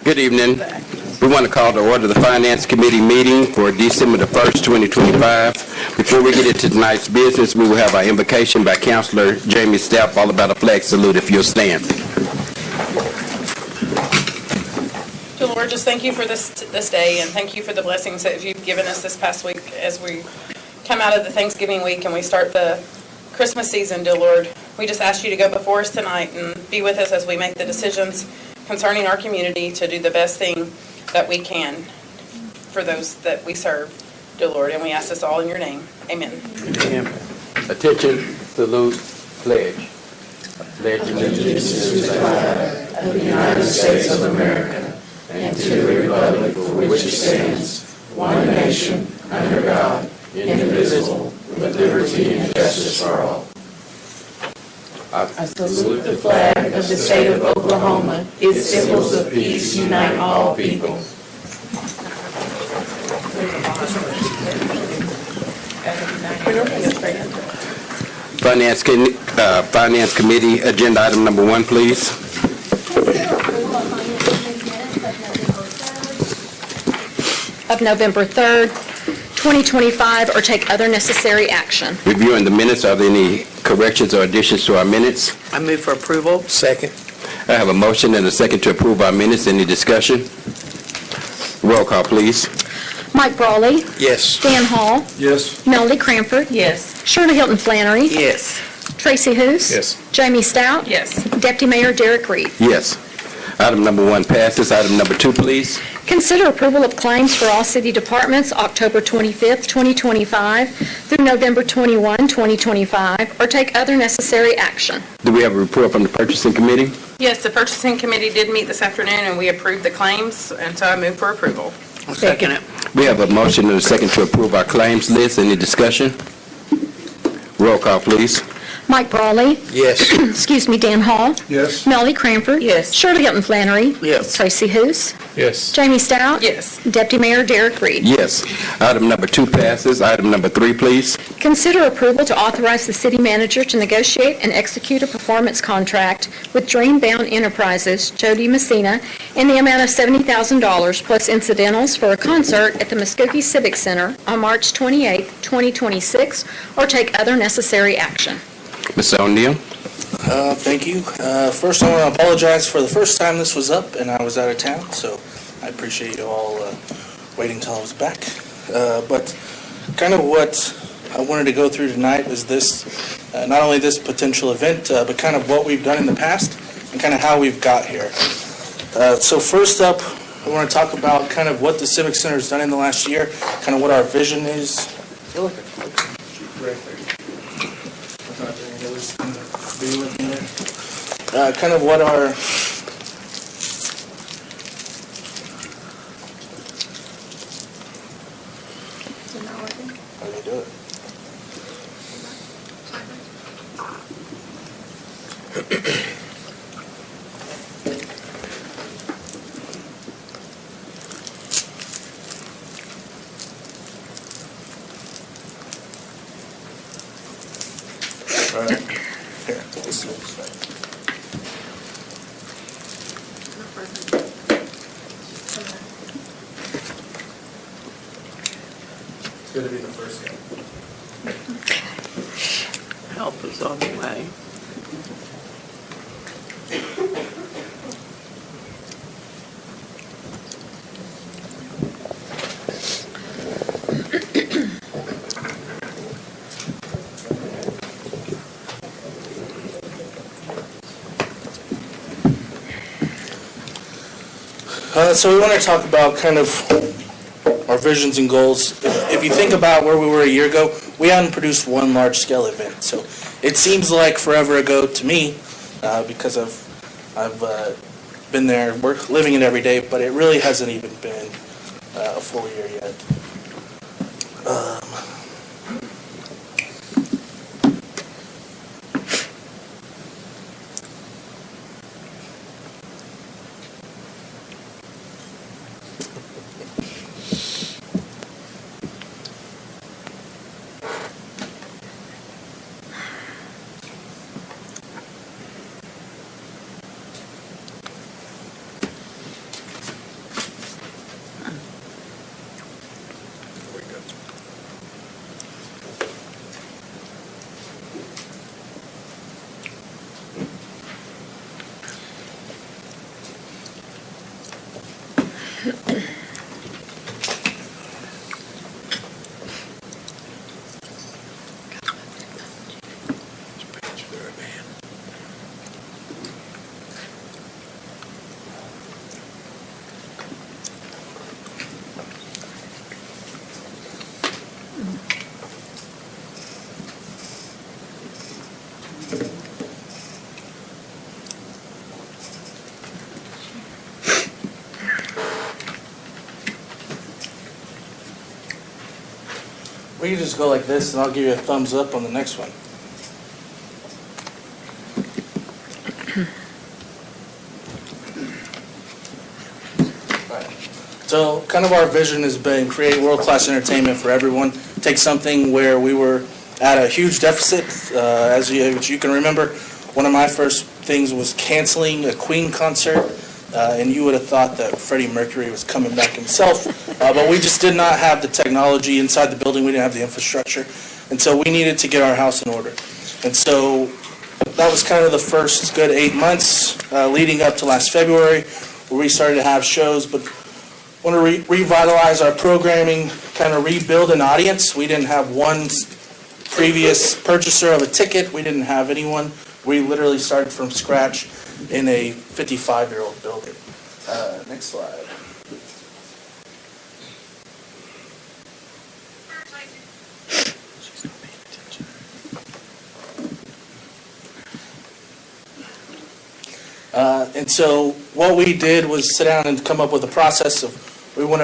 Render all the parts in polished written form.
Good evening. We want to call to order the Finance Committee meeting for December the 1st, 2025. Before we get into tonight's business, we will have our invocation by Councilor Jamie Stout, followed by the flag salute if you'll stand. Dear Lord, just thank you for this day, and thank you for the blessings that you've given us this past week as we come out of the Thanksgiving week and we start the Christmas season, dear Lord. We just ask you to go before us tonight and be with us as we make the decisions concerning our community to do the best thing that we can for those that we serve, dear Lord. And we ask this all in your name. Amen. Attention, salute, pledge. Pledge allegiance to the flag of the United States of America and to the republic for which it stands, one nation, under God, indivisible, with liberty and justice for all. I salute the flag of the state of Oklahoma. Its symbols of peace unite all people. Finance Committee agenda item number 1, please. Of November 3rd, 2025, or take other necessary action. Reviewing the minutes, are there any corrections or additions to our minutes? I move for approval. Second. I have a motion and a second to approve our minutes. Any discussion? Roll call, please. Mike Brawley. Yes. Dan Hall. Yes. Melody Cranford. Yes. Shirley Hilton Flannery. Yes. Tracy Hoos. Yes. Jamie Stout. Yes. Deputy Mayor Derek Reed. Yes. Item number 1 passes. Item number 2, please. Consider approval of claims for all city departments October 25th, 2025 through November 21, 2025, or take other necessary action. Do we have a report from the Purchasing Committee? Yes, the purchasing committee did meet this afternoon and we approved the claims, and so I move for approval. I'll second it. We have a motion and a second to approve our claims list. Any discussion? Roll call, please. Mike Brawley. Yes. Excuse me, Dan Hall. Yes. Melody Cranford. Yes. Shirley Hilton Flannery. Yes. Tracy Hoos. Yes. Jamie Stout. Yes. Deputy Mayor Derek Reed. Yes. Item number 2 passes. Item number 3, please. Consider approval to authorize the city manager to negotiate and execute a performance contract with Dreambound Enterprises, Jody Messina, in the amount of $70,000 plus incidentals for a concert at the Muskogee Civic Center on March 28, 2026, or take other necessary action. Mr. O'Neill? Thank you. First, I want to apologize for the first time this was up and I was out of town, so I appreciate you all waiting till I was back. But kind of what I wanted to go through tonight was this, not only this potential event, but kind of what we've done in the past and kind of how we've got here. So first up, I want to talk about kind of what the Civic Center has done in the last year, kind of what our vision is. Kind of what our how do you do it? Right. Here, this is right. It's going to be the first guy. Help is on the way. So we want to talk about kind of our visions and goals. If you think about where we were a year ago, we hadn't produced one large-scale event. So it seems like forever ago to me, because I've been there, living it every day, but it really hasn't even been a full year yet. We can just go like this, and I'll give you a thumbs up on the next one. Right. So kind of our vision has been create world-class entertainment for everyone. Take something where we were at a huge deficit. As you can remember, one of my first things was canceling a Queen concert. And you would have thought that Freddie Mercury was coming back himself. But we just did not have the technology inside the building. We didn't have the infrastructure. And so we needed to get our house in order. And so that was kind of the first good 8 months leading up to last February, where we started to have shows. But want to revitalize our programming, kind of rebuild an audience. We didn't have one previous purchaser of a ticket. We didn't have anyone. We literally started from scratch in a 55-year-old building. Next slide. And so what we did was sit down and come up with a process of we want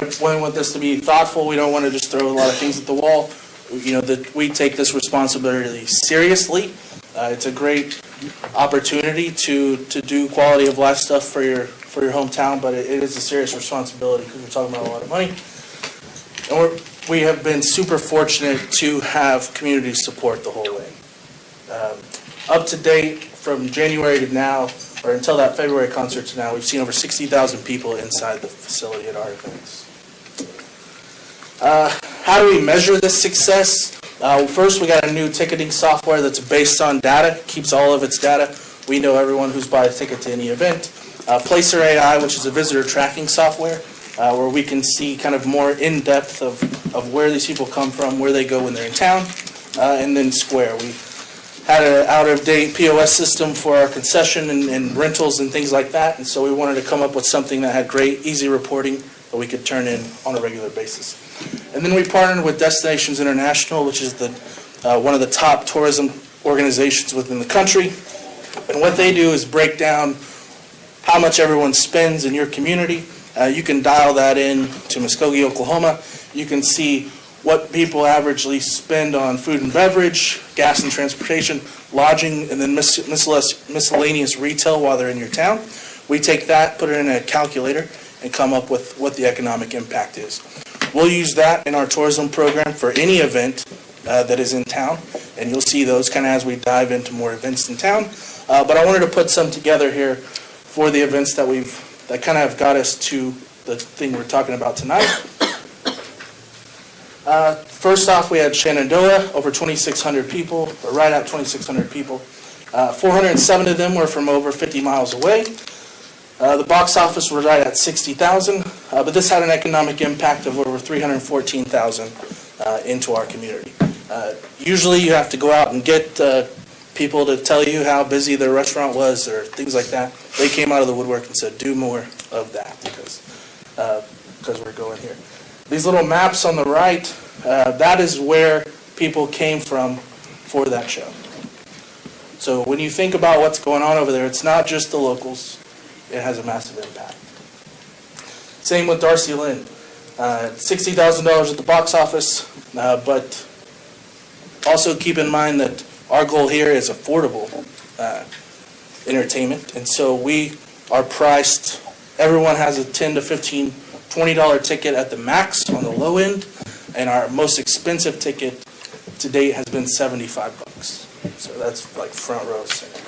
this to be thoughtful. We don't want to just throw a lot of things at the wall. We take this responsibility seriously. It's a great opportunity to do quality of life stuff for your hometown, but it is a serious responsibility because we're talking about a lot of money. And we have been super fortunate to have community support the whole way. Up to date, from January to now, or until that February concert to now, we've seen over 60,000 people inside the facility at our events. How do we measure this success? First, we got a new ticketing software that's based on data, keeps all of its data. We know everyone who's bought a ticket to any event. Placer AI, which is a visitor tracking software, where we can see kind of more in-depth of where these people come from, where they go when they're in town. And then Square. We had an out-of-date POS system for our concession and rentals and things like that, and so we wanted to come up with something that had great, easy reporting that we could turn in on a regular basis. And then we partnered with Destinations International, which is one of the top tourism organizations within the country. And what they do is break down how much everyone spends in your community. You can dial that in to Muskogee, Oklahoma. You can see what people averagely spend on food and beverage, gas and transportation, lodging, and then miscellaneous retail while they're in your town. We take that, put it in a calculator, and come up with what the economic impact is. We'll use that in our tourism program for any event that is in town, and you'll see those kind of as we dive into more events in town. But I wanted to put some together here for the events that kind of have got us to the thing we're talking about tonight. First off, we had Shenandoah, over 2,600 people, or right at 2,600 people. 407 of them were from over 50 miles away. The box office was right at 60,000, but this had an economic impact of over 314,000 into our community. Usually you have to go out and get people to tell you how busy their restaurant was or things like that. They came out of the woodwork and said, do more of that because we're going here. These little maps on the right, that is where people came from for that show. So when you think about what's going on over there, it's not just the locals. It has a massive impact. Same with Darcy Lynn. $60,000 at the box office, but also keep in mind that our goal here is affordable entertainment, and so we are priced, everyone has a $10 to $15, $20 ticket at the max on the low end, and our most expensive ticket to date has been $75. So that's like front row seat.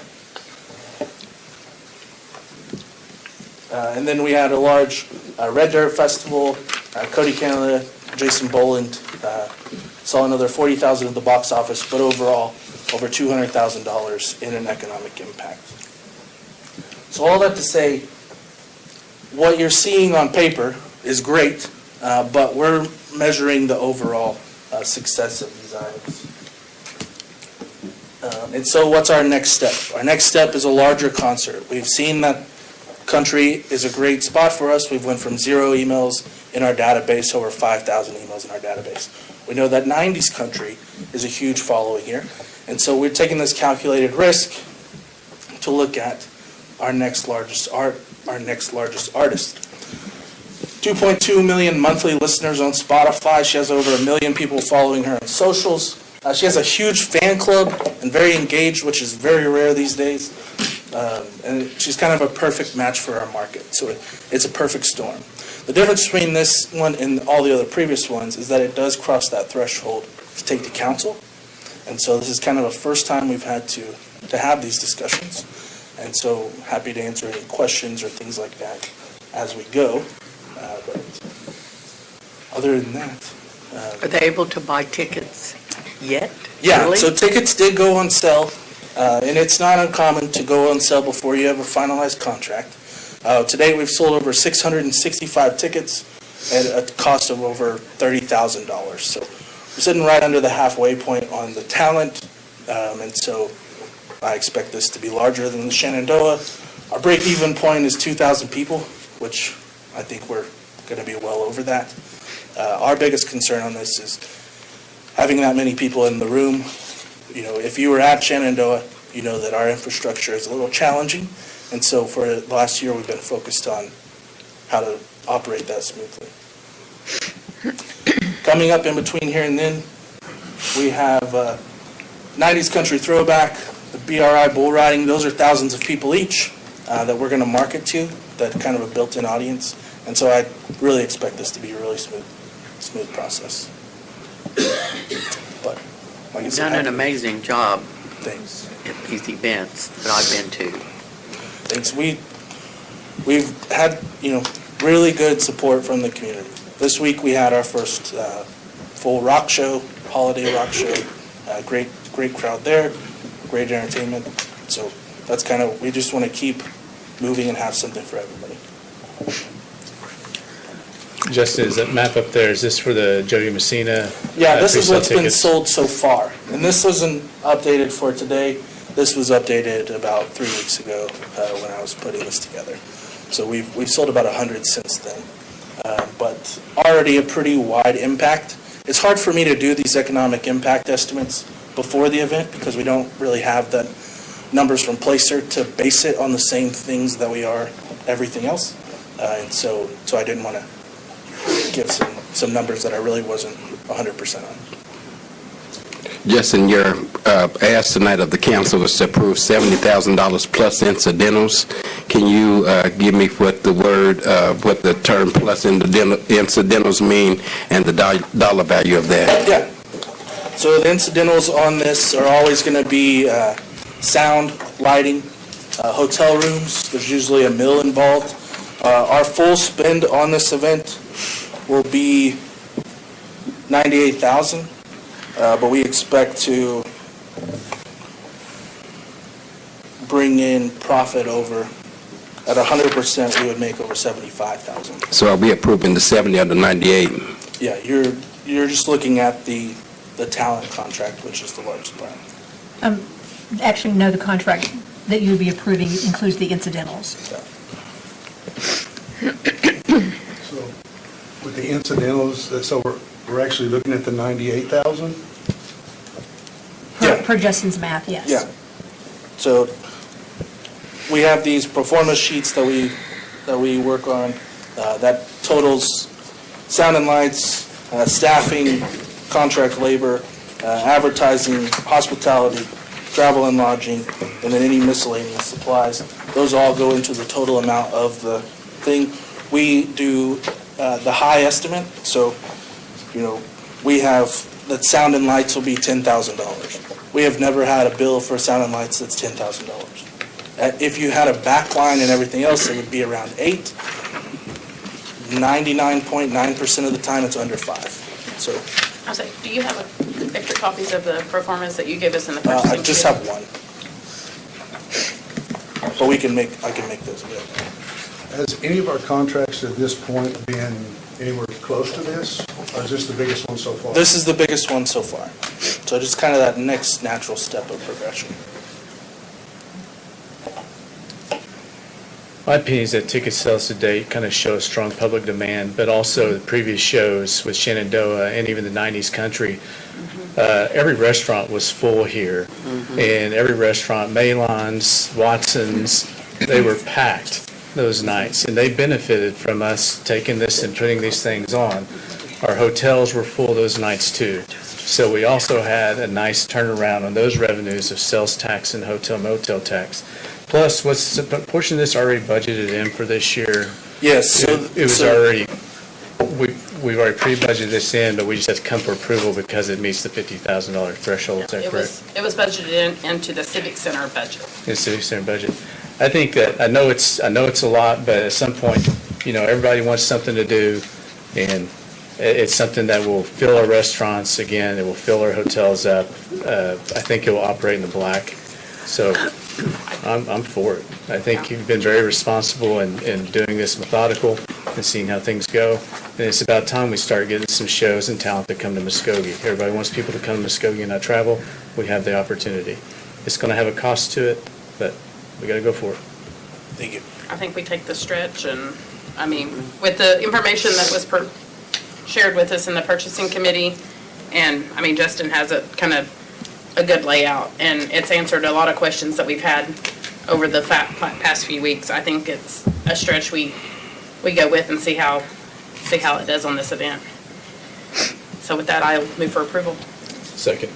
And then we had a large Red Dirt Festival. Cody Canada, Jason Boland saw another $40,000 at the box office, but overall over $200,000 in an economic impact. So all that to say, what you're seeing on paper is great, but we're measuring the overall success of these items. And so what's our next step? Our next step is a larger concert. We've seen that country is a great spot for us. We've went from 0 emails in our database to over 5,000 emails in our database. We know that 90s country is a huge following here. And so we're taking this calculated risk to look at our next largest artist. 2.2 million monthly listeners on Spotify. She has over 1 million people following her on socials. She has a huge fan club and very engaged, which is very rare these days. And she's kind of a perfect match for our market. So it's a perfect storm. The difference between this one and all the other previous ones is that it does cross that threshold to take to council. And so this is kind of a first time we've had to have these discussions. And so happy to answer any questions or things like that as we go. But other than that, Are they able to buy tickets yet? yeah, Really? so tickets did go on sale, and it's not uncommon to go on sale before you have a finalized contract. Today, we've sold over 665 tickets at a cost of over $30,000. So we're sitting right under the halfway point on the talent, and so I expect this to be larger than the Shenandoah. Our break-even point is 2,000 people, which I think we're going to be well over that. Our biggest concern on this is having that many people in the room. You know, if you were at Shenandoah, you know that our infrastructure is a little challenging. And so for the last year, we've been focused on how to operate that smoothly. Coming up in between here and then, we have 90s Country Throwback, the BRI Bull Riding. Those are thousands of people each that we're going to market to, that kind of a built-in audience. And so I really expect this to be a really smooth process. But like I You've said, done an amazing job thanks. at these events that I've been to. Thanks. We've had, really good support from the community. This week we had our first full rock show, holiday rock show. Great crowd there, great entertainment. So that's kind of, we just want to keep moving and have something for everybody. Justin, is that map up there, is this for the Jody Messina? Yeah, this is pre-sale what's been tickets? sold so far. And this wasn't updated for today. This was updated about 3 weeks ago when I was putting this together. So we've sold about 100 since then. But already a pretty wide impact. It's hard for me to do these economic impact estimates before the event because we don't really have the numbers from Placer to base it on the same things that we are everything else. And so I didn't want to give some numbers that I really wasn't 100% on. Justin, your ask tonight of the council was to approve $70,000 plus incidentals. Can you give me what the term plus incidentals mean and the dollar value of that? Yeah. So the incidentals on this are always going to be sound, lighting, hotel rooms. There's usually a meal involved. Our full spend on this event will be $98,000, but we expect to bring in profit over, at 100%, we would make over $75,000. So are we approving the 70 or the 98? Yeah, you're just looking at the talent contract, which is the largest part. Actually, no, the contract that you would be approving includes the incidentals. So with the incidentals, so we're actually looking at the 98,000? Yeah. Per Justin's math, yes. Yeah. So we have these performance sheets that we work on that totals sound and lights, staffing, contract labor, advertising, hospitality, travel and lodging, and then any miscellaneous supplies. Those all go into the total amount of the thing. We do the high estimate, so we have that sound and lights will be $10,000. We have never had a bill for sound and lights that's $10,000. If you had a backline and everything else, it would be around 8. 99.9% of the time, it's under 5. So I'll say, do you have extra copies of the performance that you gave us in the I purchasing? just committee? have one. But I can make those available. Has any of our contracts at this point been anywhere close to this? Or is this the biggest one so far? This is the biggest one so far. So just kind of that next natural step of progression. My opinion is that ticket sales to date kind of show a strong public demand, but also the previous shows with Shenandoah and even the 90s Country every restaurant was full here. And every restaurant, Malon's, Watson's, they were packed those nights. And they benefited from us taking this and putting these things on. Our hotels were full those nights too. So we also had a nice turnaround on those revenues of sales tax and hotel motel tax. Plus, what's a portion of this already budgeted in for this year? Yes, so. It was already, we've already pre-budgeted this in, but we just have to come for approval because it meets the $50,000 threshold, is that It correct? was budgeted into the Civic Center budget. In the civic center budget. I think that, I know it's a lot, but at some point, everybody wants something to do, and it's something that will fill our restaurants again, it will fill our hotels up. I think it will operate in the black, so I'm for it. I think you've been very responsible in doing this methodical and seeing how things go. And it's about time we start getting some shows and talent that come to Muskogee. Everybody wants people to come to Muskogee and not travel. We have the opportunity. It's going to have a cost to it, but we got to go for it. Thank you. I think we take the stretch and, with the information that was shared with us in the purchasing committee, and, Justin has a good layout, and it's answered a lot of questions that we've had over the past few weeks. I think it's a stretch we go with and see how it does on this event. So with that, I'll move for approval. Second.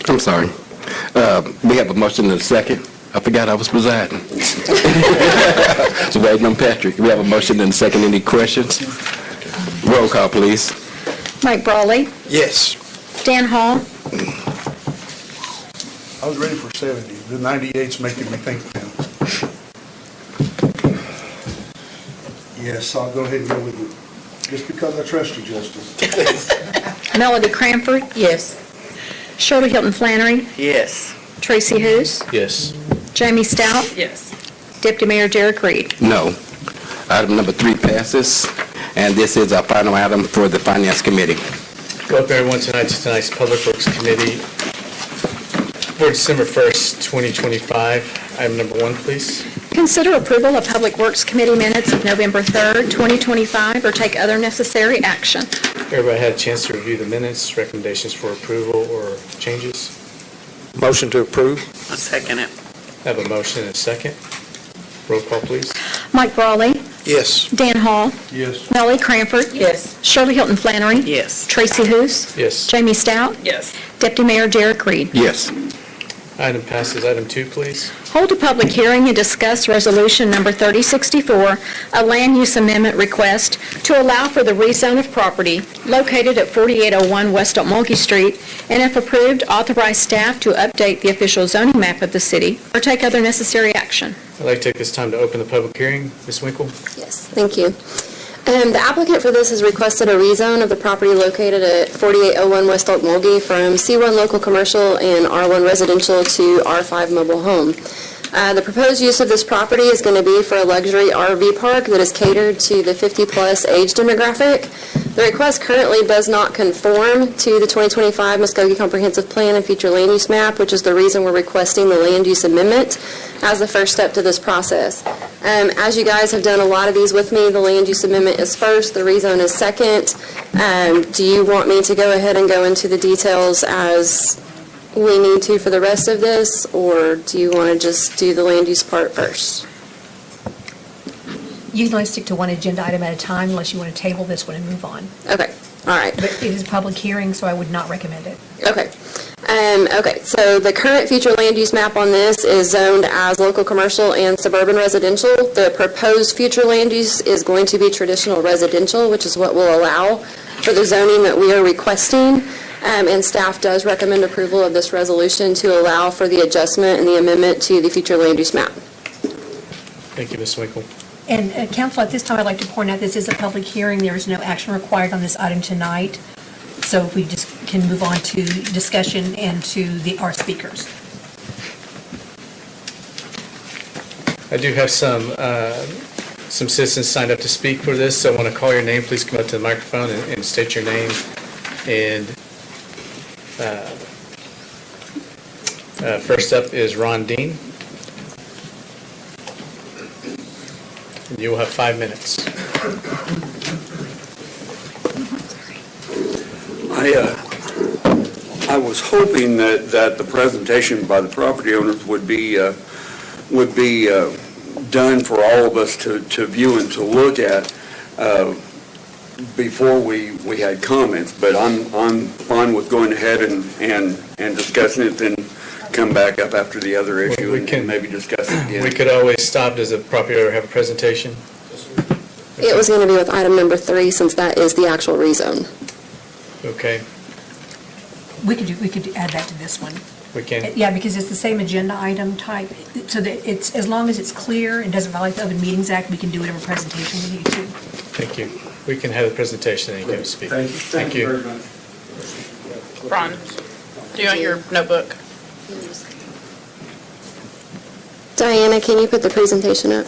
I'm sorry. We have a motion and a second. I forgot I was presiding. So waiting on Patrick. We have a motion and a second. Any questions? Roll call, please. Mike Brawley, Yes. Dan Hall, I was ready for 70. The 98's making me think now. Yes, I'll go ahead and go with you, just because I trust you, Justin. Melody Cranford, Yes. Shirley Hilton Flannery, Yes. Tracy Hous, Yes. Jamie Stout, Yes. Deputy Mayor Derek Reed. No. Item number 3 passes, and this is our final item for the Finance Committee. Welcome everyone tonight to tonight's Public Works Committee for December 1st, 2025. Item number 1, please. Consider approval of Public Works Committee minutes of November 3rd, 2025, or take other necessary action. Everybody had a chance to review the minutes, recommendations for approval or changes? Motion to approve? I second it. I have a motion and a second. Roll call, please. Mike Brawley, Yes. Dan Hall, Yes, Melody Cranford, Yes. Shirley Hilton Flannery, Yes. Tracy Hous, Yes. Jamie Stout, Yes. Deputy Mayor Derek Reed. Yes. Item passes. Item 2, please. Hold a public hearing and discuss Resolution Number 3064, a land use amendment request to allow for the rezone of property located at 4801 West Okmulgee Street, and if approved, authorize staff to update the official zoning map of the city or take other necessary action. I'd like to take this time to open the public hearing. Ms. Winkle? Yes, thank you. The applicant for this has requested a rezone of the property located at 4801 West Okmulgee from C1 Local Commercial and R1 Residential to R5 Mobile Home. The proposed use of this property is going to be for a luxury RV park that is catered to the 50-plus age demographic. The request currently does not conform to the 2025 Muskogee Comprehensive Plan and Future Land Use Map, which is the reason we're requesting the land use amendment as the first step to this process. As you guys have done a lot of these with me, the land use amendment is first, the rezone is second. Do you want me to go ahead and go into the details as we need to for the rest of this, or do you want to just do the land use part first? You can only stick to one agenda item at a time unless you want to table this one and move on. Okay, all right. But it is a public hearing, so I would not recommend it. Okay. Okay, so the current future land use map on this is zoned as local commercial and suburban residential. The proposed future land use is going to be traditional residential, which is what will allow for the zoning that we are requesting. And staff does recommend approval of this resolution to allow for the adjustment and the amendment to the future land use map. Thank you, Ms. Winkle. And council, at this time, I'd like to point out this is a public hearing. There is no action required on this item tonight. So we just can move on to discussion and to our speakers. I do have some citizens signed up to speak for this, so I want to call your name. Please come up to the microphone and state your name. And first up is Ron Dean. You will have 5 minutes. I was hoping that the presentation by the property owners would be done for all of us to view and to look at before we had comments, but I'm fine with going ahead and discussing it, then come back up after the other issue we can- and maybe discuss it again. We could always stop. Does the property owner have a presentation? It was going to be with item number 3, since that is the actual rezone. Okay, We could add that to this one. we can. Yeah, because it's the same agenda item type, so that it's, as long as it's clear and doesn't violate the Open Meetings Act, we can do whatever presentation we need to. Thank you. We can have the presentation and you can speak. Thank you. very much. Ron, do you want your notebook? Diana, can you put the presentation up?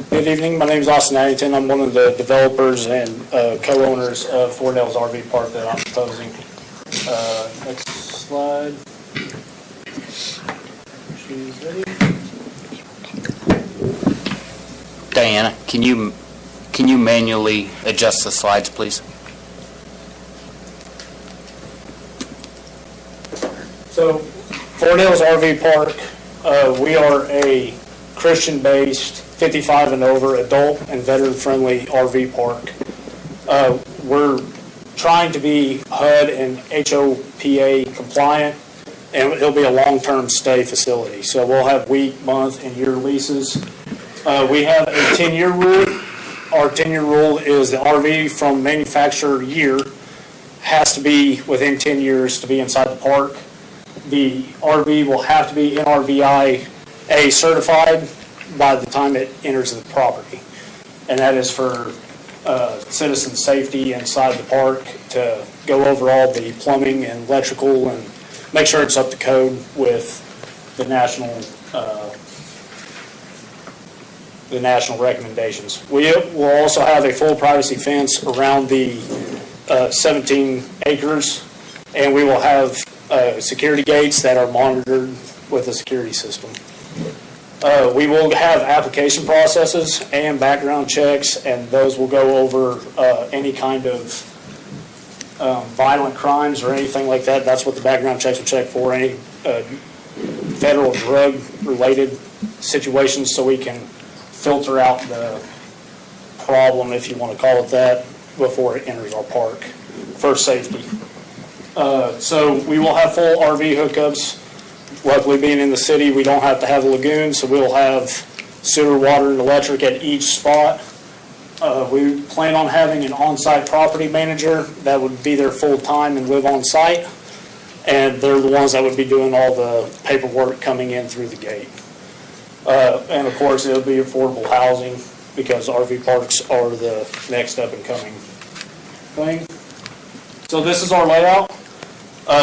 Good evening, my name is Austin Addington. I'm one of the developers and co-owners of Four Nails RV Park that I'm proposing. Next slide. She's ready. Diana, can you manually adjust the slides, please? So, Four Nails RV Park, we are a Christian-based, 55 and over, adult and veteran-friendly RV park. We're trying to be HUD and HOPA compliant, and it'll be a long-term stay facility. So we'll have week, month, and year leases. We have a 10-year rule. Our 10-year rule is the RV from manufacturer year has to be within 10 years to be inside the park. The RV will have to be NRVIA certified by the time it enters the property. And that is for citizen safety inside the park, to go over all the plumbing and electrical and make sure it's up to code with the national recommendations. We will also have a full privacy fence around the 17 acres, and we will have security gates that are monitored with a security system. We will have application processes and background checks, and those will go over any kind of violent crimes or anything like that. That's what the background checks will check for, any federal drug-related situations, so we can filter out the problem, if you want to call it that, before it enters our park for safety. So we will have full RV hookups. Luckily, being in the city, we don't have to have a lagoon, so we'll have sewer, water, and electric at each spot. We plan on having an on-site property manager that would be there full-time and live on-site, and they're the ones that would be doing all the paperwork coming in through the gate. And of course, it'll be affordable housing, because RV parks are the next up-and-coming thing. So this is our layout.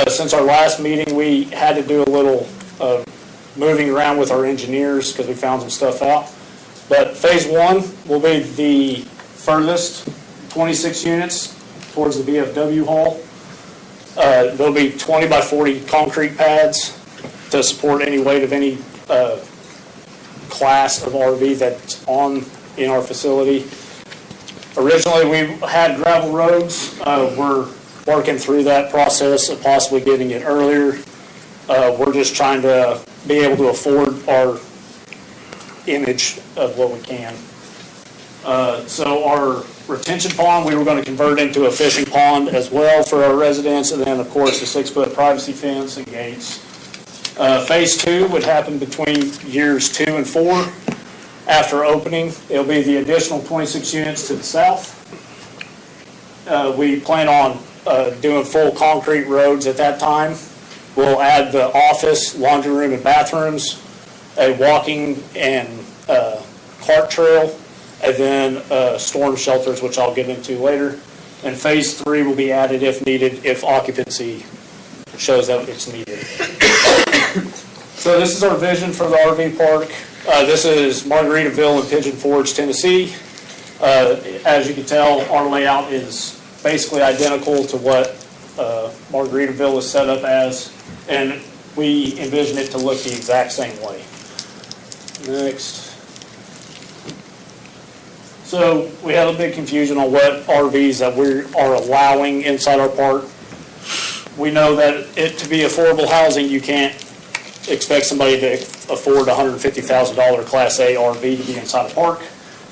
Since our last meeting, we had to do a little moving around with our engineers because we found some stuff out. But phase 1 will be the furthest, 26 units towards the VFW hall. There'll be 20 by 40 concrete pads to support any weight of any class of RV that's in our facility. Originally, we had gravel roads. We're working through that process of possibly getting it earlier. We're just trying to be able to afford our image of what we can. So our retention pond, we were going to convert into a fishing pond as well for our residents, and then, of course, a 6-foot privacy fence and gates. Phase 2 would happen between years 2 and 4. After opening, it'll be the additional 26 units to the south. We plan on doing full concrete roads at that time. We'll add the office, laundry room, and bathrooms, a walking and cart trail, and then storm shelters, which I'll get into later. And phase 3 will be added if needed, if occupancy shows that it's needed. So this is our vision for the RV park. This is Margaritaville and Pigeon Forge, Tennessee. As you can tell, our layout is basically identical to what Margaritaville is set up as, and we envision it to look the exact same way. Next. So we had a big confusion on what RVs that we are allowing inside our park. We know that to be affordable housing, you can't expect somebody to afford a $150,000 Class A RV to be inside a park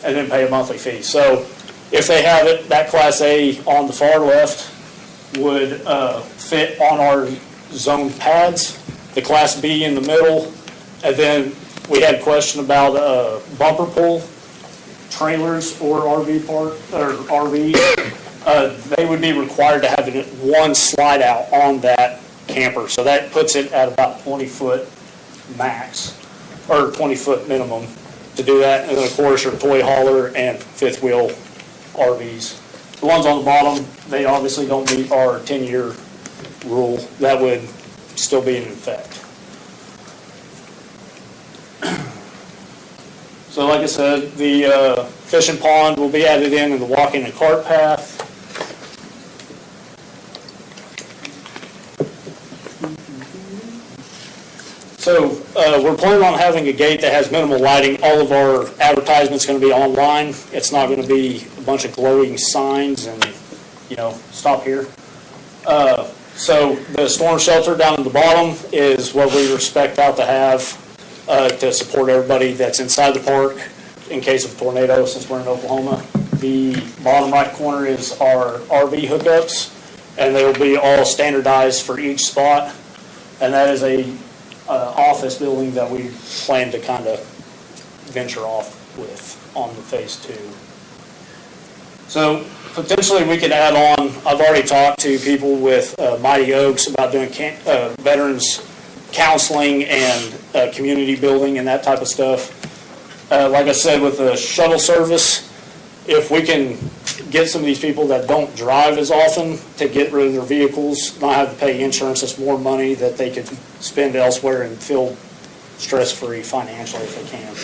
and then pay a monthly fee. So if they have it, that Class A on the far left would fit on our zoned pads, the Class B in the middle, and then we had a question about bumper pull trailers or RV park, or RVs. They would be required to have one slide out on that camper. So that puts it at about 20-foot max, or 20-foot minimum to do that. And then, of course, your toy hauler and fifth wheel RVs. The ones on the bottom, they obviously don't meet our 10-year rule. That would still be in effect. So like I said, the fishing pond will be added in the walking and cart path. So we're planning on having a gate that has minimal lighting. All of our advertisement's going to be online. It's not going to be a bunch of glowing signs and, stop here. So the storm shelter down at the bottom is what we expect out to have to support everybody that's inside the park in case of a tornado, since we're in Oklahoma. The bottom right corner is our RV hookups, and they will be all standardized for each spot. And that is a office building that we plan to kind of venture off with on the phase 2. So potentially we could add on, I've already talked to people with Mighty Oaks about doing veterans counseling and community building and that type of stuff. Like I said, with the shuttle service, if we can get some of these people that don't drive as often to get rid of their vehicles, not have to pay insurance, it's more money that they could spend elsewhere and feel stress-free financially if they can.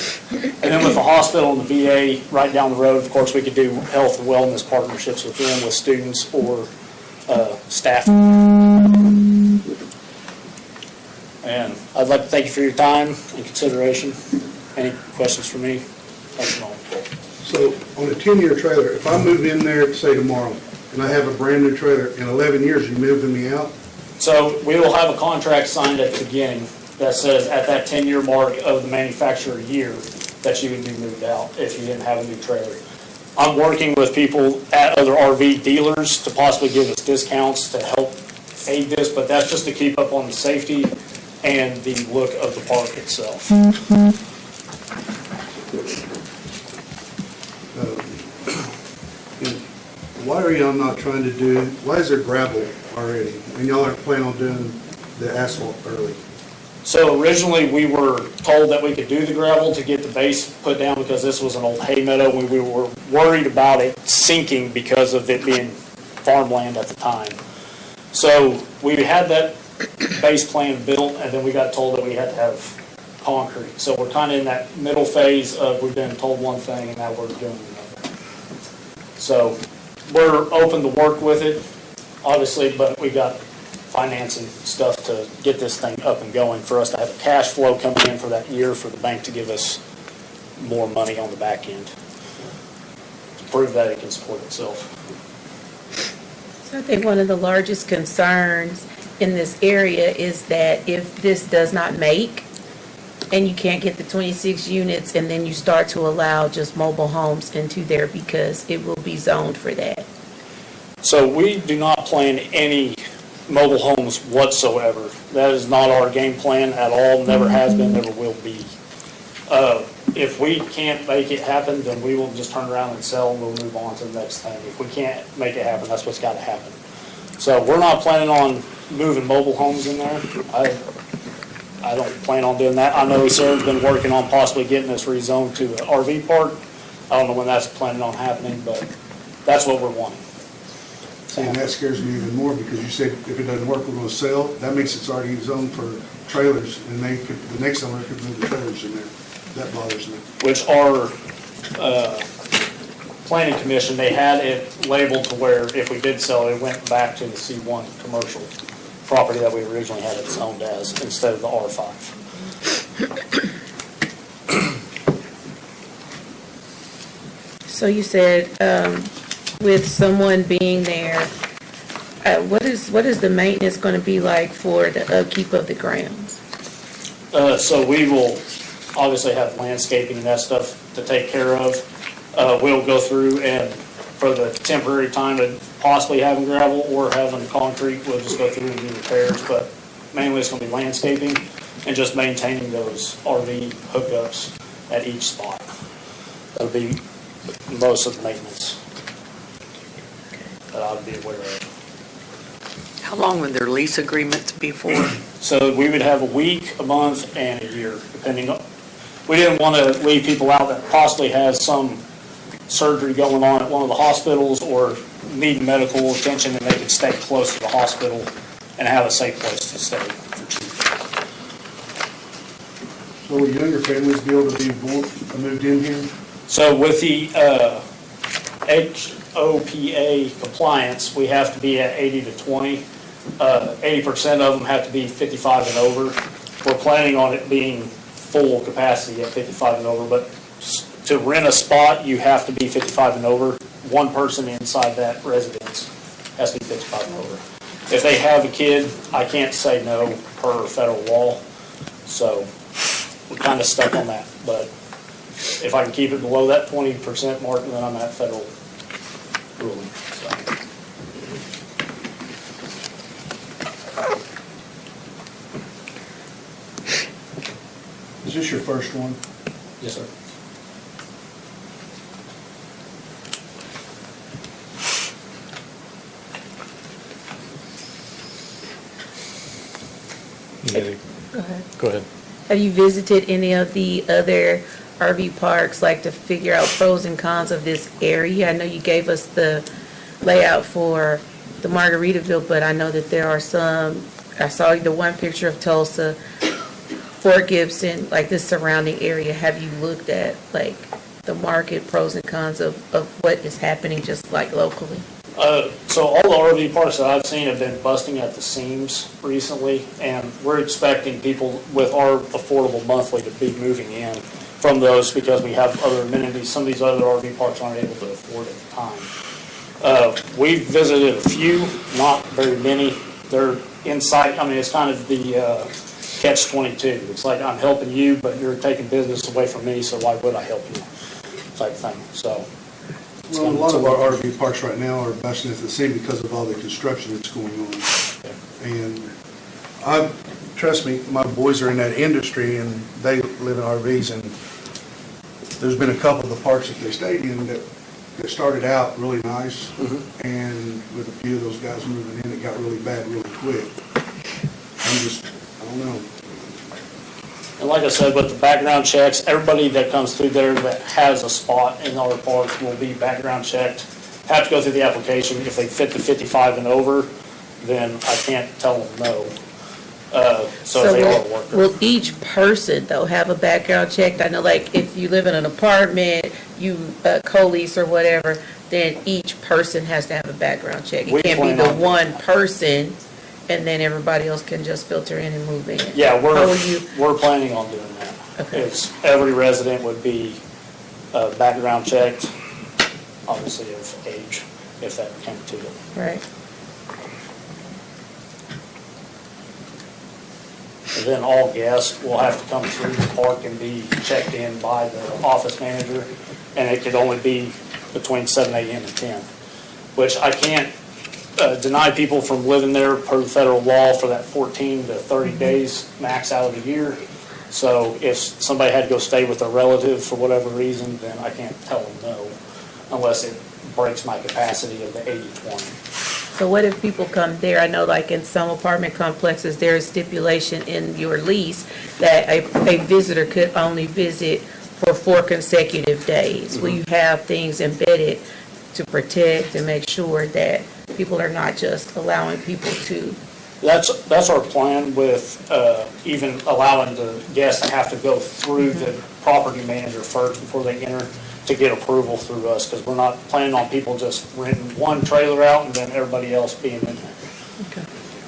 And then with the hospital and the VA right down the road, of course, we could do health and wellness partnerships with them, with students or staff. And I'd like to thank you for your time and consideration. Any questions for me? So on a 10-year trailer, if I move in there, say tomorrow, and I have a brand-new trailer, in 11 years, you moving me out? So we will have a contract signed at the beginning that says at that 10-year mark of the manufacturer year that you would be moved out if you didn't have a new trailer. I'm working with people at other RV dealers to possibly give us discounts to help aid this, but that's just to keep up on the safety and the look of the park itself. Why are y'all not trying to do, why is there gravel already? And y'all aren't planning on doing the asphalt early? So originally, we were told that we could do the gravel to get the base put down because this was an old hay meadow. We were worried about it sinking because of it being farmland at the time. So we had that base plan built, and then we got told that we had to have concrete. So we're kind of in that middle phase of we've been told one thing and now we're doing another. So we're open to work with it, obviously, but we got financing stuff to get this thing up and going for us to have a cash flow coming in for that year for the bank to give us more money on the back end to prove that it can support itself. So I think one of the largest concerns in this area is that if this does not make and you can't get the 26 units and then you start to allow just mobile homes into there because it will be zoned for that. So we do not plan any mobile homes whatsoever. That is not our game plan at all, never has been, never will be. If we can't make it happen, then we will just turn around and sell and we'll move on to the next thing. If we can't make it happen, that's what's got to happen. So we're not planning on moving mobile homes in there. I don't plan on doing that. I know Sarah's been working on possibly getting us rezoned to an RV park. I don't know when that's planning on happening, but that's what we're wanting. And that scares me even more because you said if it doesn't work, we're going to sell. That makes it's already zoned for trailers, and they could, the next owner could move the trailers in there. That bothers me. Which our planning commission, they had it labeled to where if we did sell it, it went back to the C1 commercial property that we originally had it zoned as, instead of the R5. So you said, with someone being there, what is the maintenance going to be like for the upkeep of the grounds? So we will obviously have landscaping and that stuff to take care of. We'll go through and for the temporary time of possibly having gravel or having concrete, we'll just go through and do repairs, but mainly it's gonna be landscaping and just maintaining those RV hookups at each spot. That'll be most of the maintenance that I would be aware of. How long would their lease agreements be for? So we would have a week, a month, and a year, depending on, we didn't want to leave people out that possibly has some surgery going on at one of the hospitals or need medical attention, and they could stay close to the hospital and have a safe place to stay for cheap. So will you and your families be able to be moved in here? So with the HOPA compliance, we have to be at 80 to 20. 80% of them have to be 55 and over. We're planning on it being full capacity at 55 and over, but to rent a spot, you have to be 55 and over. One person inside that residence has to be 55 and over. If they have a kid, I can't say no per federal law, so we're kind of stuck on that. But if I can keep it below that 20% mark, then I'm at federal ruling. So. Is this your first one? Yes, sir. Go ahead. Have you visited any of the other RV parks, like to figure out pros and cons of this area? I know you gave us the layout for the Margaritaville, but I know that there are some, I saw the one picture of Tulsa, Fort Gibson, like this surrounding area. Have you looked at like the market pros and cons of what is happening just like locally? So all the RV parks that I've seen have been busting at the seams recently, and we're expecting people with our affordable monthly to be moving in from those because we have other amenities some of these other RV parks aren't able to afford at the time. We've visited a few, not very many. They're inside, I mean, it's kind of the catch-22. It's like I'm helping you, but you're taking business away from me, so why would I help you? Type thing, so. Well, a lot of our RV parks right now are busting at the seam because of all the construction that's going on. And trust me, my boys are in that industry and they live in RVs, and there's been a couple of the parks that they stayed in that started out really nice, and with a few of those guys moving in, it got really bad really quick. I don't know. And like I said, with the background checks, everybody that comes through there that has a spot in our park will be background checked, have to go through the application. If they fit the 55 and over, then I can't tell them no. So if they are a worker. Will each person, though, have a background check? I know, like, if you live in an apartment, you co-lease or whatever, then each person has to have a background check. We It can't be plan the on- one person, and then everybody else can just filter in and move in. Yeah, How will you? we're planning on doing that. Okay. It's, every resident would be background checked, obviously of age, if that came to it. Right. And then all guests will have to come through the park and be checked in by the office manager, and it could only be between 7 a.m. and 10, which I can't deny people from living there per the federal law for that 14 to 30 days max out of the year. So if somebody had to go stay with a relative for whatever reason, then I can't tell them no, unless it breaks my capacity of the 80/20. So what if people come there? I know, like, in some apartment complexes, there is stipulation in your lease that a visitor could only visit for 4 consecutive days. Will you have things embedded to protect and make sure that people are not just allowing people to? That's our plan with even allowing the guests to have to go through the property manager first before they enter, to get approval through us, because we're not planning on people just renting one trailer out and then everybody else being in there.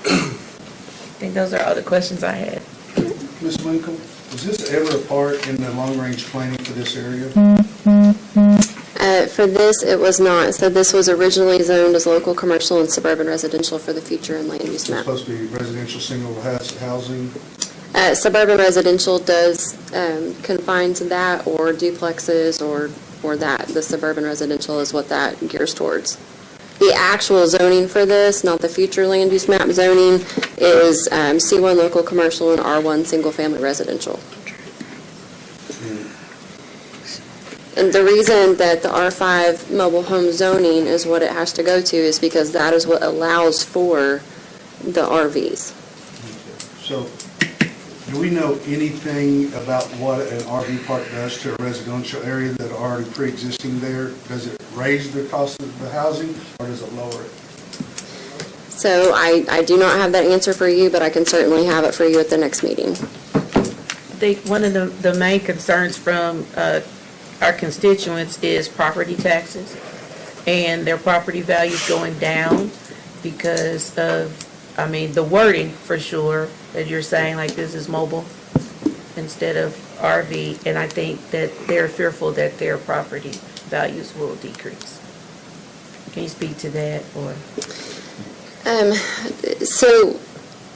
I think those are all the questions I had. Ms. Winkle, was this ever a part in the long-range planning for this area? For this, it was not. So this was originally zoned as local commercial and suburban residential for the future and land use It's map. supposed to be residential single housing. Suburban residential does confine to that, or duplexes, or that. The suburban residential is what that gears towards. The actual zoning for this, not the future land use map zoning, is C1 local commercial and R1 single-family residential. And the reason that the R5 mobile home zoning is what it has to go to is because that is what allows for the RVs. So, do we know anything about what an RV park does to a residential area that are already pre-existing there? Does it raise the cost of the housing, or does it lower it? So I do not have that answer for you, but I can certainly have it for you at the next meeting. I think one of the main concerns from our constituents is property taxes and their property values going down because of, I mean, the wording for sure, that you're saying like this is mobile instead of RV, and I think that they're fearful that their property values will decrease. Can you speak to that, or? So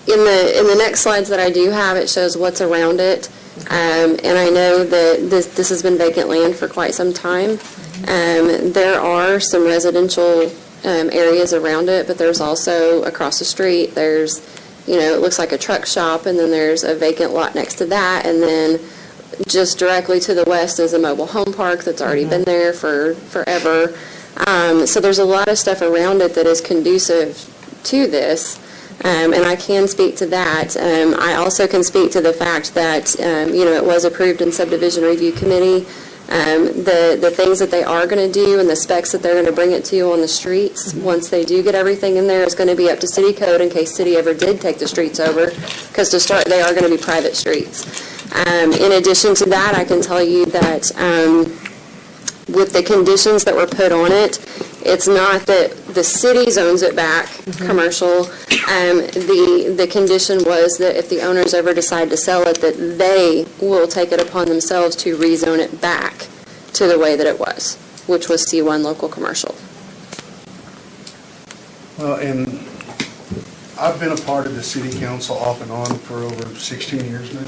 in the next slides that I do have, it shows what's around it. And I know that this has been vacant land for quite some time. There are some residential areas around it, but there's also across the street, there's, it looks like a truck shop, and then there's a vacant lot next to that, and then just directly to the west is a mobile home park that's already been there for forever. So there's a lot of stuff around it that is conducive to this. And I can speak to that. I also can speak to the fact that, it was approved in subdivision review committee. The things that they are going to do and the specs that they're going to bring it to on the streets, once they do get everything in there, is going to be up to city code in case city ever did take the streets over, because to start, they are going to be private streets. In addition to that, I can tell you that with the conditions that were put on it, it's not that the city zones it back, commercial. The condition was that if the owners ever decide to sell it, that they will take it upon themselves to rezone it back to the way that it was, which was C1 local commercial. Well, and I've been a part of the city council off and on for over 16 years now.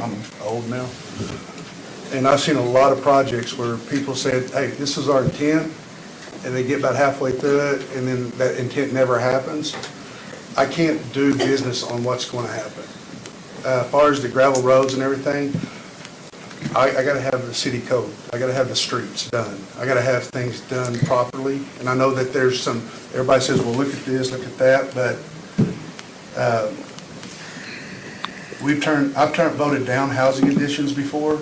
I'm old now. And I've seen a lot of projects where people said, hey, this is our intent, and they get about halfway through it, and then that intent never happens. I can't do business on what's going to happen. As far as the gravel roads and everything, I got to have the city code. I got to have the streets done. I got to have things done properly. And I know that there's some, everybody says, well, look at this, look at that, but I've voted down housing additions before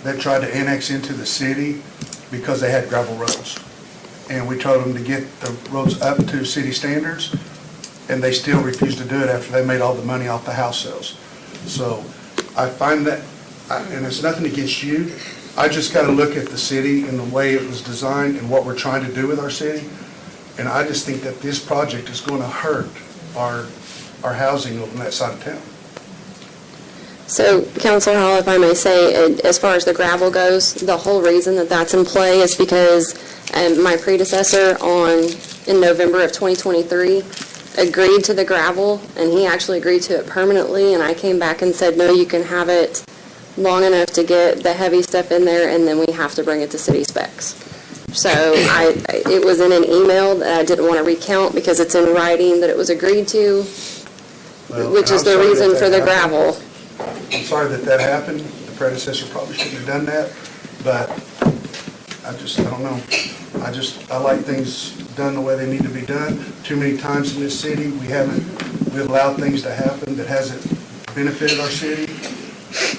that tried to annex into the city because they had gravel roads. And we told them to get the roads up to city standards, and they still refused to do it after they made all the money off the house sales. So I find that, and it's nothing against you, I just got to look at the city and the way it was designed and what we're trying to do with our city. And I just think that this project is going to hurt our housing on that side of town. So, Councilor Hall, if I may say, as far as the gravel goes, the whole reason that that's in play is because my predecessor in November of 2023 agreed to the gravel, and he actually agreed to it permanently, and I came back and said, no, you can have it long enough to get the heavy stuff in there, and then we have to bring it to city specs. So it was in an email that I didn't want to recount because it's in writing that it was agreed to, which is the reason for the gravel. I'm sorry that happened. The predecessor probably shouldn't have done that, but I don't know. I like things done the way they need to be done. Too many times in this city, we've allowed things to happen that hasn't benefited our city,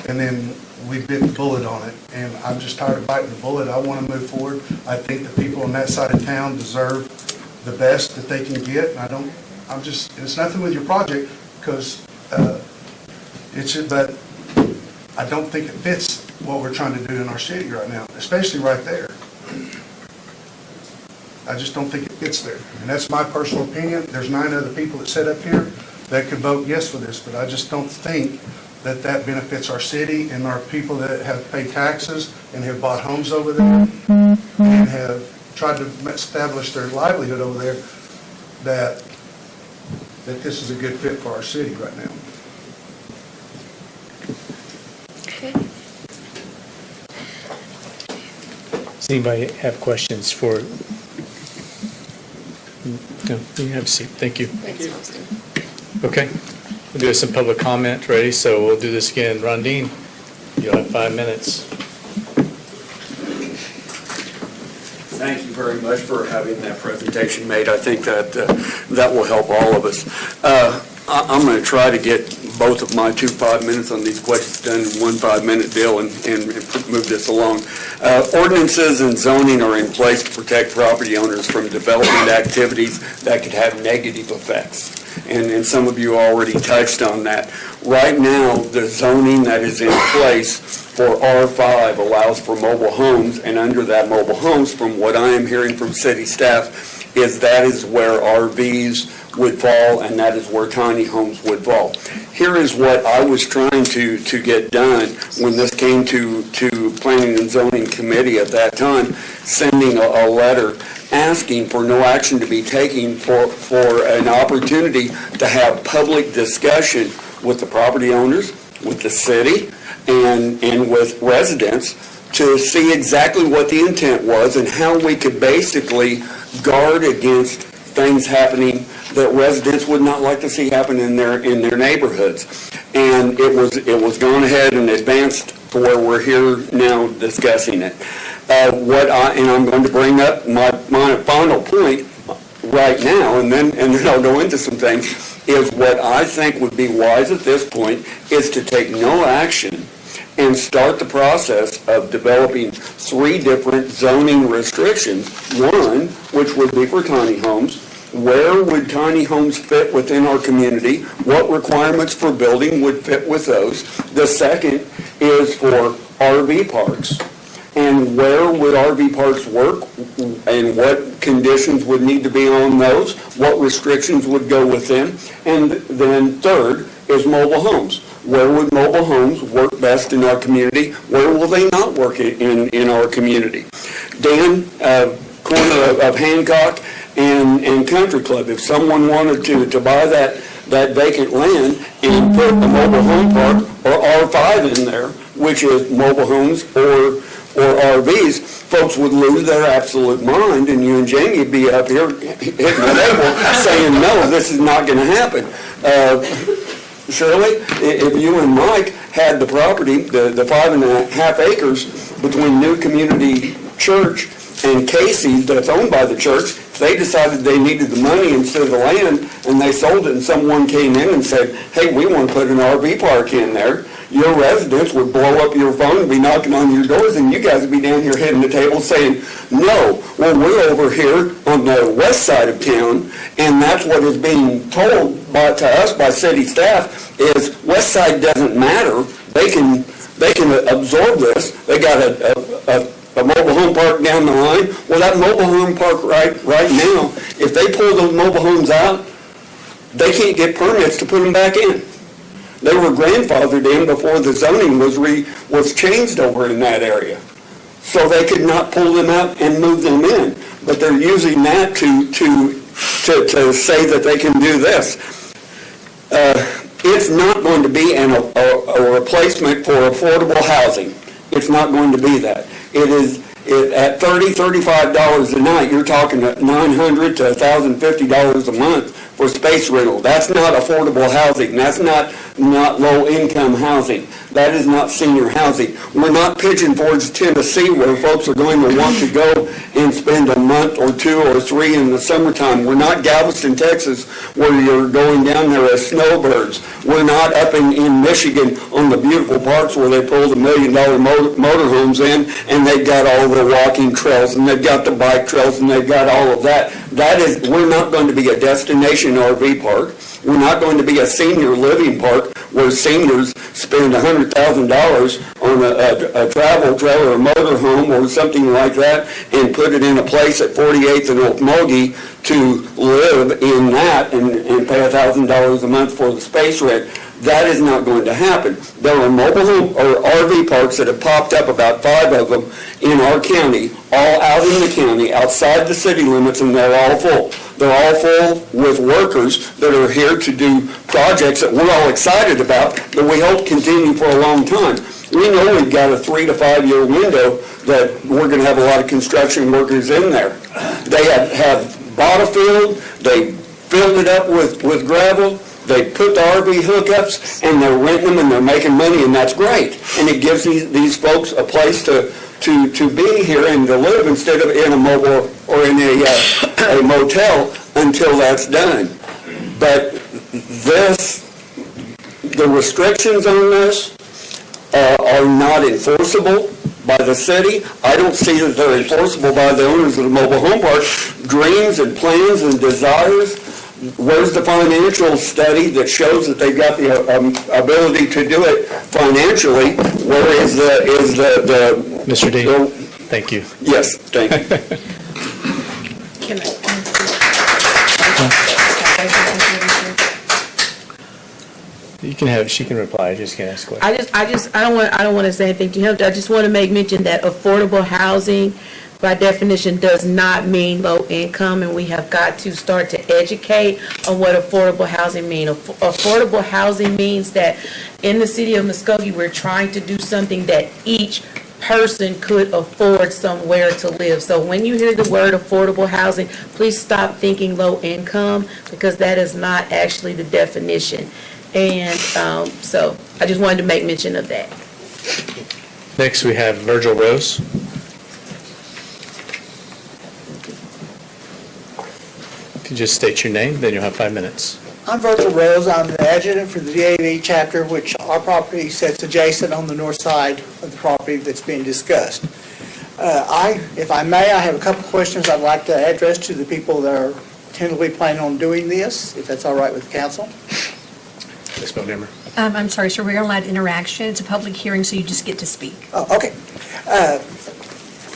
and then we bit the bullet on it. And I'm just tired of biting the bullet. I want to move forward. I think the people on that side of town deserve the best that they can get. And it's nothing with your project, because but I don't think it fits what we're trying to do in our city right now, especially right there. I just don't think it fits there. And that's my personal opinion. There's 9 other people that sit up here that could vote yes for this, but I just don't think that that benefits our city and our people that have paid taxes and have bought homes over there and have tried to establish their livelihood over there, that this is a good fit for our city right now. Does anybody have questions for? No, you have a seat. Thank you. Okay. We'll do some public comment, ready? So we'll do this again. Rondine, you'll have 5 minutes. Thank you very much for having that presentation made. I think that that will help all of us. I'm going to try to get both of my 2 5 minutes on these questions done in one 5-minute deal and move this along. Ordinances and zoning are in place to protect property owners from development activities that could have negative effects. And some of you already touched on that. Right now, the zoning that is in place for R5 allows for mobile homes, and under that mobile homes, from what I am hearing from city staff, that is where RVs would fall, and that is where tiny homes would fall. Here is what I was trying to get done when this came to Planning and Zoning Committee at that time, sending a letter asking for no action to be taken for an opportunity to have public discussion with the property owners, with the city, and with residents to see exactly what the intent was and how we could basically guard against things happening that residents would not like to see happen in their neighborhoods. And it was gone ahead and advanced to where we're here now discussing it. And I'm going to bring up my final point right now, and then I'll go into some things, is what I think would be wise at this point is to take no action and start the process of developing 3 different zoning restrictions. One, which would be for tiny homes. Where would tiny homes fit within our community? What requirements for building would fit with those? The second is for RV parks. And where would RV parks work, and what conditions would need to be on those? What restrictions would go with them? And then third is mobile homes. Where would mobile homes work best in our community? Where will they not work in our community? Dan, corner of Hancock and Country Club, if someone wanted to buy that vacant land and put a mobile home park or R5 in there, which is mobile homes or RVs, folks would lose their absolute mind, and you and Jamie would be up here hitting the table saying, no, this is not going to happen. Shirley, if you and Mike had the property, the 5.5 acres between New Community Church and Casey's that's owned by the church, if they decided they needed the money instead of the land and they sold it and someone came in and said, hey, we want to put an RV park in there, your residents would blow up your phone and be knocking on your doors, and you guys would be down here hitting the table saying, no, well, we're over here on the west side of town, and that's what is being told to us by city staff is west side doesn't matter. They can absorb this. They got a mobile home park down the line. Well, that mobile home park right now, if they pull those mobile homes out, they can't get permits to put them back in. They were grandfathered in before the zoning was changed over in that area. So they could not pull them out and move them in. But they're using that to say that they can do this. It's not going to be a replacement for affordable housing. It's not going to be that. It is at $30, $35 a night. You're talking $900 to $1,050 a month for space rental. That's not affordable housing. That's not low-income housing. That is not senior housing. We're not Pigeon Forge, Tennessee, where folks are going to want to go and spend a month or 2 or 3 in the summertime. We're not Galveston, Texas, where you're going down there as snowbirds. We're not up in Michigan on the beautiful parks where they pull the $1 million motorhomes in, and they've got all the walking trails, and they've got the bike trails, and they've got all of that. We're not going to be a destination RV park. We're not going to be a senior living park where seniors spend $100,000 on a travel trailer or motor home or something like that and put it in a place at 48th and Okmulgee to live in that and pay $1,000 a month for the space rent. That is not going to happen. There are mobile home or RV parks that have popped up, about 5 of them, in our county, all out in the county, outside the city limits, and they're all full. They're all full with workers that are here to do projects that we're all excited about, that we hope continue for a long time. We know we've got a 3 to 5 year window that we're going to have a lot of construction workers in there. They have bought a field, they filled it up with gravel, they put the RV hookups, and they're renting them, and they're making money, and that's great. And it gives these folks a place to be here and to live instead of in a mobile or in a motel until that's done. But the restrictions on this are not enforceable by the city. I don't see that they're enforceable by the owners of the mobile home park. Dreams and plans and desires. Where's the financial study that shows that they've got the ability to do it financially? Where is the Mr. D, thank you. Yes, thank you. Can You can have, she can reply, just can't ask questions. I don't want to say anything to him. I just want to make mention that affordable housing, by definition, does not mean low income, and we have got to start to educate on what affordable housing means. Affordable housing means that in the city of Muskogee, we're trying to do something that each person could afford somewhere to live. So when you hear the word affordable housing, please stop thinking low income, because that is not actually the definition. And so I just wanted to make mention of that. Next, we have Virgil Rose. If you just state your name, then you'll have 5 minutes. I'm Virgil Rose. I'm the adjutant for the DAV chapter, which our property sits adjacent on the north side of the property that's being discussed. If I may, I have a couple questions I'd like to address to the people that are tentatively planning on doing this, if that's all right with the council. Ms. Montgomery. I'm sorry, sir, we're allowed interaction. It's a public hearing, so you just get to speak. Oh, okay.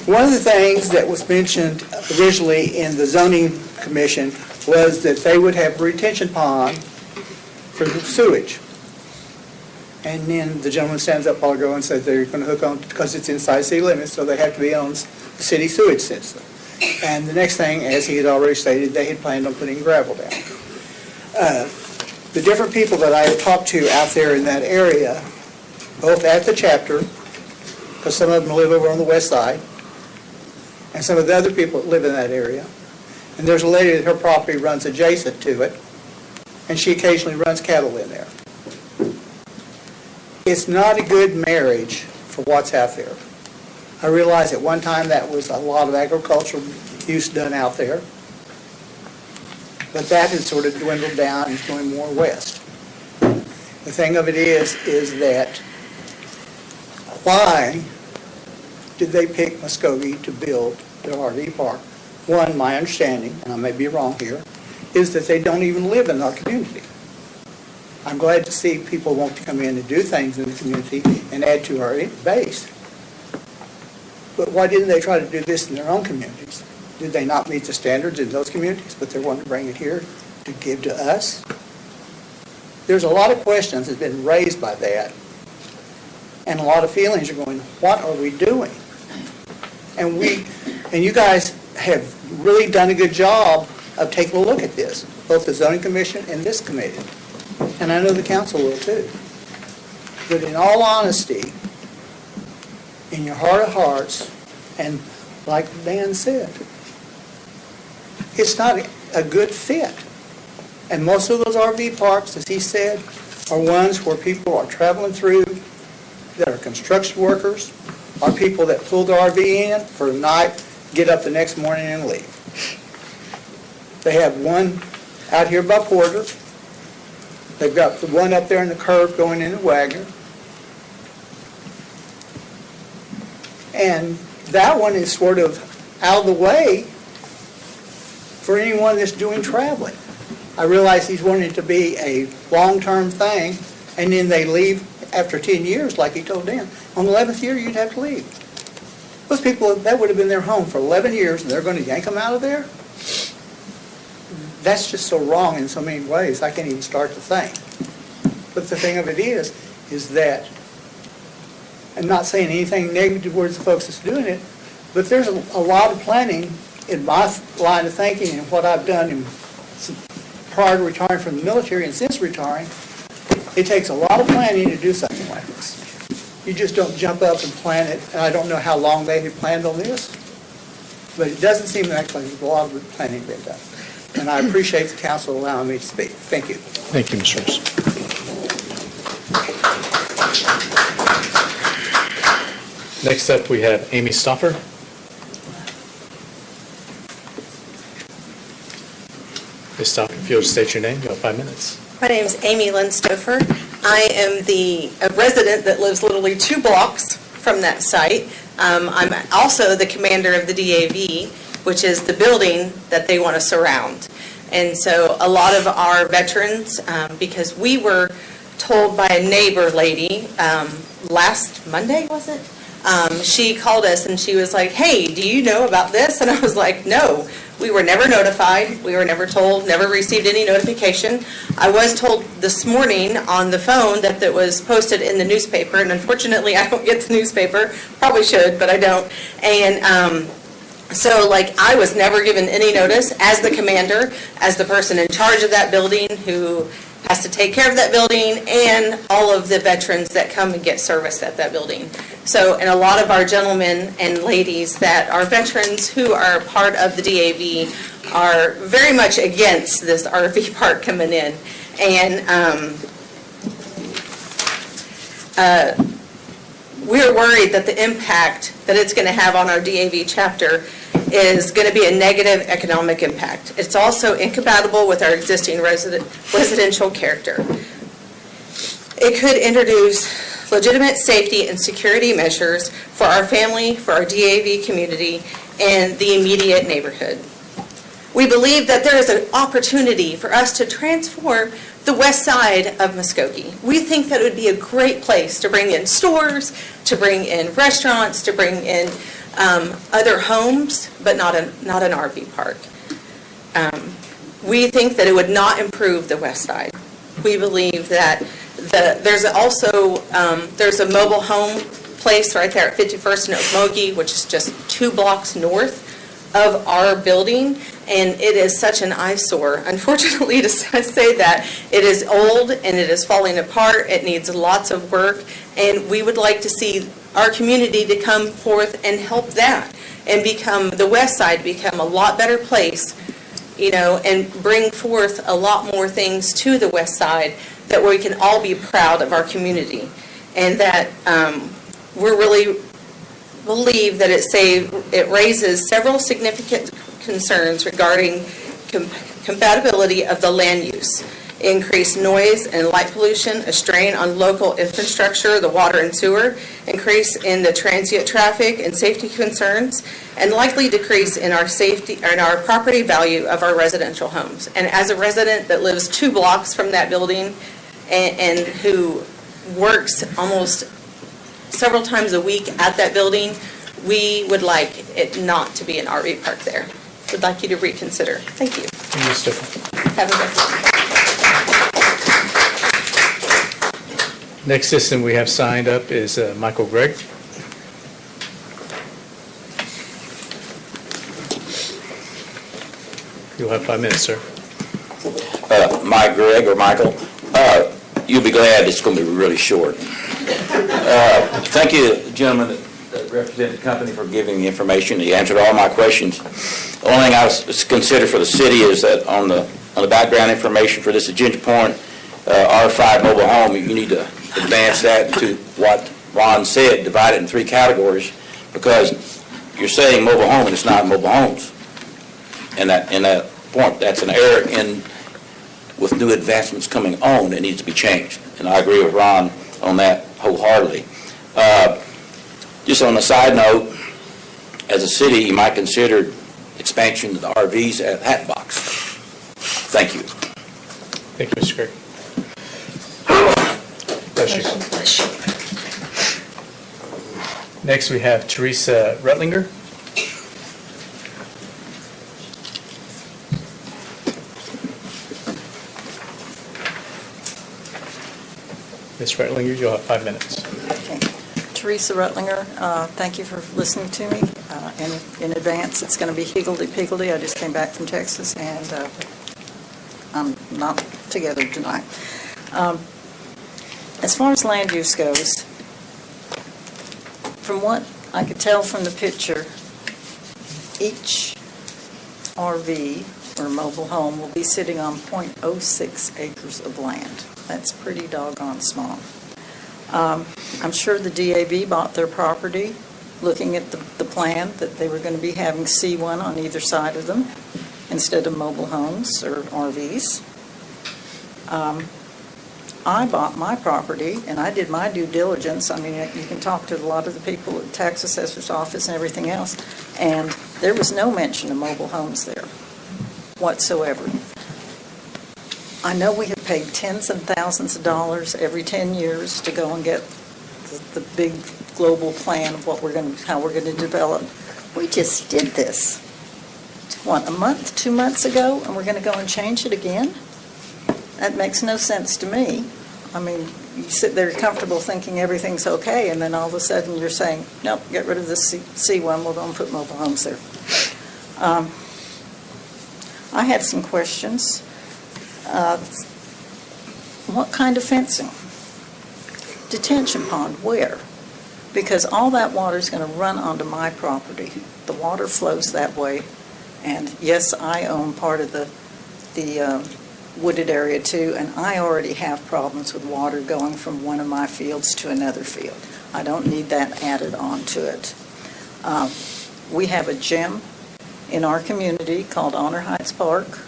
One of the things that was mentioned originally in the zoning commission was that they would have a retention pond for the sewage. And then the gentleman stands up a while ago and says they're going to hook on, because it's inside city limits, so they have to be on the city sewage system. And the next thing, as he had already stated, they had planned on putting gravel down. The different people that I have talked to out there in that area, both at the chapter, because some of them live over on the west side, and some of the other people that live in that area, and there's a lady that her property runs adjacent to it, and she occasionally runs cattle in there. It's not a good marriage for what's out there. I realize at one time that was a lot of agricultural use done out there, but that has sort of dwindled down and is going more west. The thing of it is that why did they pick Muskogee to build their RV park? One, my understanding, and I may be wrong here, is that they don't even live in our community. I'm glad to see people want to come in and do things in the community and add to our base. But why didn't they try to do this in their own communities? Did they not meet the standards in those communities, but they wanted to bring it here to give to us? There's a lot of questions that have been raised by that, and a lot of feelings are going, what are we doing? And you guys have really done a good job of taking a look at this, both the zoning commission and this committee. And I know the council will too. But in all honesty, in your heart of hearts, and like Dan said, it's not a good fit. And most of those RV parks, as he said, are ones where people are traveling through that are construction workers, are people that pull their RV in for the night, get up the next morning and leave. They have one out here by Porter. They've got the one up there in the curve going into Wagner. And that one is sort of out of the way for anyone that's doing traveling. I realize he's wanting it to be a long-term thing, and then they leave after 10 years, like he told Dan. On the 11th year, you'd have to leave. Those people, that would have been their home for 11 years, and they're going to yank them out of there? That's just so wrong in so many ways, I can't even start to think. But the thing of it is that, I'm not saying anything negative towards the folks that's doing it, but there's a lot of planning in my line of thinking and what I've done prior to retiring from the military and since retiring. It takes a lot of planning to do something like this. You just don't jump up and plan it, and I don't know how long they had planned on this, but it doesn't seem like there's a lot of planning been done. And I appreciate the council allowing me to speak. Thank you. Thank you, Mr. Rose. Next up, we have Amy Stoffer. Ms. Stoffer, if you'll state your name, you have 5 minutes. My name is Amy Lynn Stouffer. I am a resident that lives literally 2 blocks from that site. I'm also the commander of the DAV, which is the building that they want to surround. And so a lot of our veterans, because we were told by a neighbor lady last Monday, was it? She called us and she was like, hey, do you know about this? And I was like, no, we were never notified. We were never told, never received any notification. I was told this morning on the phone that it was posted in the newspaper, and unfortunately I don't get the newspaper. Probably should, but I don't. And so I was never given any notice as the commander, as the person in charge of that building who has to take care of that building, and all of the veterans that come and get service at that building. So, and a lot of our gentlemen and ladies that are veterans who are part of the DAV are very much against this RV park coming in. And we're worried that the impact that it's going to have on our DAV chapter is going to be a negative economic impact. It's also incompatible with our existing residential character. It could introduce legitimate safety and security measures for our family, for our DAV community, and the immediate neighborhood. We believe that there is an opportunity for us to transform the west side of Muskogee. We think that it would be a great place to bring in stores, to bring in restaurants, to bring in other homes, but not an RV park. We think that it would not improve the west side. We believe that there's also there's a mobile home place right there at 51st and Okmulgee, which is just 2 blocks north of our building, and it is such an eyesore. Unfortunately, to say that, it is old and it is falling apart. It needs lots of work, and we would like to see our community to come forth and help that and become the west side, become a lot better place, and bring forth a lot more things to the west side that we can all be proud of our community, and that we really believe that it raises several significant concerns regarding compatibility of the land use. Increased noise and light pollution, a strain on local infrastructure, the water and sewer, increase in the transient traffic and safety concerns, and likely decrease in our safety and our property value of our residential homes. And as a resident that lives 2 blocks from that building and who works almost several times a week at that building, we would like it not to be an RV park there. Would like you to reconsider. Thank you. Have a good day. Next citizen we have signed up is Michael Gregg. You'll have 5 minutes, sir. Mike Gregg, or Michael. You'll be glad it's going to be really short. Thank you, gentlemen that represent the company, for giving the information. You answered all my questions. The only thing I was considered for the city is that on the background information for this agenda point, R5 mobile home, you need to advance that to what Ron said, divide it in 3 categories, because you're saying mobile home and it's not mobile homes. And that point, that's an error with new advancements coming on, it needs to be changed. And I agree with Ron on that wholeheartedly. Just on a side note, as a city, you might consider expansion of the RVs at Hatbox. Thank you. Thank you, Mr. Gregg. Bless you. Next, we have Teresa Rutlinger. Ms. Rutlinger, you'll have 5 minutes. Teresa Rutlinger, thank you for listening to me. In advance, it's going to be higgledy-piggledy. I just came back from Texas, and I'm not together tonight. As far as land use goes, from what I could tell from the picture, each RV or mobile home will be sitting on .06 acres of land. That's pretty doggone small. I'm sure the DAB bought their property looking at the plan that they were going to be having C1 on either side of them instead of mobile homes or RVs. I bought my property, and I did my due diligence. I mean, you can talk to a lot of the people at the tax assessor's office and everything else, and there was no mention of mobile homes there whatsoever. I know we have paid tens of thousands of dollars every 10 years to go and get the big global plan of how we're going to develop. We just did this, a month, 2 months ago, and we're going to go and change it again? That makes no sense to me. I mean, you sit there comfortable thinking everything's okay, and then all of a sudden you're saying, nope, get rid of this C1, we're going to put mobile homes there. I had some questions. What kind of fencing? Detention pond, where? Because all that water is going to run onto my property. The water flows that way, and yes, I own part of the wooded area too, and I already have problems with water going from one of my fields to another field. I don't need that added on to it. We have a gym in our community called Honor Heights Park,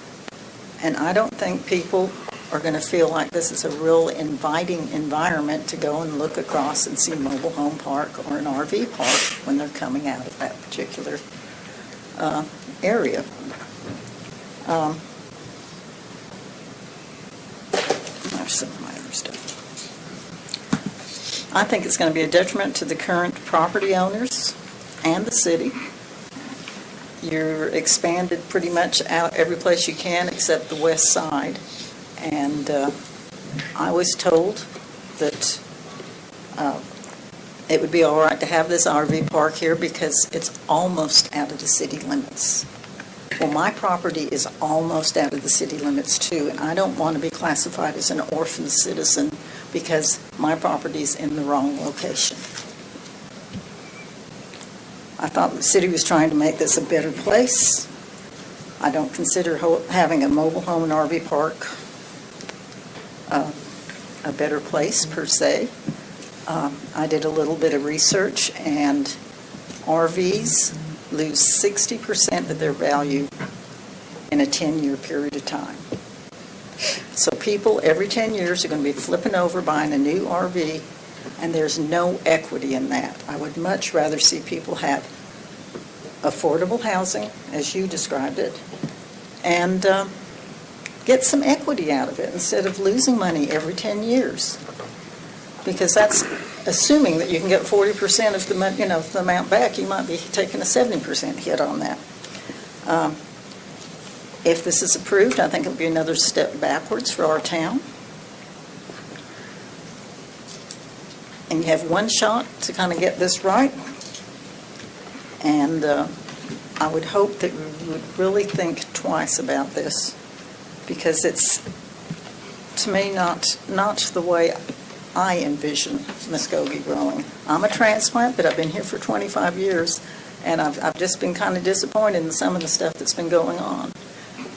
and I don't think people are going to feel like this is a real inviting environment to go and look across and see a mobile home park or an RV park when they're coming out of that particular area. There's some of my other stuff. I think it's going to be a detriment to the current property owners and the city. You're expanded pretty much out every place you can except the west side. And I was told that it would be all right to have this RV park here because it's almost out of the city limits. Well, my property is almost out of the city limits too, and I don't want to be classified as an orphan citizen because my property's in the wrong location. I thought the city was trying to make this a better place. I don't consider having a mobile home and RV park a better place per se. I did a little bit of research, and RVs lose 60% of their value in a 10-year period of time. So people every 10 years are going to be flipping over, buying a new RV, and there's no equity in that. I would much rather see people have affordable housing, as you described it, and get some equity out of it instead of losing money every 10 years. Because that's assuming that you can get 40% of the amount back. You might be taking a 70% hit on that. If this is approved, I think it'll be another step backwards for our town. And you have one shot to kind of get this right. And I would hope that we would really think twice about this, because it's, to me, not the way I envision Muskogee growing. I'm a transplant, but I've been here for 25 years, and I've just been kind of disappointed in some of the stuff that's been going on.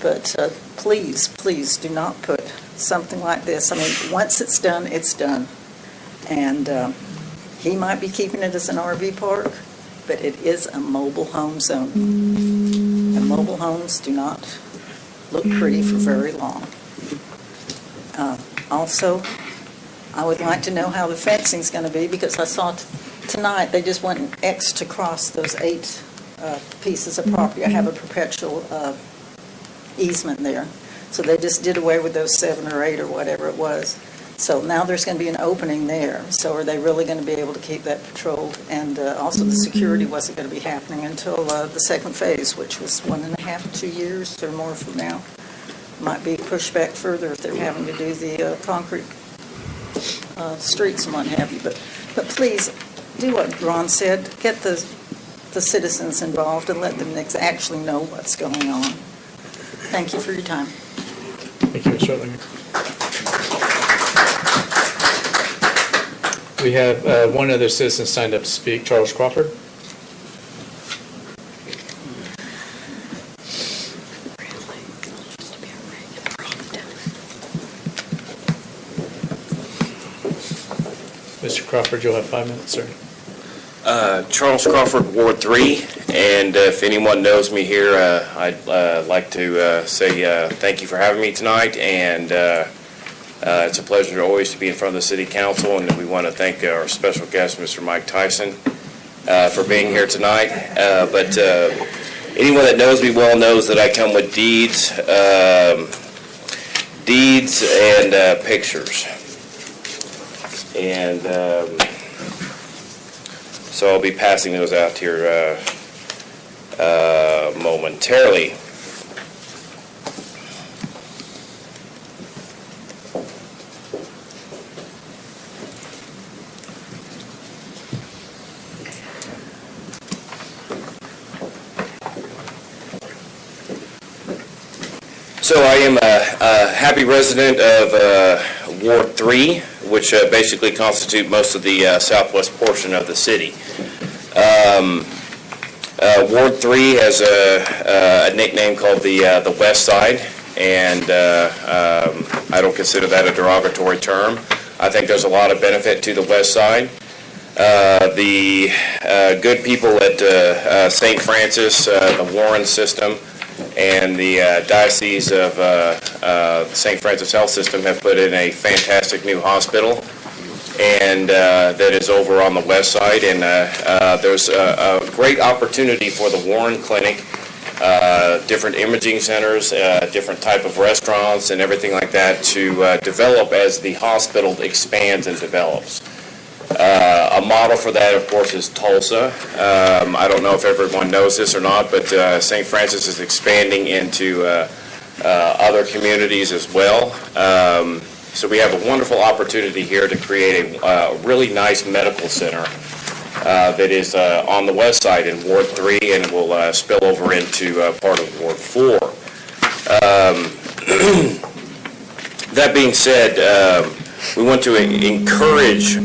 But please, please do not put something like this. I mean, once it's done, it's done. And he might be keeping it as an RV park, but it is a mobile home zone. And mobile homes do not look pretty for very long. Also, I would like to know how the fencing's going to be, because I saw tonight they just went and X'd across those 8 pieces of property. I have a perpetual easement there. So they just did away with those 7 or 8 or whatever it was. So now there's going to be an opening there. So are they really going to be able to keep that patrolled? And also the security wasn't going to be happening until the second phase, which was 1.5 to 2 years or more from now. Might be pushed back further if they're having to do the concrete streets and what have you. But please, do what Ron said. Get the citizens involved and let them actually know what's going on. Thank you for your time. Thank you, Ms. Rutlinger. We have one other citizen signed up to speak, Charles Crawford. Mr. Crawford, you'll have 5 minutes, sir. Charles Crawford, Ward 3, and if anyone knows me here, I'd like to say thank you for having me tonight, and it's a pleasure always to be in front of the City Council, and we want to thank our special guest, Mr. Mike Tyson, for being here tonight. But anyone that knows me well knows that I come with deeds and pictures. And so I'll be passing those out here momentarily. So I am a happy resident of Ward 3, which basically constitute most of the southwest portion of the city. Ward 3 has a nickname called the West Side, and I don't consider that a derogatory term. I think there's a lot of benefit to the West Side. The good people at St. Francis, the Warren system, and the Diocese of St. Francis Health System have put in a fantastic new hospital, and that is over on the west side. And there's a great opportunity for the Warren Clinic, different imaging centers, different type of restaurants, and everything like that to develop as the hospital expands and develops. A model for that, of course, is Tulsa. I don't know if everyone knows this or not, but St. Francis is expanding into other communities as well. So we have a wonderful opportunity here to create a really nice medical center that is on the west side in Ward 3 and will spill over into part of Ward 4. That being said, we want to encourage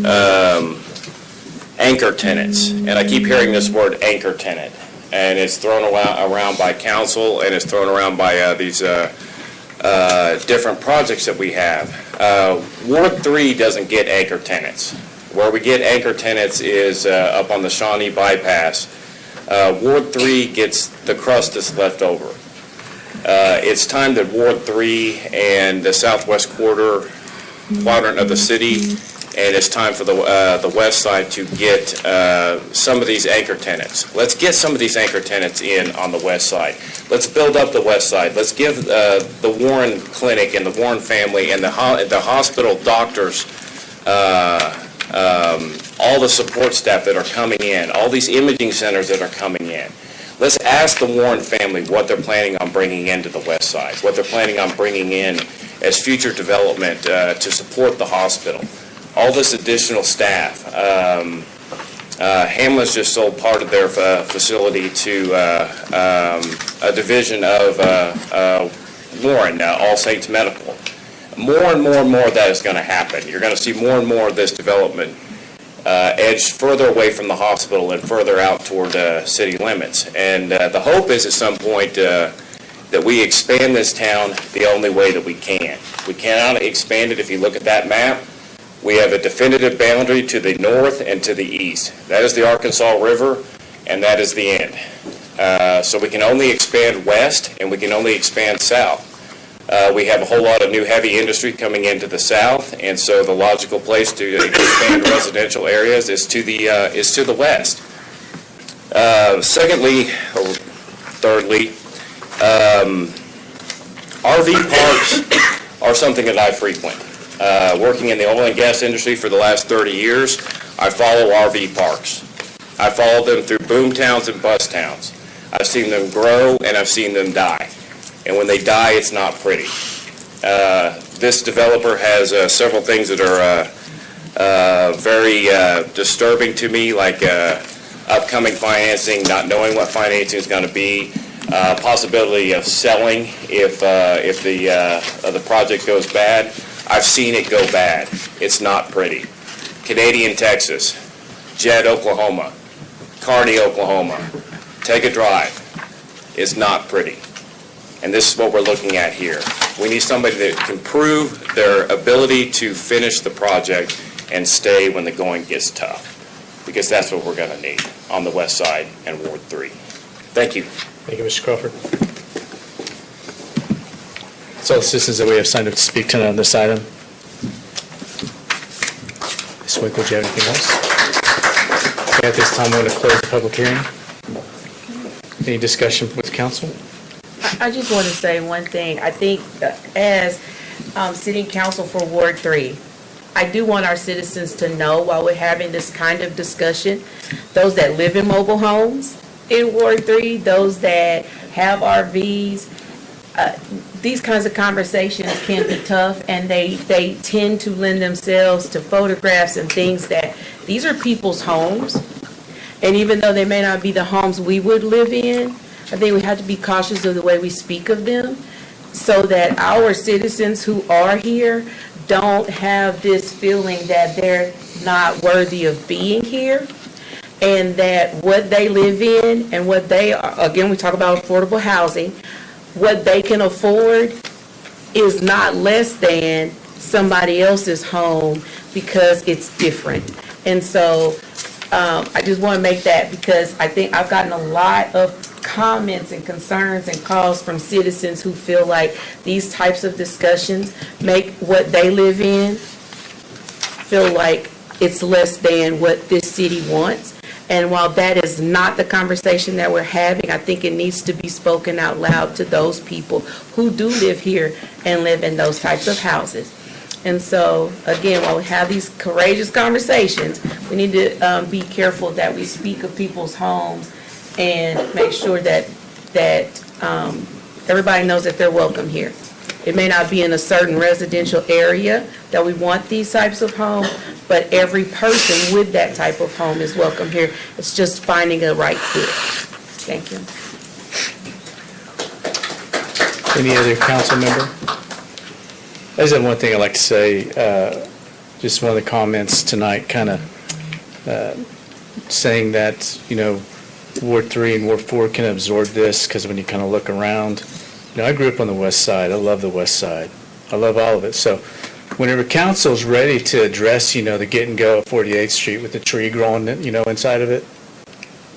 anchor tenants, and I keep hearing this word anchor tenant, and it's thrown around by council, and it's thrown around by these different projects that we have. Ward 3 doesn't get anchor tenants. Where we get anchor tenants is up on the Shawnee bypass. Ward 3 gets the crust that's left over. It's time that Ward 3 and the southwest quadrant of the city, and it's time for the west side to get some of these anchor tenants. Let's get some of these anchor tenants in on the west side. Let's build up the west side. Let's give the Warren Clinic and the Warren family and the hospital doctors all the support staff that are coming in, all these imaging centers that are coming in. Let's ask the Warren family what they're planning on bringing into the west side, what they're planning on bringing in as future development to support the hospital. All this additional staff. Hamlin's just sold part of their facility to a division of Warren, All Saints Medical. More and more and more of that is going to happen. You're going to see more and more of this development edged further away from the hospital and further out toward city limits. And the hope is at some point that we expand this town the only way that we can. We cannot expand it if you look at that map. We have a definitive boundary to the north and to the east. That is the Arkansas River, and that is the end. So we can only expand west, and we can only expand south. We have a whole lot of new heavy industry coming into the south, and so the logical place to expand residential areas is to the west. Secondly, or thirdly, RV parks are something that I frequent. Working in the oil and gas industry for the last 30 years, I follow RV parks. I follow them through boom towns and bust towns. I've seen them grow and I've seen them die. And when they die, it's not pretty. This developer has several things that are very disturbing to me, like upcoming financing, not knowing what financing is going to be, possibility of selling if the project goes bad. I've seen it go bad. It's not pretty. Canadian, Texas, Jed, Oklahoma, Kearney, Oklahoma. Take a drive. It's not pretty. And this is what we're looking at here. We need somebody that can prove their ability to finish the project and stay when the going gets tough, because that's what we're going to need on the west side and Ward 3. Thank you. Thank you, Mr. Crawford. That's all the citizens that we have signed up to speak tonight on this item. Ms. Winkle, do you have anything else? Okay, at this time, I'm going to close the public hearing. Any discussion with council? I just want to say one thing. I think as sitting council for Ward 3, I do want our citizens to know while we're having this kind of discussion, those that live in mobile homes in Ward 3, those that have RVs, these kinds of conversations can be tough, and they tend to lend themselves to photographs and things that, these are people's homes. And even though they may not be the homes we would live in, I think we have to be cautious of the way we speak of them so that our citizens who are here don't have this feeling that they're not worthy of being here, and that what they live in and what they are, again, we talk about affordable housing, what they can afford is not less than somebody else's home because it's different. And so I just want to make that, because I think I've gotten a lot of comments and concerns and calls from citizens who feel like these types of discussions make what they live in feel like it's less than what this city wants. And while that is not the conversation that we're having, I think it needs to be spoken out loud to those people who do live here and live in those types of houses. And so, again, while we have these courageous conversations, we need to be careful that we speak of people's homes and make sure that everybody knows that they're welcome here. It may not be in a certain residential area that we want these types of homes, but every person with that type of home is welcome here. It's just finding a right fit. Thank you. Any other council member? I just have one thing I'd like to say. Just one of the comments tonight kind of saying that, Ward 3 and Ward 4 can absorb this, because when you kind of look around, I grew up on the west side. I love the west side. I love all of it. So whenever council's ready to address, the get and go at 48th Street with the tree growing, inside of it,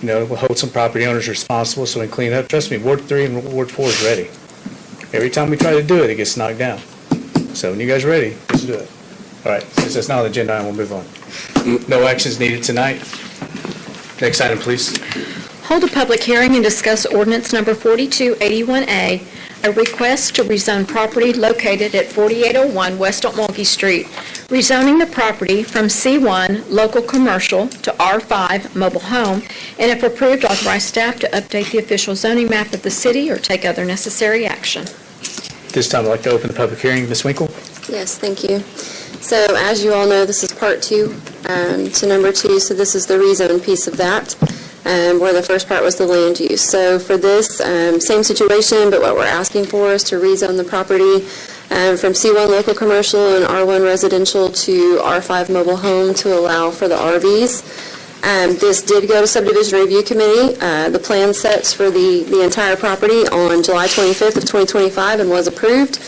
we'll hold some property owners responsible so we can clean it up. Trust me, Ward 3 and Ward 4 is ready. Every time we try to do it, it gets knocked down. So when you guys are ready, let's do it. All right, since that's not on the agenda, item, we'll move on. No actions needed tonight. Next item, please. Hold a public hearing and discuss ordinance number 4281A, a request to rezone property located at 4801 West Okmulgee Street, rezoning the property from C1 Local Commercial to R5 Mobile Home, and if approved, authorize staff to update the official zoning map of the city or take other necessary action. This time, I'd like to open the public hearing. Ms. Winkle? Yes, thank you. So as you all know, this is part 2 to number 2, so this is the rezone piece of that, where the first part was the land use. So for this, same situation, but what we're asking for is to rezone the property from C1 Local Commercial and R1 Residential to R5 Mobile Home to allow for the RVs. This did go to Subdivision Review Committee. The plan sets for the entire property on July 25th of 2025 and was approved.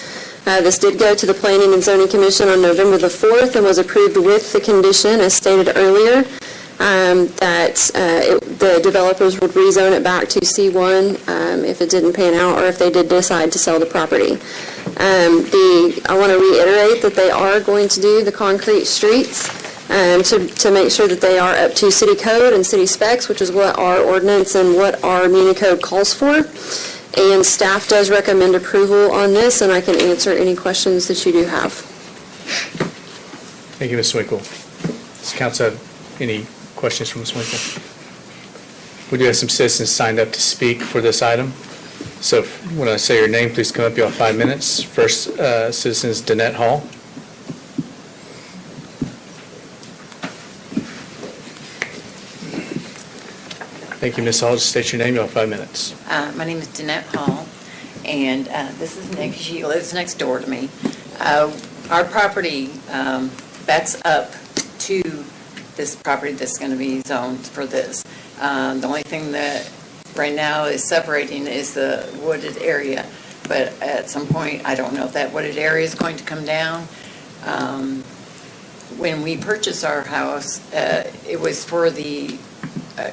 This did go to the Planning and Zoning Commission on November the 4th and was approved with the condition, as stated earlier, that the developers would rezone it back to C1 if it didn't pan out or if they did decide to sell the property. I want to reiterate that they are going to do the concrete streets to make sure that they are up to city code and city specs, which is what our ordinance and what our Muni Code calls for. And staff does recommend approval on this, and I can answer any questions that you do have. Thank you, Ms. Swinkle. Does council have any questions from Ms. Swinkle? We do have some citizens signed up to speak for this item. So when I say your name, please come up. You have 5 minutes. First, citizen is Danette Hall. Thank you, Ms. Hall. Just state your name. You have 5 minutes. My name is Danette Hall, and this is Nick. She lives next door to me. Our property backs up to this property that's going to be zoned for this. The only thing that right now is separating is the wooded area, but at some point, I don't know if that wooded area is going to come down. When we purchased our house, it was for the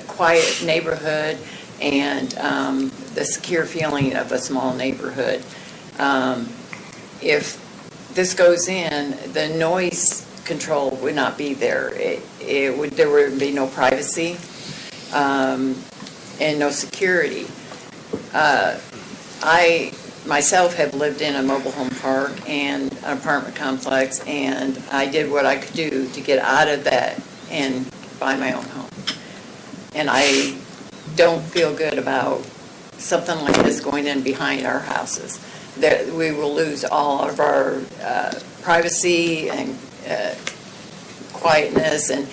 quiet neighborhood and the secure feeling of a small neighborhood. If this goes in, the noise control would not be there. There would be no privacy and no security. I myself have lived in a mobile home park and an apartment complex, and I did what I could do to get out of that and buy my own home. And I don't feel good about something like this going in behind our houses. That we will lose all of our privacy and quietness, and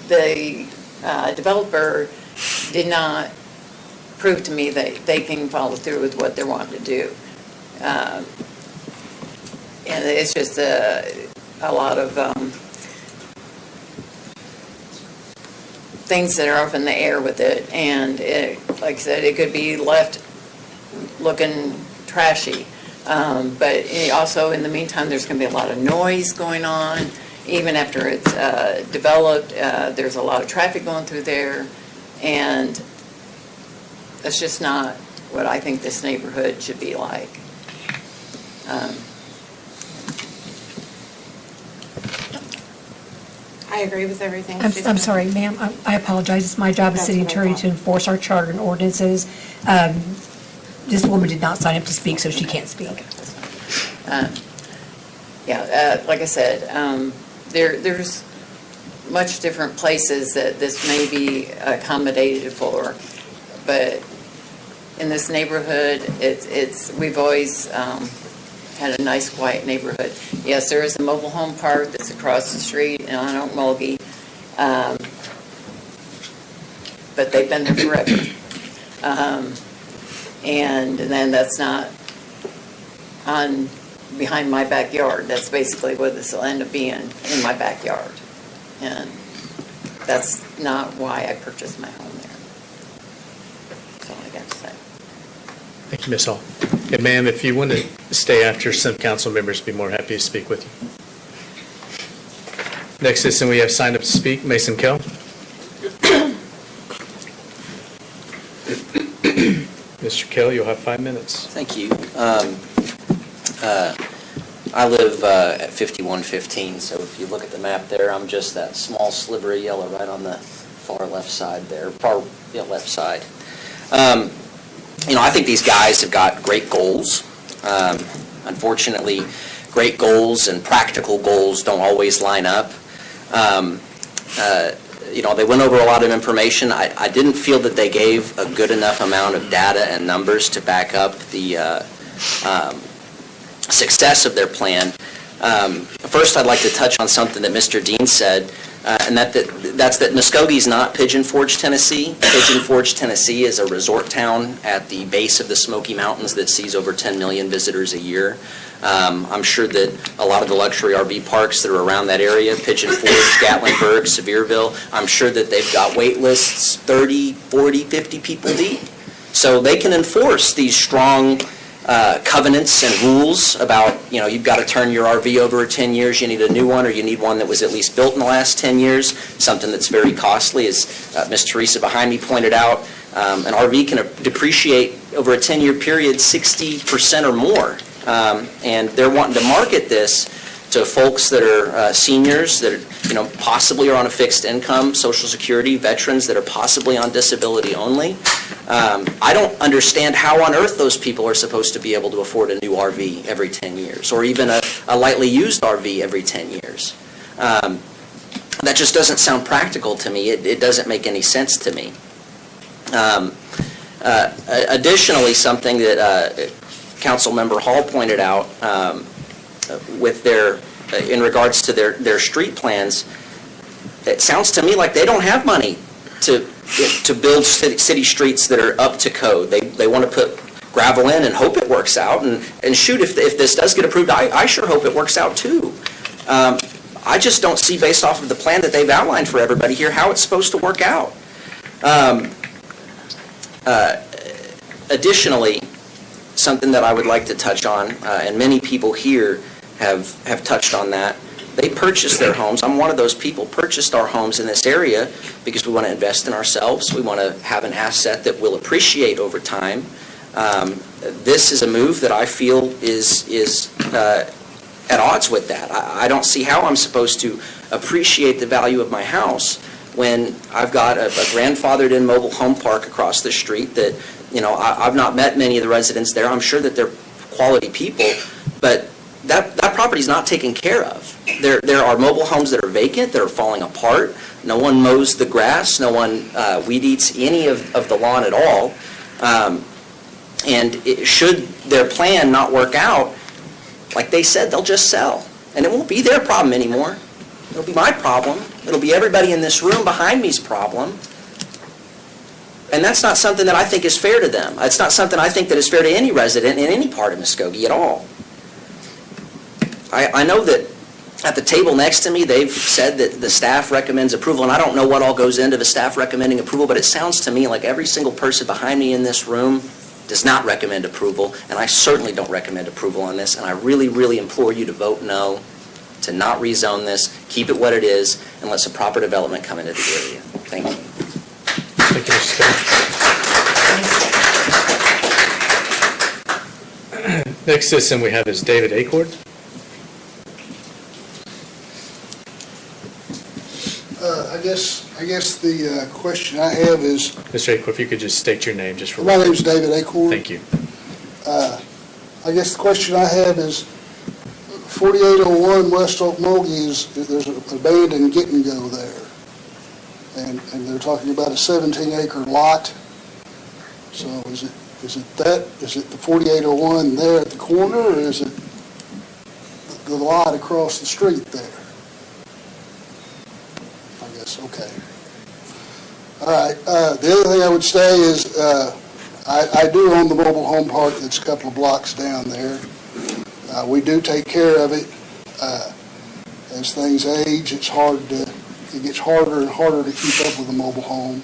the developer did not prove to me that they can follow through with what they're wanting to do. And it's just a lot of things that are up in the air with it, and like I said, it could be left looking trashy. But also, in the meantime, there's going to be a lot of noise going on. Even after it's developed, there's a lot of traffic going through there, and that's just not what I think this neighborhood should be like. I agree with everything. I'm sorry, ma'am, I apologize. It's my job as city attorney to enforce our charter and ordinances. This woman did not sign up to speak, so she can't speak. Like I said, there's much different places that this may be accommodated for, but in this neighborhood, we've always had a nice, quiet neighborhood. Yes, there is a mobile home park that's across the street on Oak Mulgee, but they've been there forever. And then that's not behind my backyard. That's basically what this will end up being, in my backyard. And that's not why I purchased my home there. That's all I got to say. Thank you, Ms. Hall. And ma'am, if you want to stay after, some council members would be more happy to speak with you. Next citizen we have signed up to speak, Mason Kell. Mr. Kell, you'll have 5 minutes. Thank you. I live at 5115, so if you look at the map there, I'm just that small sliver of yellow right on the far left side there, left side. I think these guys have got great goals. Unfortunately, great goals and practical goals don't always line up. They went over a lot of information. I didn't feel that they gave a good enough amount of data and numbers to back up the success of their plan. First, I'd like to touch on something that Mr. Dean said, and that's that Muskogee's not Pigeon Forge, Tennessee. Pigeon Forge, Tennessee is a resort town at the base of the Smoky Mountains that sees over 10 million visitors a year. I'm sure that a lot of the luxury RV parks that are around that area, Pigeon Forge, Gatlinburg, Sevierville, I'm sure that they've got wait lists 30, 40, 50 people deep. So they can enforce these strong covenants and rules about, you've got to turn your RV over 10 years, you need a new one, or you need one that was at least built in the last 10 years, something that's very costly. As Ms. Teresa behind me pointed out, an RV can depreciate over a 10-year period 60% or more. And they're wanting to market this to folks that are seniors, that are, possibly are on a fixed income, Social Security, veterans that are possibly on disability only. I don't understand how on earth those people are supposed to be able to afford a new RV every 10 years, or even a lightly used RV every 10 years. That just doesn't sound practical to me. It doesn't make any sense to me. Additionally, something that Councilmember Hall pointed out with in regards to their street plans, it sounds to me like they don't have money to build city streets that are up to code. They want to put gravel in and hope it works out. And shoot, if this does get approved, I sure hope it works out too. I just don't see, based off of the plan that they've outlined for everybody here, how it's supposed to work out. Additionally, something that I would like to touch on, and many people here have touched on that, they purchased their homes. I'm one of those people, purchased our homes in this area because we want to invest in ourselves. We want to have an asset that will appreciate over time. This is a move that I feel is at odds with that. I don't see how I'm supposed to appreciate the value of my house when I've got a grandfathered-in mobile home park across the street that, I've not met many of the residents there. I'm sure that they're quality people, but that property's not taken care of. There are mobile homes that are vacant, that are falling apart. No one mows the grass. No one weed eats any of the lawn at all. And should their plan not work out, like they said, they'll just sell. And it won't be their problem anymore. It'll be my problem. It'll be everybody in this room behind me's problem. And that's not something that I think is fair to them. It's not something I think that is fair to any resident in any part of Muskogee at all. I know that at the table next to me, they've said that the staff recommends approval, and I don't know what all goes into the staff recommending approval, but it sounds to me like every single person behind me in this room does not recommend approval, and I certainly don't recommend approval on this, and I really, really implore you to vote no, to not rezone this, keep it what it is, and let some proper development come into the area. Thank you. Thank you, Mr. Scott. Next citizen we have is David Acord. I guess the question I have is... Mr. Acord, if you could just state your name just for... My name is David Acord. Thank you. I guess the question I have is 4801 West Okmulgee there's an abandoned Get and Go there. And they're talking about a 17-acre lot. So is it the 4801 there at the corner, or is it the lot across the street there? I guess, okay. All right, the other thing I would say is I do own the mobile home park that's a couple of blocks down there. We do take care of it. As things age, it gets harder and harder to keep up with a mobile home.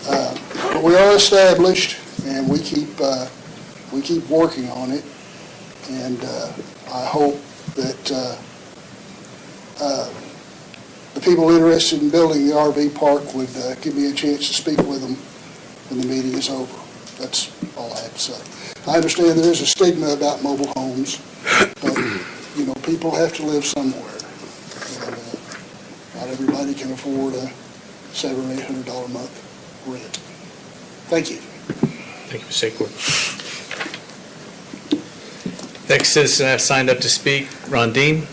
But we are established, and we keep working on it. And I hope that the people interested in building the RV park would give me a chance to speak with them when the meeting is over. That's all I have to say. I understand there is a stigma about mobile homes, but, people have to live somewhere. And not everybody can afford a $700 or $800 a month rent. Thank you. Thank you, Mr. Acord. Next citizen I have signed up to speak, Ron Dean.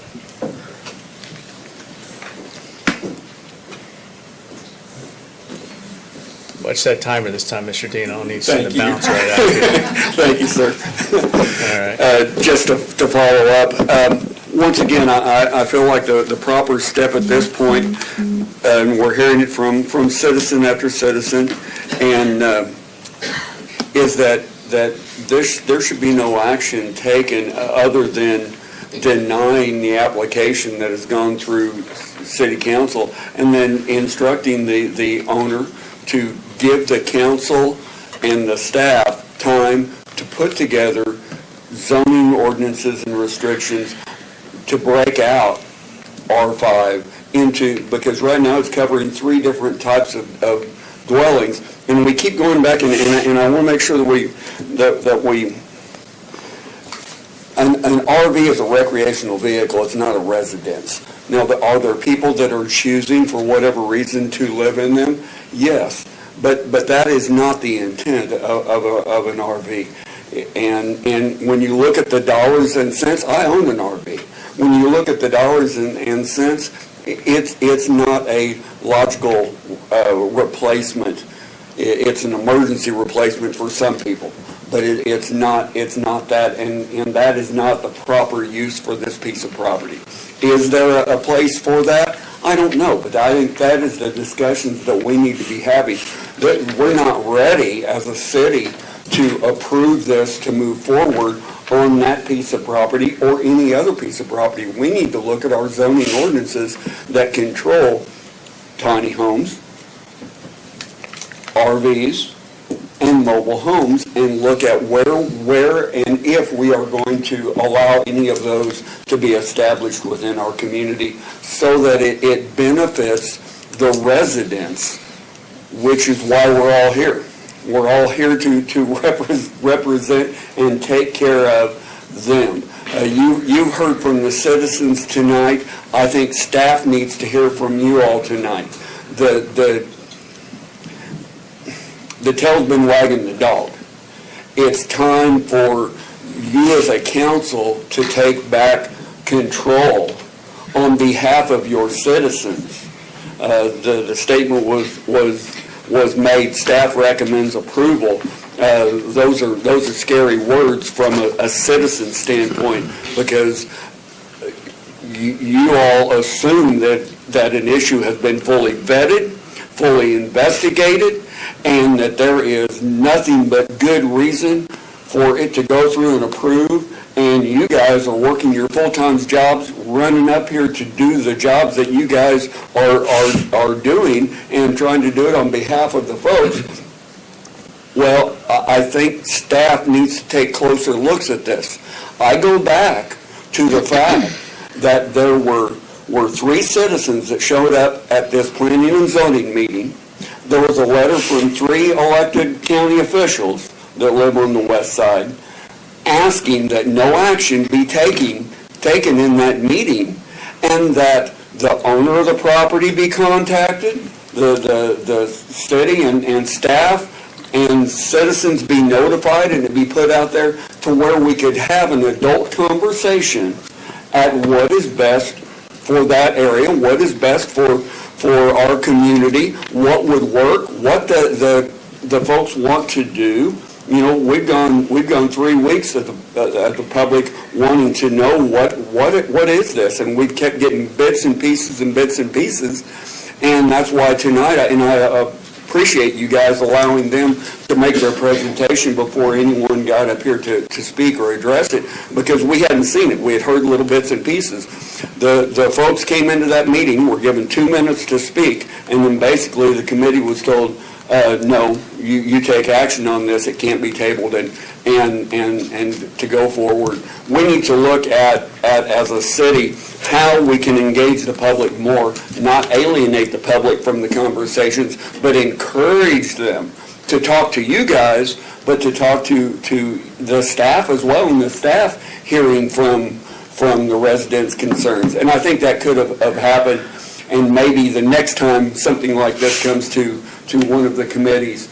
Watch that timer this time, Mr. Dean. I don't need to send a bounce right out here. Thank you, sir. All right. Just to follow up, once again, I feel like the proper step at this point, and we're hearing it from citizen after citizen, and is that there should be no action taken other than denying the application that has gone through city council, and then instructing the owner to give the council and the staff time to put together zoning ordinances and restrictions to break out R5 because right now it's covering 3 different types of dwellings. And we keep going back, and I want to make sure that we an RV is a recreational vehicle, it's not a residence. Now, are there people that are choosing for whatever reason to live in them? Yes, but that is not the intent of an RV. And when you look at the dollars and cents, I own an RV. When you look at the dollars and cents, it's not a logical replacement. It's an emergency replacement for some people, but it's not that, and that is not the proper use for this piece of property. Is there a place for that? I don't know, but I think that is the discussions that we need to be having. That we're not ready as a city to approve this to move forward on that piece of property or any other piece of property. We need to look at our zoning ordinances that control tiny homes, RVs, and mobile homes, and look at where and if we are going to allow any of those to be established within our community so that it benefits the residents, which is why we're all here. We're all here to represent and take care of them. You've heard from the citizens tonight. I think staff needs to hear from you all tonight. The tail's been wagging the dog. It's time for you as a council to take back control on behalf of your citizens. The statement was made, staff recommends approval. Those are scary words from a citizen standpoint, because you all assume that an issue has been fully vetted, fully investigated, and that there is nothing but good reason for it to go through and approve, and you guys are working your full-time jobs, running up here to do the jobs that you guys are doing and trying to do it on behalf of the folks. Well, I think staff needs to take closer looks at this. I go back to the fact that there were 3 citizens that showed up at this planning and zoning meeting. There was a letter from 3 elected county officials that live on the west side asking that no action be taken in that meeting, and that the owner of the property be contacted, the city and staff and citizens be notified, and it be put out there to where we could have an adult conversation at what is best for that area, what is best for our community, what would work, what the folks want to do. You know, we've gone 3 weeks at the public wanting to know what is this, and we kept getting bits and pieces, and that's why tonight, I appreciate you guys allowing them to make their presentation before anyone got up here to speak or address it, because we hadn't seen it. We had heard little bits and pieces. The folks came into that meeting, were given 2 minutes to speak, and then basically the committee was told, no, you take action on this, it can't be tabled, and to go forward. We need to look at as a city, how we can engage the public more, not alienate the public from the conversations, but encourage them to talk to you guys, but to talk to the staff as well, and the staff hearing from the residents' concerns. And I think that could have happened, and maybe the next time something like this comes to one of the committees,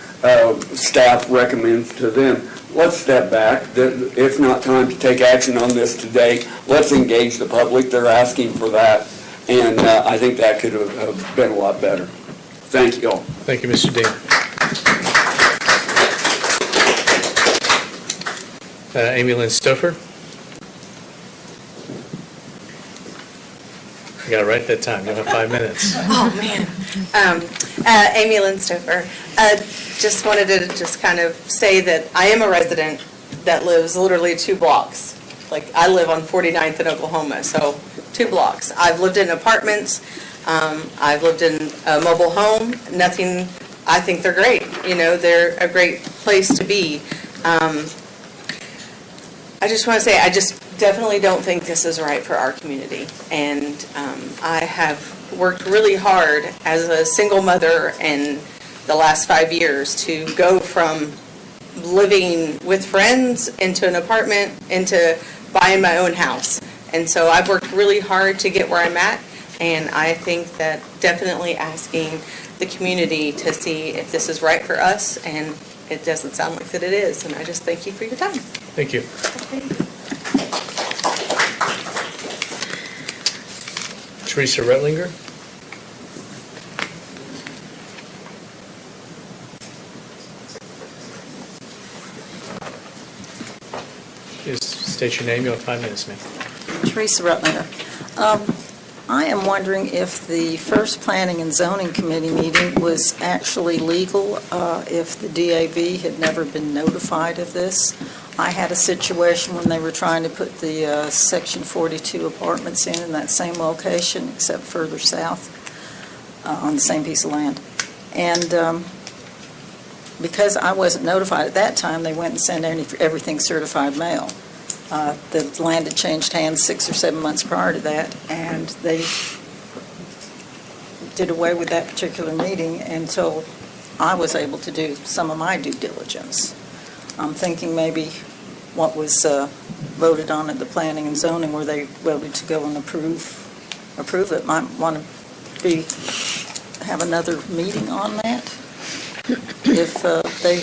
staff recommends to them, let's step back. It's not time to take action on this today. Let's engage the public. They're asking for that. And I think that could have been a lot better. Thank you all. Thank you, Mr. Dean. Amy Lynn Stouffer. You got it right that time. You'll have 5 minutes. Oh, man. Amy Lynn Stouffer. Just wanted to just kind of say that I am a resident that lives literally 2 blocks. Like, I live on 49th in Oklahoma, so 2 blocks. I've lived in apartments. I've lived in a mobile home. Nothing, I think they're great. You know, they're a great place to be. I just want to say, I just definitely don't think this is right for our community. And I have worked really hard as a single mother in the last 5 years to go from living with friends into an apartment, into buying my own house. And so I've worked really hard to get where I'm at, and I think that definitely asking the community to see if this is right for us, and it doesn't sound like that it is, and I just thank you for your time. Thank you. Teresa Retlinger? Just state your name. You have 5 minutes, ma'am. Teresa Rutlinger. I am wondering if the first Planning and Zoning Committee meeting was actually legal, if the DAB had never been notified of this. I had a situation when they were trying to put the Section 42 apartments in that same location, except further south, on the same piece of land. And because I wasn't notified at that time, they went and sent everything certified mail. The land had changed hands 6 or 7 months prior to that, and they did away with that particular meeting until I was able to do some of my due diligence. I'm thinking maybe what was voted on at the Planning and Zoning, where they voted to go and approve it, might want to have another meeting on that. If they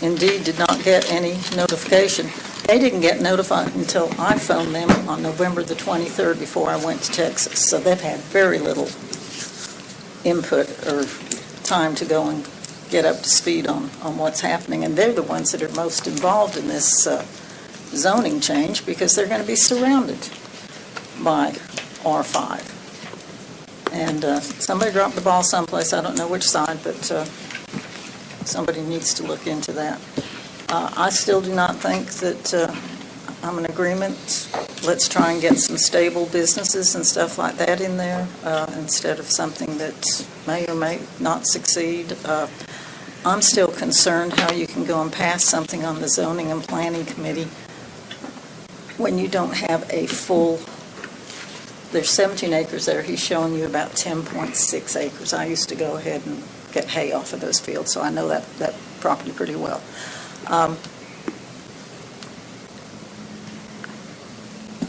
indeed did not get any notification. They didn't get notified until I phoned them on November the 23rd before I went to Texas. So they've had very little input or time to go and get up to speed on what's happening. And they're the ones that are most involved in this zoning change, because they're going to be surrounded by R5. And somebody dropped the ball someplace, I don't know which side, but somebody needs to look into that. I still do not think that I'm in agreement. Let's try and get some stable businesses and stuff like that in there instead of something that may or may not succeed. I'm still concerned how you can go and pass something on the Zoning and Planning Committee when you don't have a full, there's 17 acres there. He's showing you about 10.6 acres. I used to go ahead and get hay off of those fields, so I know that property pretty well.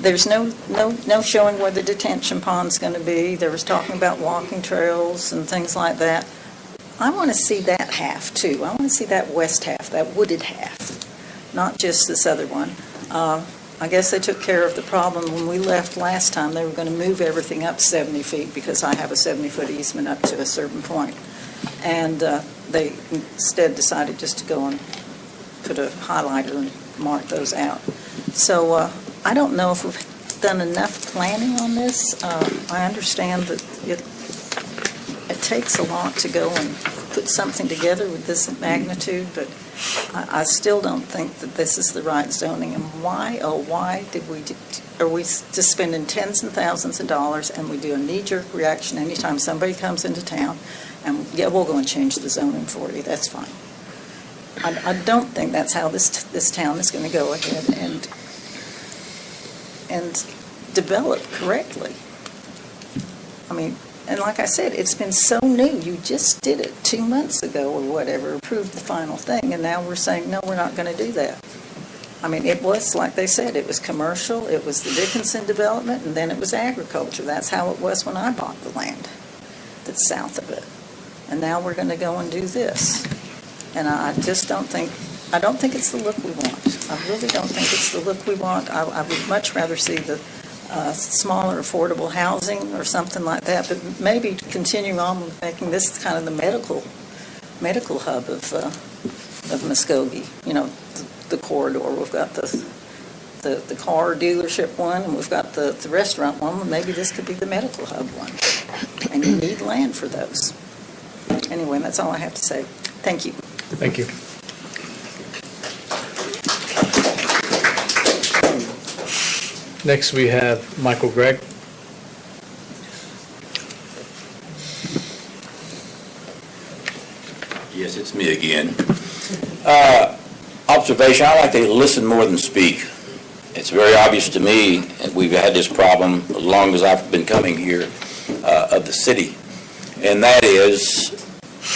There's no showing where the detention pond's going to be. There was talking about walking trails and things like that. I want to see that half too. I want to see that west half, that wooded half, not just this other one. I guess they took care of the problem when we left last time. They were going to move everything up 70 feet because I have a 70-foot easement up to a certain point. And they instead decided just to go and put a highlighter and mark those out. So I don't know if we've done enough planning on this. I understand that it takes a lot to go and put something together with this magnitude, but I still don't think that this is the right zoning. And why are we just spending tens and thousands of dollars and we do a knee-jerk reaction anytime somebody comes into town and, yeah, we'll go and change the zoning for you, that's fine. I don't think that's how this town is going to go ahead and develop correctly. I mean, and like I said, it's been so new. You just did it 2 months ago or whatever, approved the final thing, and now we're saying, no, we're not going to do that. I mean, it was, like they said, it was commercial, it was the Dickinson development, and then it was agriculture. That's how it was when I bought the land that's south of it. And now we're going to go and do this. And I just don't think it's the look we want. I really don't think it's the look we want. I would much rather see the smaller affordable housing or something like that, but maybe continue on with making this kind of the medical hub of Muskogee. You know, the corridor. We've got the car dealership one, and we've got the restaurant one. Maybe this could be the medical hub one. And you need land for those. Anyway, that's all I have to say. Thank you. Thank you. Next, we have Michael Gregg. Yes, it's me again. Observation, I like to listen more than speak. It's very obvious to me, and we've had this problem as long as I've been coming here, of the city, and that is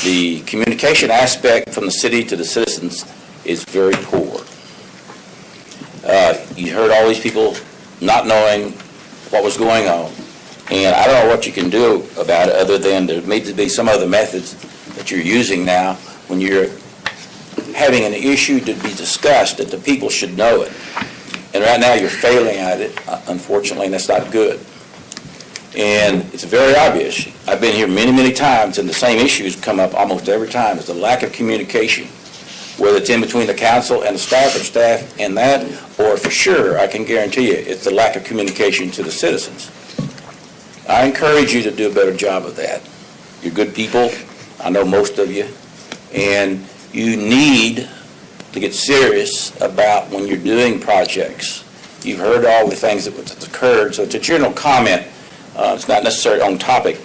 the communication aspect from the city to the citizens is very poor. you heard all these people not knowing what was going on. And I don't know what you can do about it, other than there may be some other methods that you're using now when you're having an issue to be discussed, that the people should know it. And right now, you're failing at it, unfortunately, and that's not good. And it's very obvious. I've been here many, many times, and the same issues come up almost every time. It's the lack of communication, whether it's in between the council and the staff, or staff and that, or for sure, I can guarantee you, it's the lack of communication to the citizens. I encourage you to do a better job of that. You're good people. I know most of you. And you need to get serious about when you're doing projects. You've heard all the things that occurred, so it's a general comment. It's not necessarily on topic.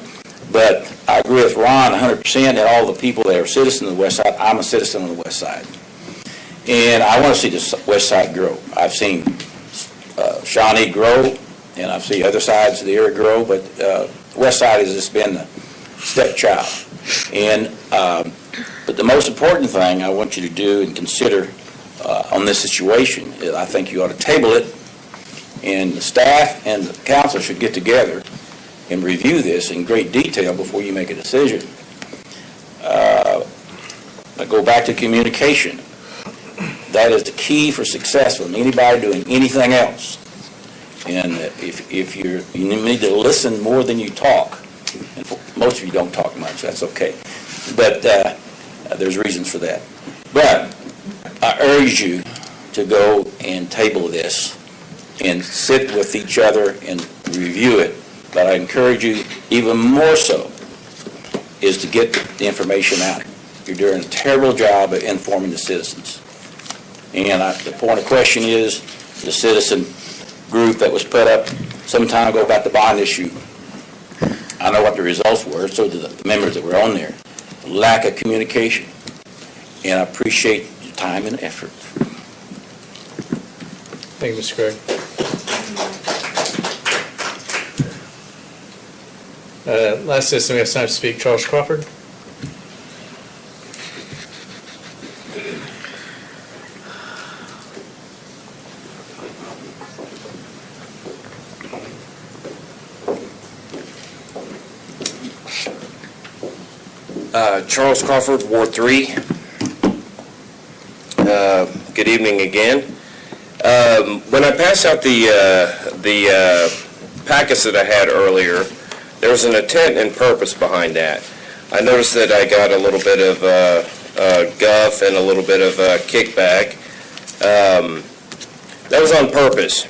But I agree with Ron 100% and all the people that are citizens of the West Side. I'm a citizen of the West Side. And I want to see the West Side grow. I've seen Shawnee grow, and I've seen other sides of the area grow, but the West Side has just been the stepchild. And but the most important thing I want you to do and consider on this situation is I think you ought to table it, and the staff and the council should get together and review this in great detail before you make a decision. I go back to communication. That is the key for success from anybody doing anything else. And if you need to listen more than you talk, and most of you don't talk much, that's okay. But there's reasons for that. But I urge you to go and table this and sit with each other and review it. But I encourage you even more so is to get the information out. You're doing a terrible job of informing the citizens. And the point of question is the citizen group that was put up some time ago about the bond issue. I know what the results were, so did the members that were on there. Lack of communication. And I appreciate your time and effort. Thank you, Mr. Craig. Last citizen we have time to speak, Charles Crawford. Charles Crawford, Ward 3. Good evening again. When I passed out the packets that I had earlier, there was an intent and purpose behind that. I noticed that I got a little bit of guff and a little bit of kickback. That was on purpose.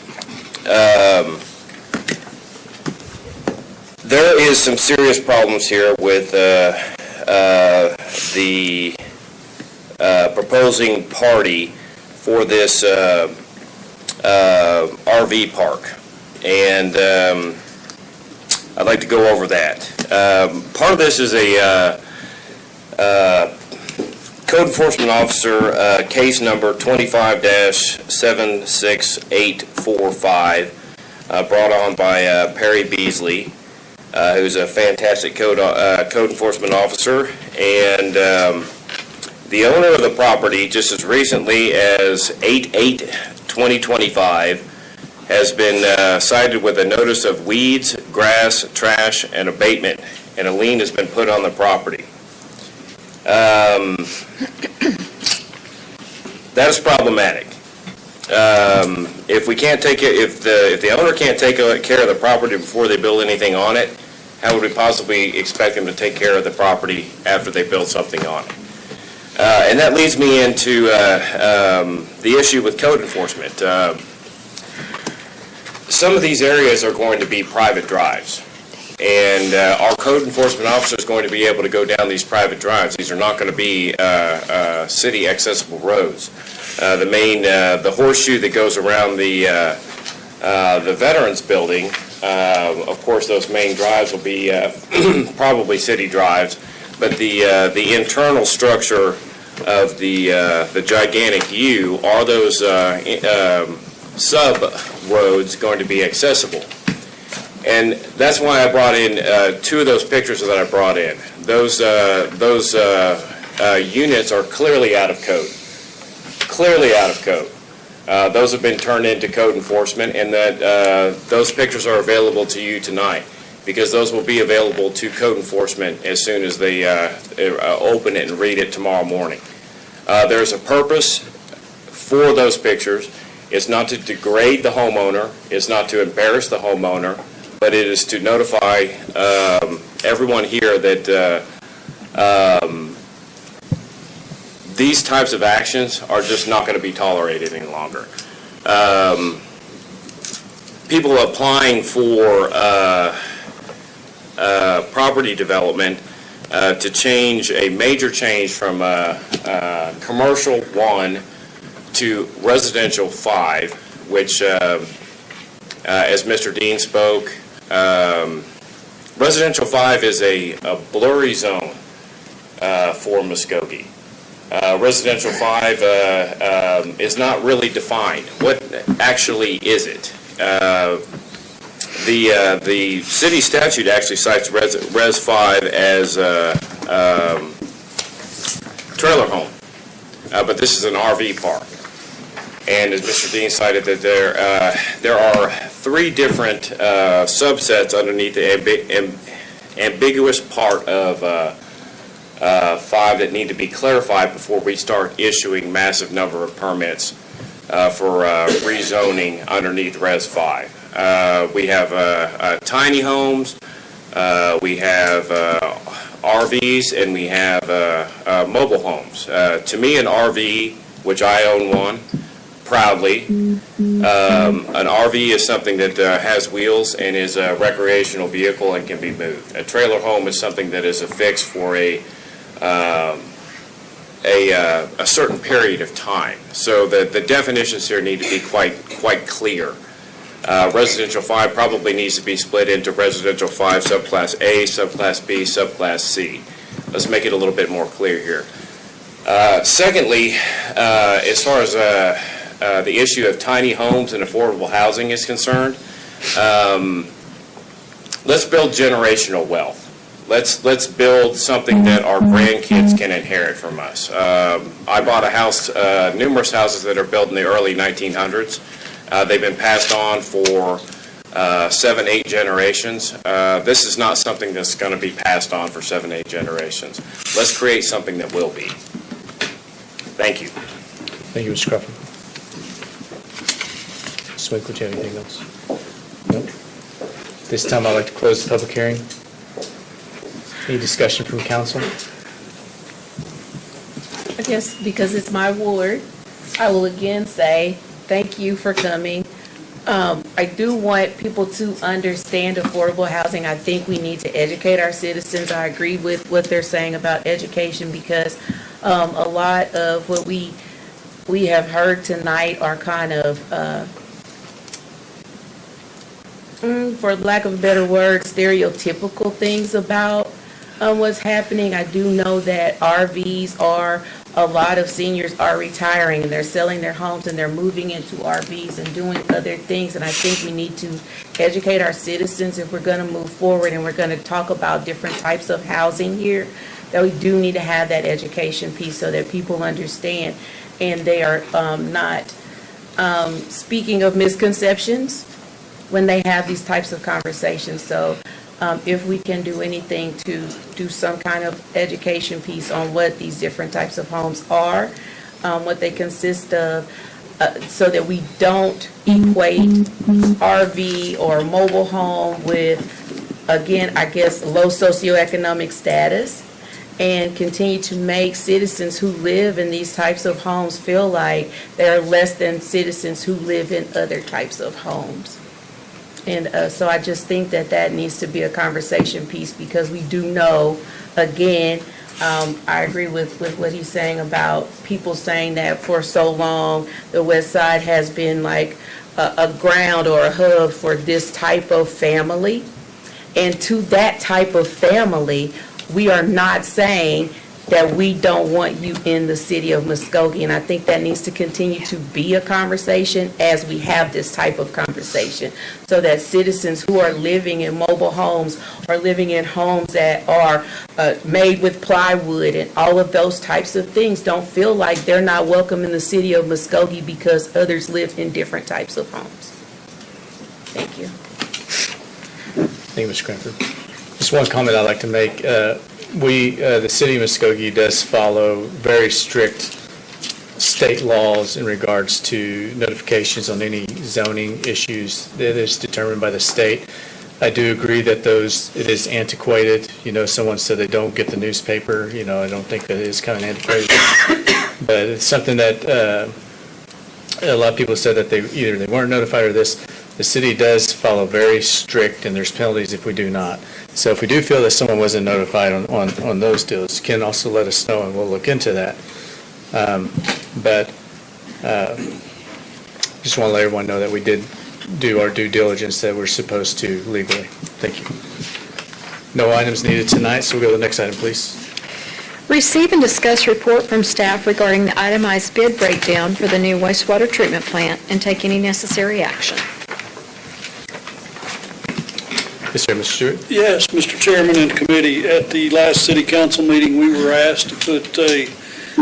There is some serious problems here with the proposing party for this RV park, and I'd like to go over that. Part of this is a code enforcement officer case number 25-76845, brought on by Perry Beasley, who's a fantastic code enforcement officer, and the owner of the property, just as recently as 8/8/2025, has been cited with a notice of weeds, grass, trash, and abatement, and a lien has been put on the property. That is problematic. If we can't take it, if the owner can't take care of the property before they build anything on it, how would we possibly expect them to take care of the property after they build something on it? And that leads me into the issue with code enforcement. Some of these areas are going to be private drives, and our code enforcement officer is going to be able to go down these private drives. These are not going to be city accessible roads. The horseshoe that goes around the Veterans Building, of course, those main drives will be probably city drives, but the internal structure of the gigantic U, are those sub-roads going to be accessible? And that's why I brought in two of those pictures that I brought in. Those units are clearly out of code. Clearly out of code. Those have been turned into code enforcement, and that those pictures are available to you tonight, because those will be available to code enforcement as soon as they open it and read it tomorrow morning. There's a purpose for those pictures. It's not to degrade the homeowner, it's not to embarrass the homeowner, but it is to notify everyone here that these types of actions are just not going to be tolerated any longer. People applying for property development to change, a major change from commercial 1 to residential 5, which, as Mr. Dean spoke, residential 5 is a blurry zone for Muskogee. Residential 5 is not really defined. What actually is it? The city statute actually cites Res 5 as trailer home, but this is an RV park. And as Mr. Dean cited, that there are 3 different subsets underneath the ambiguous part of 5 that need to be clarified before we start issuing massive number of permits for rezoning underneath Res 5. We have tiny homes, we have RVs, and we have mobile homes. To me, an RV, which I own one proudly, an RV is something that has wheels and is a recreational vehicle and can be moved. A trailer home is something that is affixed for a certain period of time. So the definitions here need to be quite clear. Residential 5 probably needs to be split into residential 5 subclass A, subclass B, subclass C. Let's make it a little bit more clear here. Secondly, as far as the issue of tiny homes and affordable housing is concerned, let's build generational wealth. Let's build something that our grandkids can inherit from us. I bought a house, numerous houses that are built in the early 1900s. They've been passed on for 7, 8 generations. This is not something that's going to be passed on for 7, 8 generations. Let's create something that will be. Thank you. Thank you, Mr. Crawford. Ms. Winkler, do you have anything else? No? This time I'd like to close the public hearing. Any discussion from council? I guess because it's my ward, I will again say thank you for coming. I do want people to understand affordable housing. I think we need to educate our citizens. I agree with what they're saying about education, because a lot of what we have heard tonight are kind of, for lack of a better word, stereotypical things about what's happening. I do know that RVs are, a lot of seniors are retiring and they're selling their homes and they're moving into RVs and doing other things. And I think we need to educate our citizens if we're going to move forward and we're going to talk about different types of housing here, that we do need to have that education piece so that people understand and they are not speaking of misconceptions when they have these types of conversations. So if we can do anything to do some kind of education piece on what these different types of homes are, what they consist of, so that we don't equate RV or mobile home with, again, I guess, low socioeconomic status, and continue to make citizens who live in these types of homes feel like they're less than citizens who live in other types of homes. And so I just think that that needs to be a conversation piece, because we do know, again, I agree with what he's saying about people saying that for so long the West Side has been like a ground or a hub for this type of family. And to that type of family, we are not saying that we don't want you in the city of Muskogee. And I think that needs to continue to be a conversation as we have this type of conversation, so that citizens who are living in mobile homes or living in homes that are made with plywood and all of those types of things don't feel like they're not welcome in the city of Muskogee because others live in different types of homes. Thank you. Thank you, Ms. Cranford. Just one comment I'd like to make. The city of Muskogee does follow very strict state laws in regards to notifications on any zoning issues that is determined by the state. I do agree that it is antiquated. Someone said they don't get the newspaper. I don't think that is kind of antiquated. But it's something that a lot of people said that they weren't notified or this. The city does follow very strict, and there's penalties if we do not. So if we do feel that someone wasn't notified on those deals, you can also let us know, and we'll look into that. But just want to let everyone know that we did do our due diligence that we're supposed to legally. Thank you. No items needed tonight, so we'll go to the next item, please. Receive and discuss report from staff regarding the itemized bid breakdown for the new wastewater treatment plant and take any necessary action. Yes, sir, Mr. Stewart. Yes, Mr. Chairman and committee, at the last city council meeting, we were asked to put a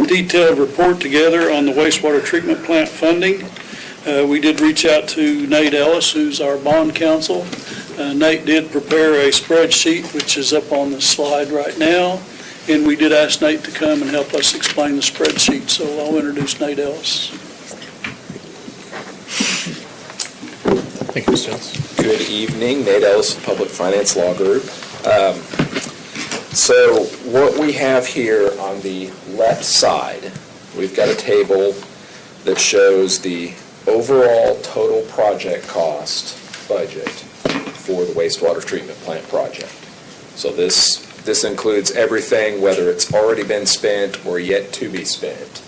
detailed report together on the wastewater treatment plant funding. We did reach out to Nate Ellis, who's our bond counsel. Nate did prepare a spreadsheet, which is up on the slide right now, and we did ask Nate to come and help us explain the spreadsheet, so I'll introduce Nate Ellis. Thank you, Mr. Ellis. Good evening, Nate Ellis, Public Finance Law Group. So what we have here on the left side, we've got a table that shows the overall total project cost budget for the wastewater treatment plant project. So this includes everything, whether it's already been spent or yet to be spent.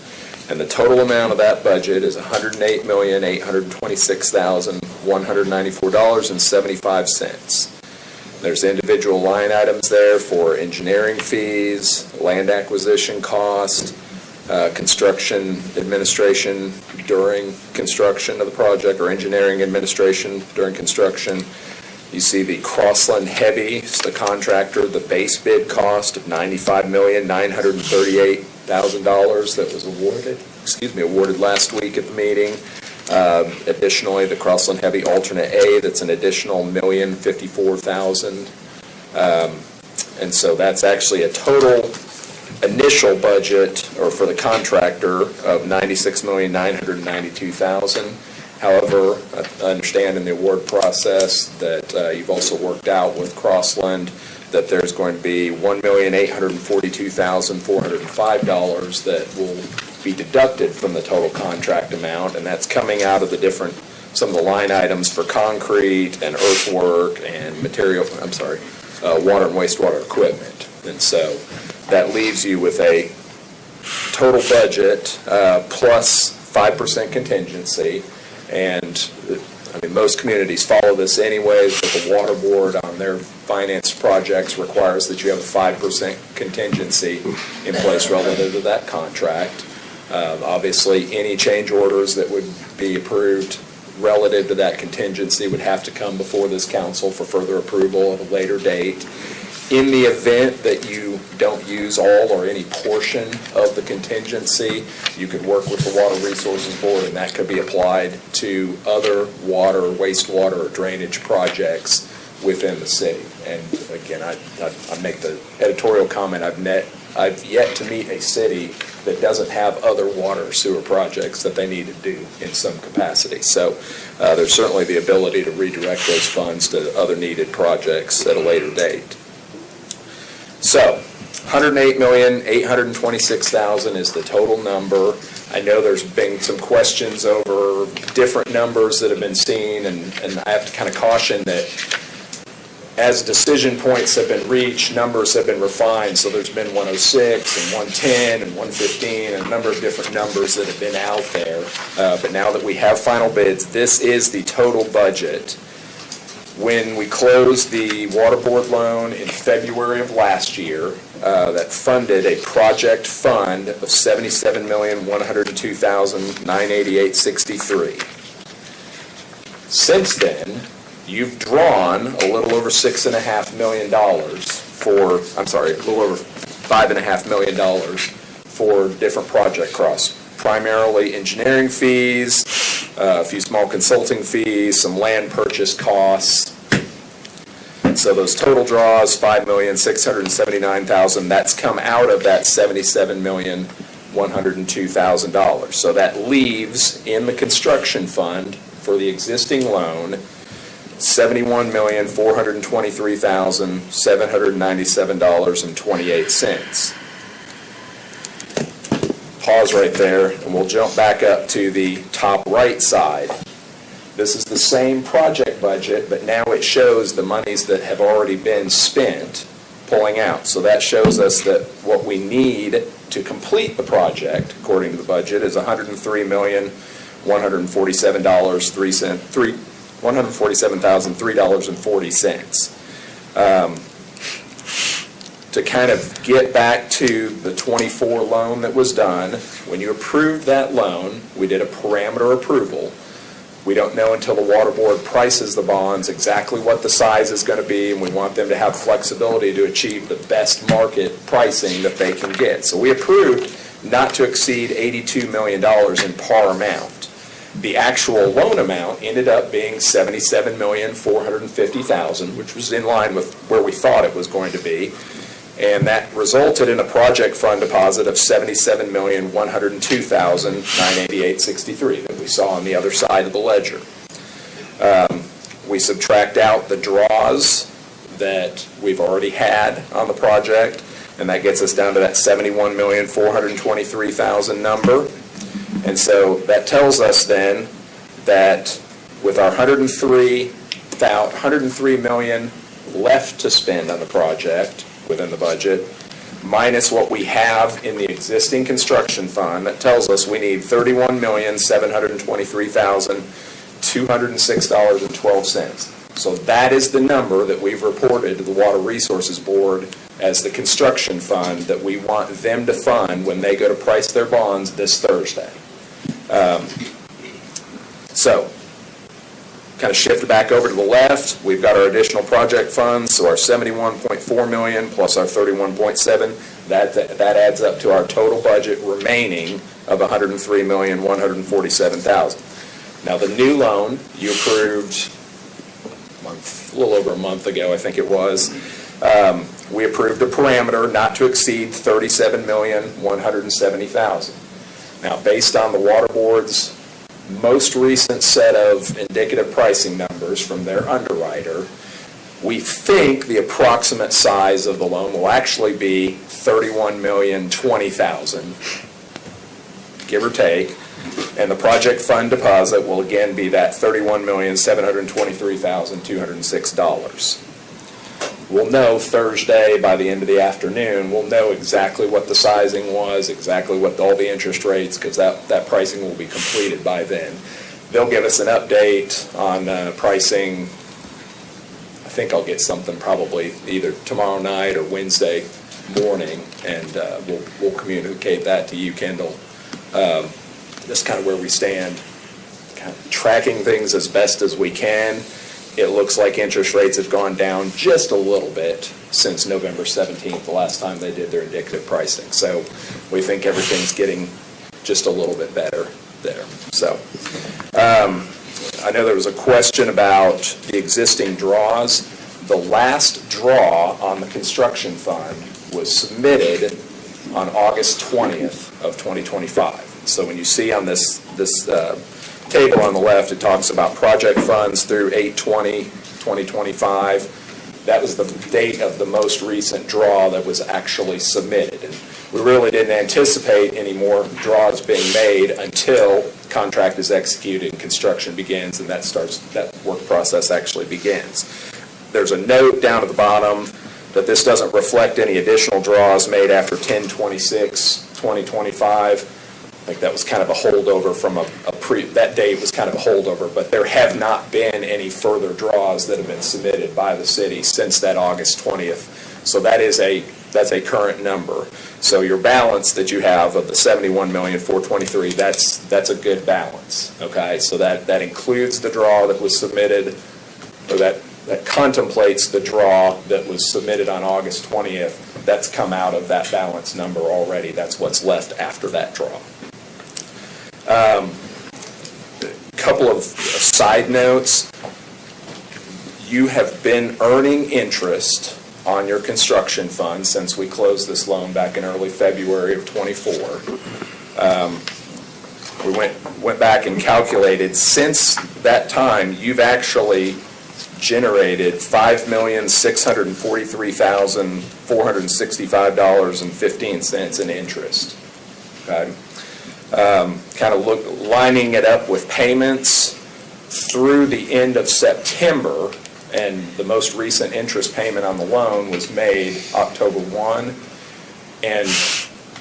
And the total amount of that budget is $108,826,194.75. There's individual line items there for engineering fees, land acquisition cost, construction administration during construction of the project, or engineering administration during construction. You see the Crossland Heavy, the contractor, the base bid cost of $95,938,000 that was awarded last week at the meeting. Additionally, the Crossland Heavy Alternate A, that's an additional $1,054,000. And so that's actually a total initial budget, or for the contractor, of $96,992,000. However, I understand in the award process that you've also worked out with Crossland that there's going to be $1,842,405 that will be deducted from the total contract amount, and that's coming out of some of the line items for concrete and earthwork and water and wastewater equipment. And so that leaves you with a total budget plus 5% contingency. And most communities follow this anyways, but the Water Board on their finance projects requires that you have a 5% contingency in place relative to that contract. Obviously, any change orders that would be approved relative to that contingency would have to come before this council for further approval at a later date. In the event that you don't use all or any portion of the contingency, you could work with the Water Resources Board, and that could be applied to other water, wastewater, or drainage projects within the city. And again, I make the editorial comment, I've yet to meet a city that doesn't have other water or sewer projects that they need to do in some capacity. So there's certainly the ability to redirect those funds to other needed projects at a later date. So, $108,826,000 is the total number. I know there's been some questions over different numbers that have been seen, and I have to kind of caution that as decision points have been reached, numbers have been refined. So there's been 106 and 110 and 115, and a number of different numbers that have been out there. But now that we have final bids, this is the total budget When we closed the water board loan in February of last year, that funded a project fund of $77,102,988.63. Since then, you've drawn a little over $6.5 million a little over $5.5 million for different project costs, primarily engineering fees, a few small consulting fees, some land purchase costs. And so those total draws, $5,679,000, that's come out of that $77,102,000. So that leaves in the construction fund for the existing loan $71,423,797.28. Pause right there, and we'll jump back up to the top right side. This is the same project budget, but now it shows the monies that have already been spent pulling out. So that shows us that what we need to complete the project, according to the budget, is $147,340. To kind of get back to the 24 loan that was done, when you approved that loan, we did a parameter approval. We don't know until the water board prices the bonds exactly what the size is going to be, and we want them to have flexibility to achieve the best market pricing that they can get. So we approved not to exceed $82 million in par amount. The actual loan amount ended up being $77,450,000, which was in line with where we thought it was going to be. And that resulted in a project fund deposit of $77,102,988.63 that we saw on the other side of the ledger. We subtract out the draws that we've already had on the project, and that gets us down to that $71,423,000 number. And so that tells us then that with our $103 million left to spend on the project within the budget, minus what we have in the existing construction fund, that tells us we need $31,723,206.12. So that is the number that we've reported to the Water Resources Board as the construction fund that we want them to fund when they go to price their bonds this Thursday. So, kind of shift back over to the left, we've got our additional project funds, so our $71.4 million plus our $31.7, that adds up to our total budget remaining of $103,147,000. Now, the new loan you approved a little over a month ago, I think it was. We approved a parameter not to exceed $37,170,000. Now, based on the Water Board's most recent set of indicative pricing numbers from their underwriter, we think the approximate size of the loan will actually be $31,020,000, give or take, and the project fund deposit will again be that $31,723,206. We'll know Thursday by the end of the afternoon, we'll know exactly what the sizing was, exactly what all the interest rates, because that pricing will be completed by then. They'll give us an update on pricing. I think I'll get something probably either tomorrow night or Wednesday morning, and we'll communicate that to you, Kendall. That's kind of where we stand, kind of tracking things as best as we can. It looks like interest rates have gone down just a little bit since November 17th, the last time they did their indicative pricing. So we think everything's getting just a little bit better there. So I know there was a question about the existing draws. The last draw on the construction fund was submitted on August 20th of 2025. So when you see on this table on the left, it talks about project funds through 8/20/2025. That was the date of the most recent draw that was actually submitted. And we really didn't anticipate any more draws being made until contract is executed and construction begins, and that work process actually begins. There's a note down at the bottom that this doesn't reflect any additional draws made after 10/26/2025. think that was kind of a holdover from that date was kind of a holdover, but there have not been any further draws that have been submitted by the city since that August 20th. So that's a current number. So your balance that you have of the $71,423,000, that's a good balance, okay? So that includes the draw that was submitted, or that contemplates the draw that was submitted on August 20th. That's come out of that balance number already. That's what's left after that draw. Couple of side notes. You have been earning interest on your construction fund since we closed this loan back in early February of '24. We went back and calculated, since that time, you've actually generated $5,643,465.15 in interest. Okay? Kind of lining it up with payments through the end of September, and the most recent interest payment on the loan was made October 1, and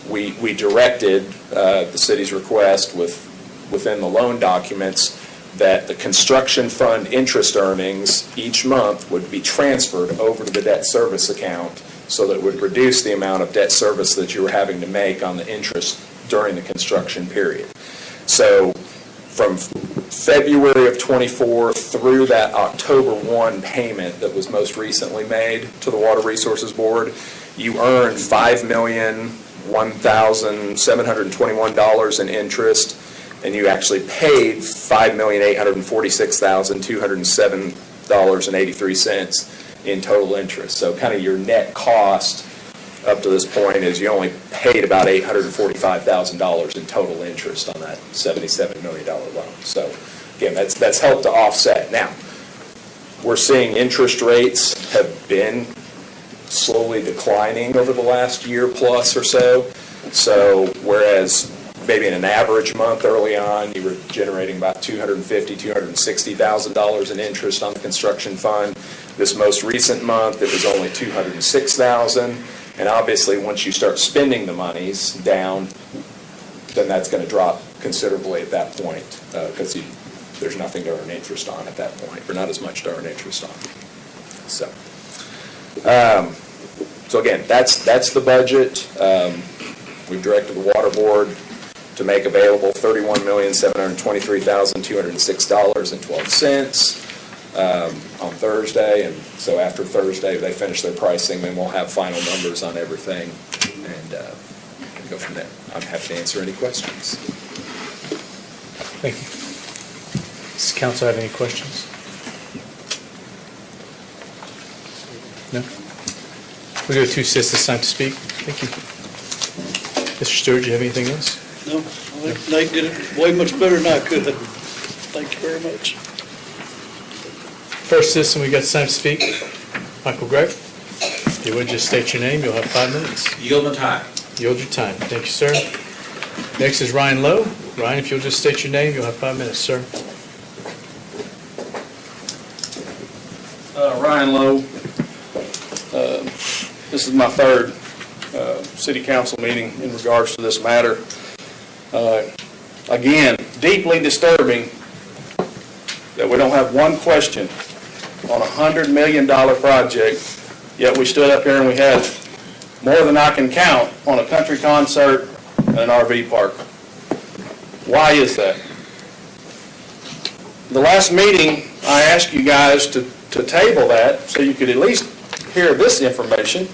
we directed the city's request within the loan documents that the construction fund interest earnings each month would be transferred over to the debt service account, so that it would reduce the amount of debt service that you were having to make on the interest during the construction period. So from February of '24 through that October 1 payment that was most recently made to the Water Resources Board, you earned $5,001,721 in interest, and you actually paid $5,846,207.83 in total interest. So kind of your net cost up to this point is you only paid about $845,000 in total interest on that $77 million loan. So again, that's helped to offset. Now, we're seeing interest rates have been slowly declining over the last year plus or so. So whereas maybe in an average month early on, you were generating about $250,000, $260,000 in interest on the construction fund. This most recent month, it was only $206,000. And obviously, once you start spending the monies down, then that's going to drop considerably at that point, because there's nothing to earn interest on at that point, or not as much to earn interest on. So again, that's the budget. We've directed the Water Board to make available $31,723,206.12 on Thursday, and so after Thursday they finish their pricing, then we'll have final numbers on everything, and go from there. I'm happy to answer any questions. Thank you. Does council have any questions? No? We go to Sis, time to speak. Thank you. Mr. Stewart, do you have anything else? No, I think Nate did it way much better than I could. Thank you very much. First citizen we got time to speak, Michael Gregg. If you would just state your name, you'll have 5 minutes. Yield my time. Yield your time. Thank you, sir. Next is Ryan Lowe. Ryan, if you'll just state your name, you'll have 5 minutes, sir. Ryan Lowe. This is my third city council meeting in regards to this matter. Again, deeply disturbing that we don't have one question on a $100 million project, yet we stood up here and we had more than I can count on a country concert and an RV park. Why is that? The last meeting, I asked you guys to table that so you could at least hear this information,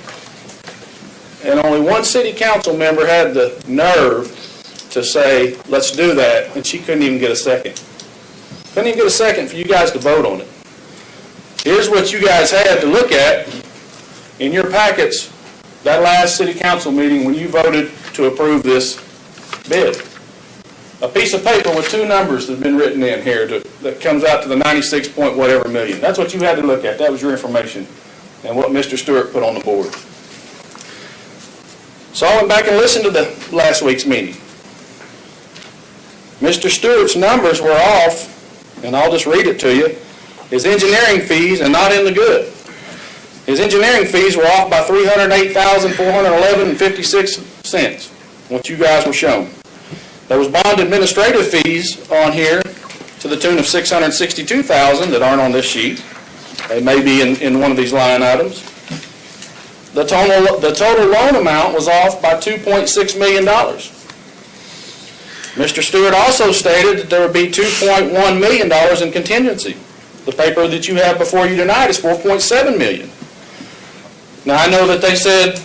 and only one city council member had the nerve to say, let's do that, and she couldn't even get a second. Couldn't even get a second for you guys to vote on it. Here's what you guys had to look at in your packets that last city council meeting when you voted to approve this bid. A piece of paper with 2 numbers that have been written in here that comes out to the 96 point whatever million. That's what you had to look at. That was your information and what Mr. Stewart put on the board. So I went back and listened to the last week's meeting. Mr. Stewart's numbers were off, and I'll just read it to you. His engineering fees, and not in the good. His engineering fees were off by $308,411.56, what you guys were shown. There was bond administrative fees on here to the tune of $662,000 that aren't on this sheet. They may be in one of these line items. The total loan amount was off by $2.6 million. Mr. Stewart also stated that there would be $2.1 million in contingency. The paper that you have before you tonight is $4.7 million. Now, I know that they said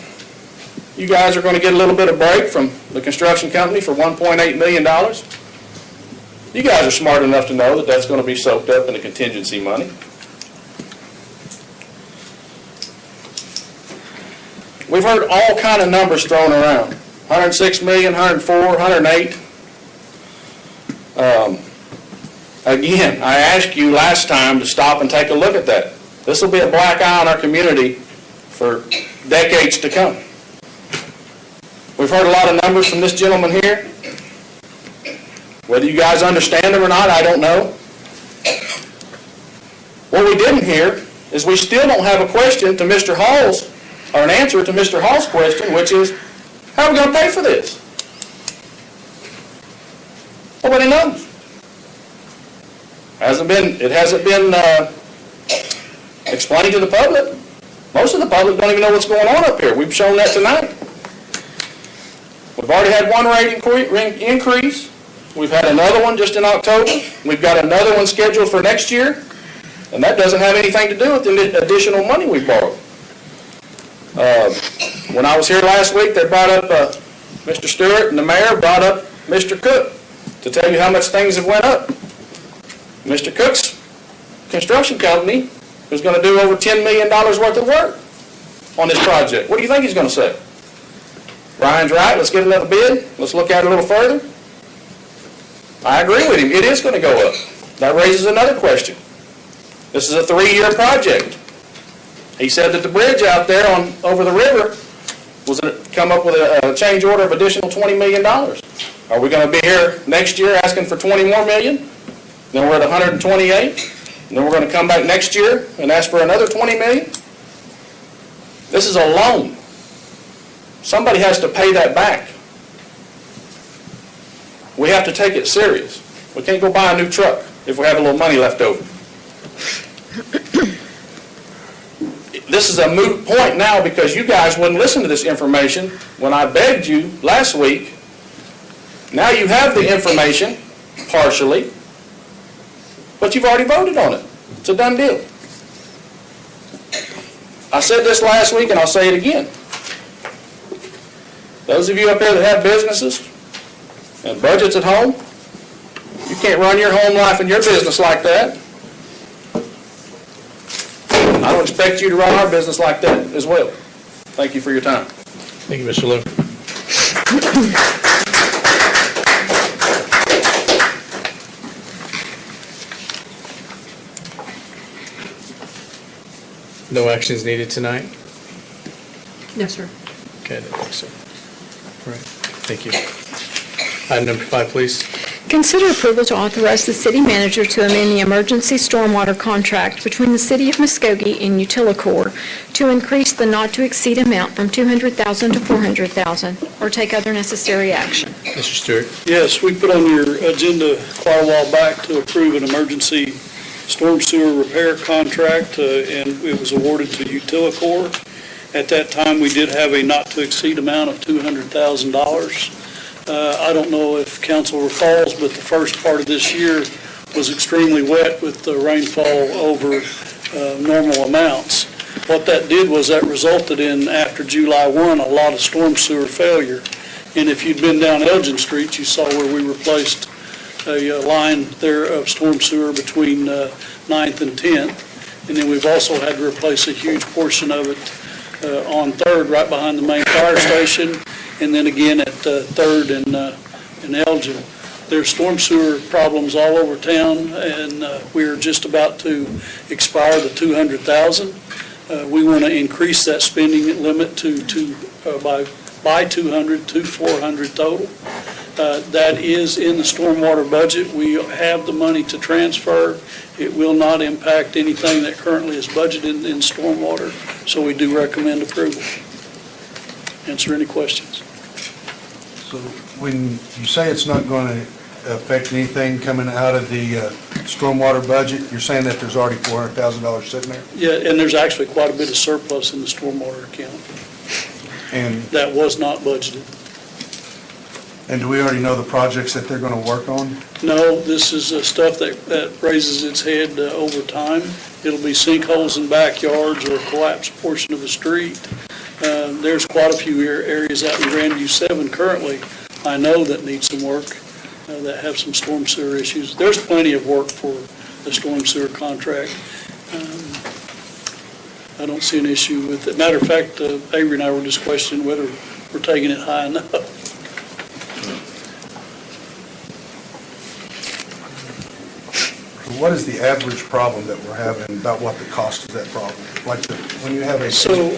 you guys are going to get a little bit of break from the construction company for $1.8 million. You guys are smart enough to know that that's going to be soaked up in the contingency money. We've heard all kind of numbers thrown around. 106 million, 104, 108. Again, I asked you last time to stop and take a look at that. This will be a black eye on our community for decades to come. We've heard a lot of numbers from this gentleman here. Whether you guys understand them or not, I don't know. What we didn't hear is we still don't have a question to Mr. Hall's, or an answer to Mr. Hall's question, which is, how are we going to pay for this? Nobody knows. It hasn't been explained to the public. Most of the public don't even know what's going on up here. We've shown that tonight. We've already had one rate increase. We've had another one just in October. We've got another one scheduled for next year. And that doesn't have anything to do with the additional money we borrowed. When I was here last week, they brought up, Mr. Stewart and the mayor brought up Mr. Cook to tell you how much things have went up. Mr. Cook's construction company is going to do over $10 million worth of work on this project. What do you think he's going to say? Ryan's right, let's get another bid. Let's look at it a little further. I agree with him. It is going to go up. That raises another question. This is a 3-year project. He said that the bridge out there over the river was going to come up with a change order of additional $20 million. Are we going to be here next year asking for $20 more million? Then we're at 128. And then we're going to come back next year and ask for another $20 million? This is a loan. Somebody has to pay that back. We have to take it serious. We can't go buy a new truck if we have a little money left over. This is a moot point now because you guys wouldn't listen to this information when I begged you last week. Now you have the information, partially, but you've already voted on it. It's a done deal. I said this last week and I'll say it again. Those of you up there that have businesses and budgets at home, you can't run your home life and your business like that. I don't expect you to run our business like that as well. Thank you for your time. Thank you, Mr. Lowe. No actions needed tonight? No, sir. Okay, I didn't think so. All right, thank you. Item number 5, please. Consider approval to authorize the city manager to amend the emergency stormwater contract between the City of Muskogee and Utilicor to increase the not-to-exceed amount from $200,000 to $400,000, or take other necessary action. Mr. Stewart. Yes, we put on your agenda quite a while back to approve an emergency storm sewer repair contract, and it was awarded to Utilicor. At that time, we did have a not-to-exceed amount of $200,000. I don't know if council recalls, but the first part of this year was extremely wet with the rainfall over normal amounts. What that did was that resulted in, after July 1, a lot of storm sewer failure. And if you'd been down Elgin Street, you saw where we replaced a line there of storm sewer between 9th and 10th. And then we've also had to replace a huge portion of it on 3rd, right behind the main fire station, and then again at 3rd and Elgin. There's storm sewer problems all over town, and we're just about to expire the $200,000. We want to increase that spending limit by 200 to 400 total. That is in the stormwater budget. We have the money to transfer. It will not impact anything that currently is budgeted in stormwater, so we do recommend approval. Answer any questions. So when you say it's not going to affect anything coming out of the stormwater budget, you're saying that there's already $400,000 sitting there? Yeah, and there's actually quite a bit of surplus in the stormwater account. And That was not budgeted. do we already know the projects that they're going to work on? No, this is stuff that raises its head over time. It'll be sinkholes in backyards or a collapsed portion of a street. There's quite a few areas out in Grandview 7 currently, I know, that need some work, that have some storm sewer issues. There's plenty of work for the storm sewer contract. I don't see an issue with it. Matter of fact, Avery and I were just questioning whether we're taking it high enough. What is the average problem that we're having, about what the cost of that problem? Like when you have a... So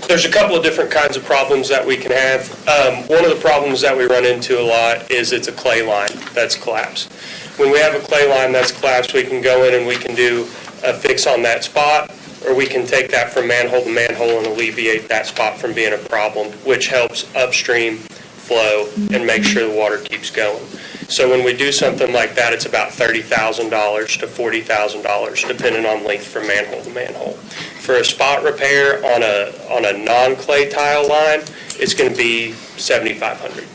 there's a couple of different kinds of problems that we can have. One of the problems that we run into a lot is it's a clay line that's collapsed. When we have a clay line that's collapsed, we can go in and we can do a fix on that spot, or we can take that from manhole to manhole and alleviate that spot from being a problem, which helps upstream flow and make sure the water keeps going. So when we do something like that, it's about $30,000 to $40,000, depending on length from manhole to manhole. For a spot repair on a non-clay tile line, it's going to be $7,500,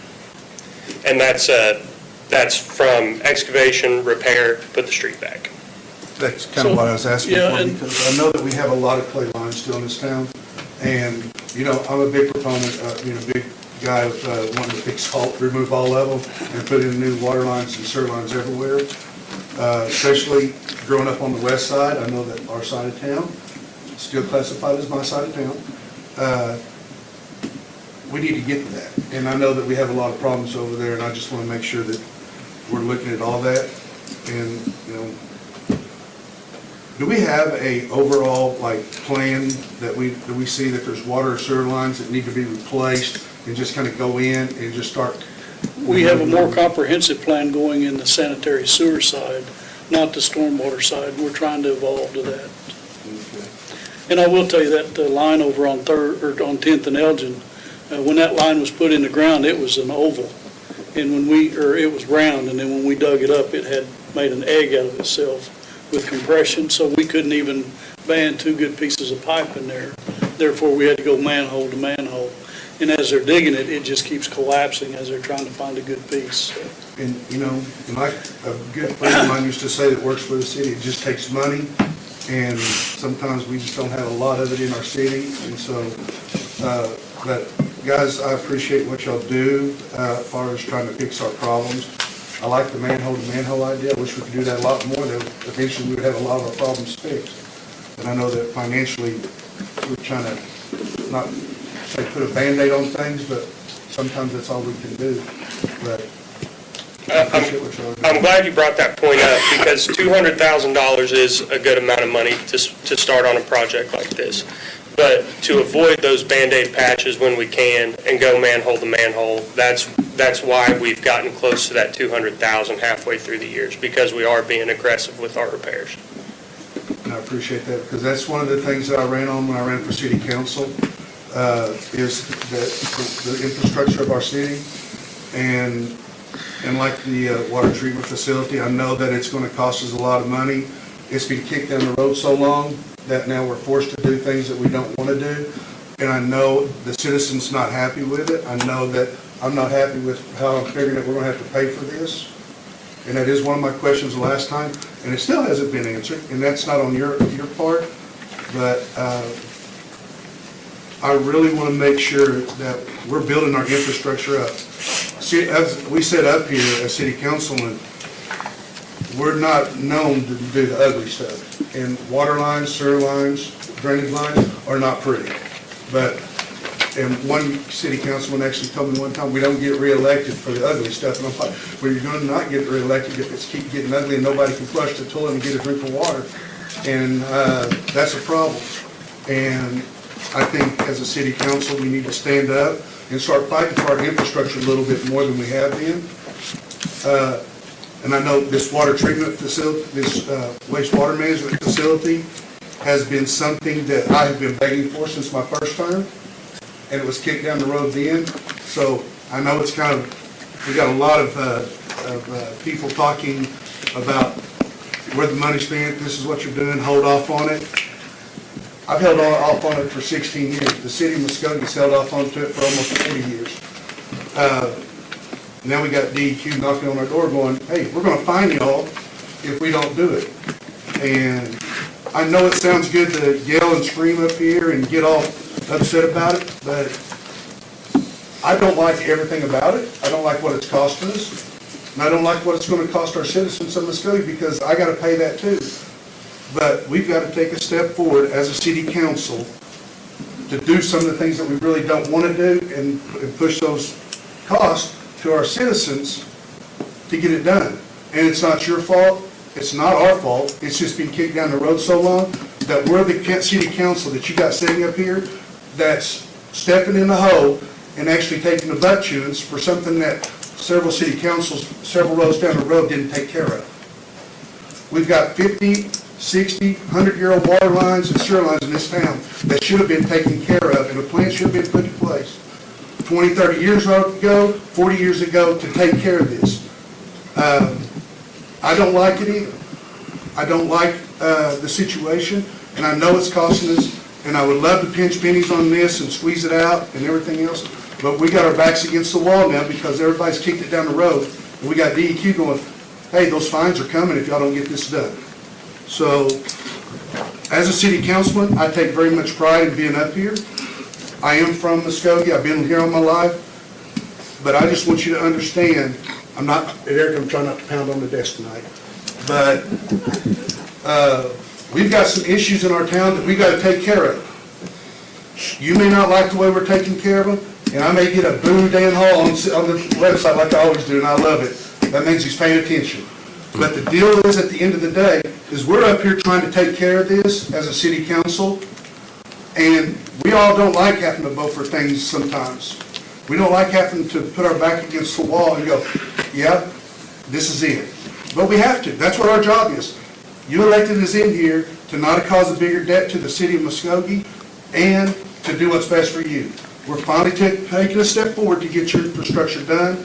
and that's from excavation, repair, put the street back. That's kind of what I was asking for, because I know that we have a lot of clay lines still in this town, and, you know, I'm a big proponent, big guy wanting to remove all of them and put in new water lines and sewer lines everywhere. Especially growing up on the west side, I know that our side of town, still classified as my side of town, we need to get to that. And I know that we have a lot of problems over there, and I just want to make sure that we're looking at all that. And, you know, do we have a overall, plan that we see that there's water or sewer lines that need to be replaced and just kind of go in and just start? We have a more comprehensive plan going in the sanitary sewer side, not the stormwater side. We're trying to evolve to that. And I will tell you that the line over on 10th and Elgin, when that line was put in the ground, it was an oval. And it was round, and then when we dug it up, it had made an egg out of itself with compression, so we couldn't even band two good pieces of pipe in there. Therefore, we had to go manhole to manhole. And as they're digging it, it just keeps collapsing as they're trying to find a good piece. And, you know, like a good friend of mine used to say that works for the city, it just takes money, and sometimes we just don't have a lot of it in our city. And so, but guys, I appreciate what y'all do as far as trying to fix our problems. I like the manhole to manhole idea. I wish we could do that a lot more. Then eventually we would have a lot of our problems fixed. And I know that financially, we're trying to not say put a Band-Aid on things, but sometimes that's all we can do. But I'm glad you brought that point up, because $200,000 is a good amount of money to start on a project like this. But to avoid those Band-Aid patches when we can and go manhole to manhole, that's why we've gotten close to that $200,000 halfway through the years, because we are being aggressive with our repairs. And I appreciate that, because that's one of the things that I ran on when I ran for city council, is that the infrastructure of our city, and like the water treatment facility, I know that it's going to cost us a lot of money. It's been kicked down the road so long that now we're forced to do things that we don't want to do. And I know the citizens not happy with it. I know that I'm not happy with how I'm figuring that we're going to have to pay for this. And that is one of my questions the last time, and it still hasn't been answered, and that's not on your part. But I really want to make sure that we're building our infrastructure up. See, as we said up here as city councilmen, we're not known to do the ugly stuff. And water lines, sewer lines, drainage lines are not pretty. And one city councilman actually told me one time, we don't get reelected for the ugly stuff. And I'm like, well, you're going to not get reelected if it's keep getting ugly and nobody can flush the toilet and get a drink of water. And that's a problem. And I think as a city council, we need to stand up and start fighting for our infrastructure a little bit more than we have been. And I know this water treatment facility, this wastewater management facility has been something that I have been begging for since my first term. and it was kicked down the road then. So I know it's kind of, we got a lot of people talking about where the money's spent, this is what you're doing, hold off on it. I've held off on it for 16 years. The city of Muskogee's held off onto it for almost 40 years. Now we got DEQ knocking on our door going, hey, we're going to fine y'all if we don't do it. And I know it sounds good to yell and scream up here and get all upset about it, but I don't like everything about it. I don't like what it's costing us. And I don't like what it's going to cost our citizens of Muskogee because I got to pay that too. But we've got to take a step forward as a city council to do some of the things that we really don't want to do and push those costs to our citizens to get it done. And it's not your fault. It's not our fault. It's just been kicked down the road so long that we're the city council that you got sitting up here that's stepping in the hole and actually taking the butt chewings for something that several city councils, several roads down the road didn't take care of. We've got 50, 60, 100-year-old water lines and sewer lines in this town that should have been taken care of and a plan should have been put in place 20, 30 years ago, 40 years ago to take care of this. I don't like it either. I don't like the situation, and I know it's costing us, and I would love to pinch pennies on this and squeeze it out and everything else, but we got our backs against the wall now because everybody's kicked it down the road, and we got DEQ going, hey, those fines are coming if y'all don't get this done. So, as a city councilman, I take very much pride in being up here. I am from Muskogee, I've been here all my life, but I just want you to understand, Eric, I'm trying not to pound on the desk tonight, but we've got some issues in our town that we've got to take care of. You may not like the way we're taking care of them, and I may get a boo Dan Hall on the website like I always do, and I love it. That means he's paying attention. But the deal is, at the end of the day, is we're up here trying to take care of this as a city council, and we all don't like having to vote for things sometimes. We don't like having to put our back against the wall and go, yeah, this is it. But we have to. That's what our job is. You elected us in here to not cause a bigger debt to the city of Muskogee and to do what's best for you. We're finally taking a step forward to get your infrastructure done,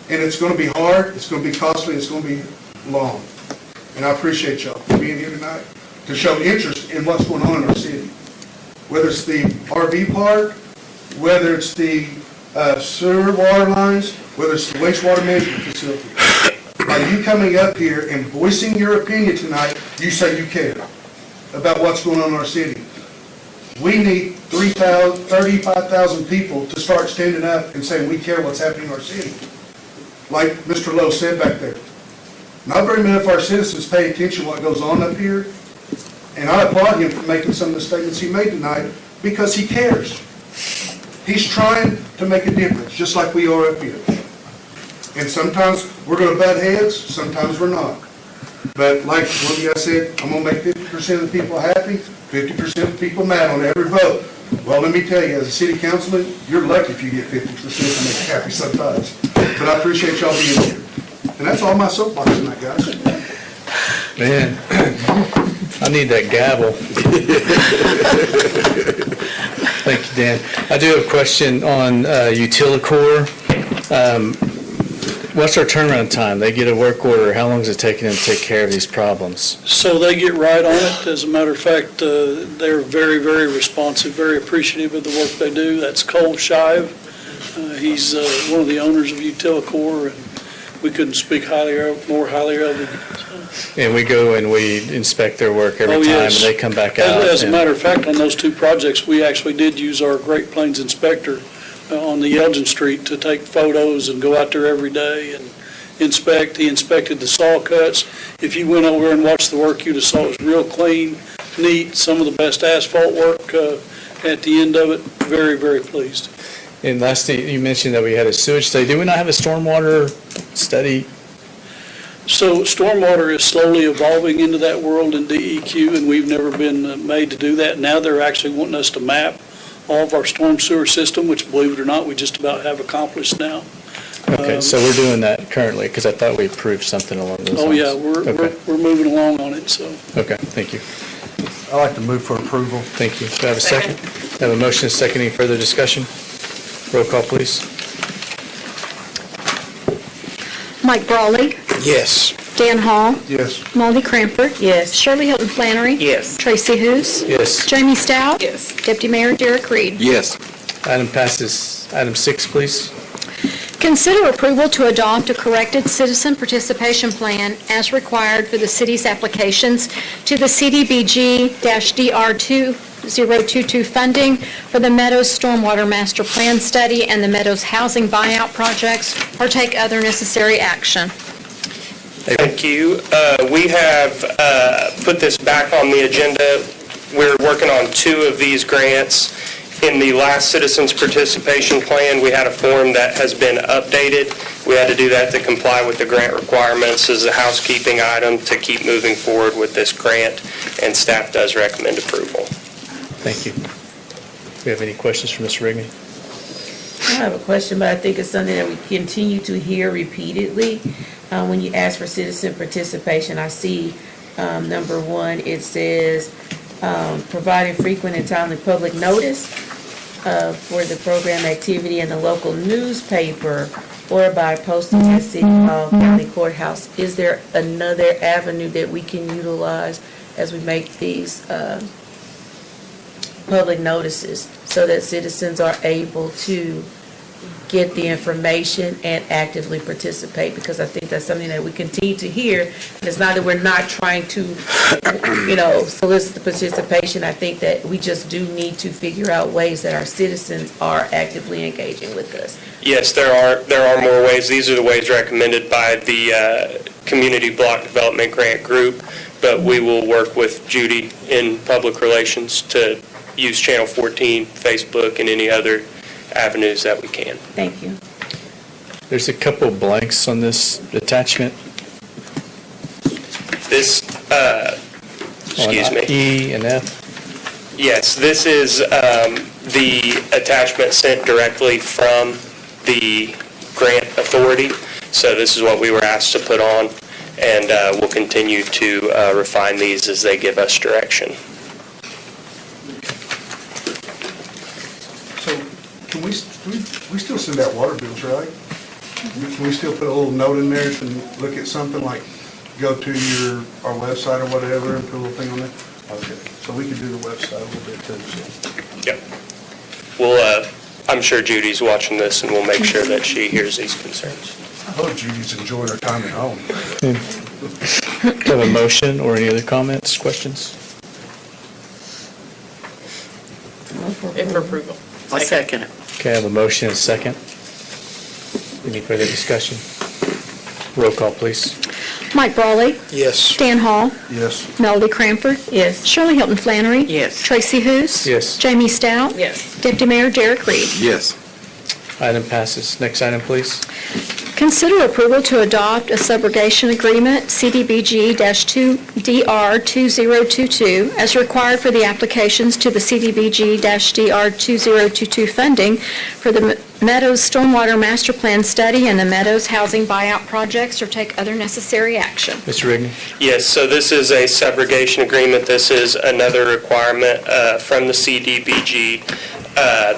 and it's going to be hard, it's going to be costly, it's going to be long. And I appreciate y'all for being here tonight to show interest in what's going on in our city. Whether it's the RV park, whether it's the sewer water lines, whether it's the wastewater management facility. By you coming up here and voicing your opinion tonight, you say you care about what's going on in our city. We need 35,000 people to start standing up and saying we care what's happening in our city. Like Mr. Lowe said back there. Not very many of our citizens pay attention to what goes on up here, and I applaud him for making some of the statements he made tonight because he cares. He's trying to make a difference, just like we are up here. And sometimes we're going to butt heads, sometimes we're not. But like one guy said, I'm going to make 50% of the people happy, 50% of the people mad on every vote. Well, let me tell you, as a city councilman, you're lucky if you get 50% to make you happy sometimes. But I appreciate y'all being here. And that's all my soapbox tonight, guys. Man, I need that gavel. Thank you, Dan. I do have a question on Utilicore. What's our turnaround time? They get a work order. How long is it taking them to take care of these problems? So they get right on it. As a matter of fact, they're very, very responsive, very appreciative of the work they do. That's Cole Shive. He's one of the owners of Utilicore, and we couldn't speak more highly of him. And we go and we inspect their work every time, and they come back out. As a matter of fact, on those two projects, we actually did use our Great Plains inspector on the Elgin Street to take photos and go out there every day and inspect. He inspected the saw cuts. If you went over and watched the work, you'd have saw it was real clean, neat, some of the best asphalt work at the end of it. Very, very pleased. And last thing, you mentioned that we had a sewage study. Do we not have a stormwater study? So stormwater is slowly evolving into that world in DEQ, and we've never been made to do that. Now they're actually wanting us to map all of our storm sewer system, which, believe it or not, we just about have accomplished now. Okay, so we're doing that currently, because I thought we approved something along those lines. Oh, yeah, we're moving along on it, so. Okay, thank you. I'd like to move for approval. Thank you. Do I have a second? I have a motion, and a second. Any further discussion? Roll call, please. Mike Brawley, Yes. Dan Hall, Yes. Melody Cranford. Yes. Shirley Hilton Flannery. Yes. Tracy Hous. Yes. Jamie Stout. Yes. Deputy Mayor Derek Reed. Yes. Item passes. Item 6, please. Consider approval to adopt a corrected citizen participation plan as required for the city's applications to the CDBG-DR2022 funding for the Meadows Stormwater Master Plan Study and the Meadows Housing Buyout Projects, or take other necessary action. Thank you. We have put this back on the agenda. We're working on 2 of these grants. In the last Citizens Participation Plan, we had a form that has been updated. We had to do that to comply with the grant requirements as a housekeeping item to keep moving forward with this grant, and staff does recommend approval. Thank you. Do we have any questions for Mr. Rigney? I have a question, but I think it's something that we continue to hear repeatedly. When you ask for citizen participation, I see number 1, it says providing frequent and timely public notice for the program activity in the local newspaper or by posting at City Hall, County Courthouse. Is there another avenue that we can utilize as we make these public notices so that citizens are able to get the information and actively participate? Because I think that's something that we continue to hear. And it's not that we're not trying to, solicit the participation. I think that we just do need to figure out ways that our citizens are actively engaging with us. Yes, there are more ways. These are the ways recommended by the Community Block Development Grant Group, but we will work with Judy in public relations to use Channel 14, Facebook, and any other avenues that we can. Thank you. There's a couple blanks on this attachment. This, excuse me. On E and F. Yes, this is the attachment sent directly from the grant authority. So this is what we were asked to put on, and we'll continue to refine these as they give us direction. So can we still send out water bills, right? Can we still put a little note in there to look at something like go to our website or whatever and put a little thing on there? Okay, so we can do the website a little bit too. So. Yep. We'll, I'm sure Judy's watching this, and we'll make sure that she hears these concerns. I hope Judy's enjoying her time at home. Do you have a motion or any other comments, questions? If for approval. I'll second it. Okay, I have a motion and a second. Any further discussion? Roll call, please. Mike Brawley, Yes. Dan Hall, Yes. Melody Cranford. Yes. Shirley Hilton Flannery. Yes. Tracy Hous. Yes. Jamie Stout. Yes. Deputy Mayor Derek Reed. Yes. Item passes. Next item, please. Consider approval to adopt a subrogation agreement, CDBG-DR2022, as required for the applications to the CDBG-DR2022 funding for the Meadows Stormwater Master Plan Study and the Meadows Housing Buyout Projects, or take other necessary action. Mr. Rigney? Yes, so this is a subrogation agreement. This is another requirement from the CDBG.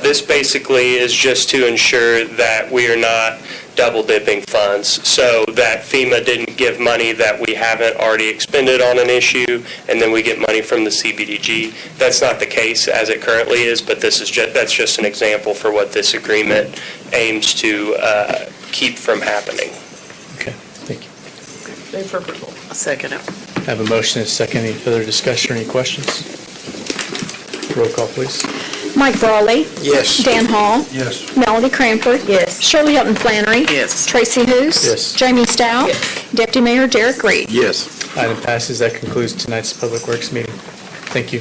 This basically is just to ensure that we are not double dipping funds, so that FEMA didn't give money that we haven't already expended on an issue, and then we get money from the CDBG. That's not the case as it currently is, but that's just an example for what this agreement aims to keep from happening. Okay, thank you. Move for approval. I'll second it. I have a motion and a second. Any further discussion or any questions? Roll call, please. Mike Brawley. Yes. Dan Hall. Yes. Melody Cranford. Yes. Shirley Hilton Flannery. Yes. Tracy Hous. Yes. Jamie Stout. Deputy Mayor Derek Reed. Yes. Item passes. That concludes tonight's Public Works meeting. Thank you.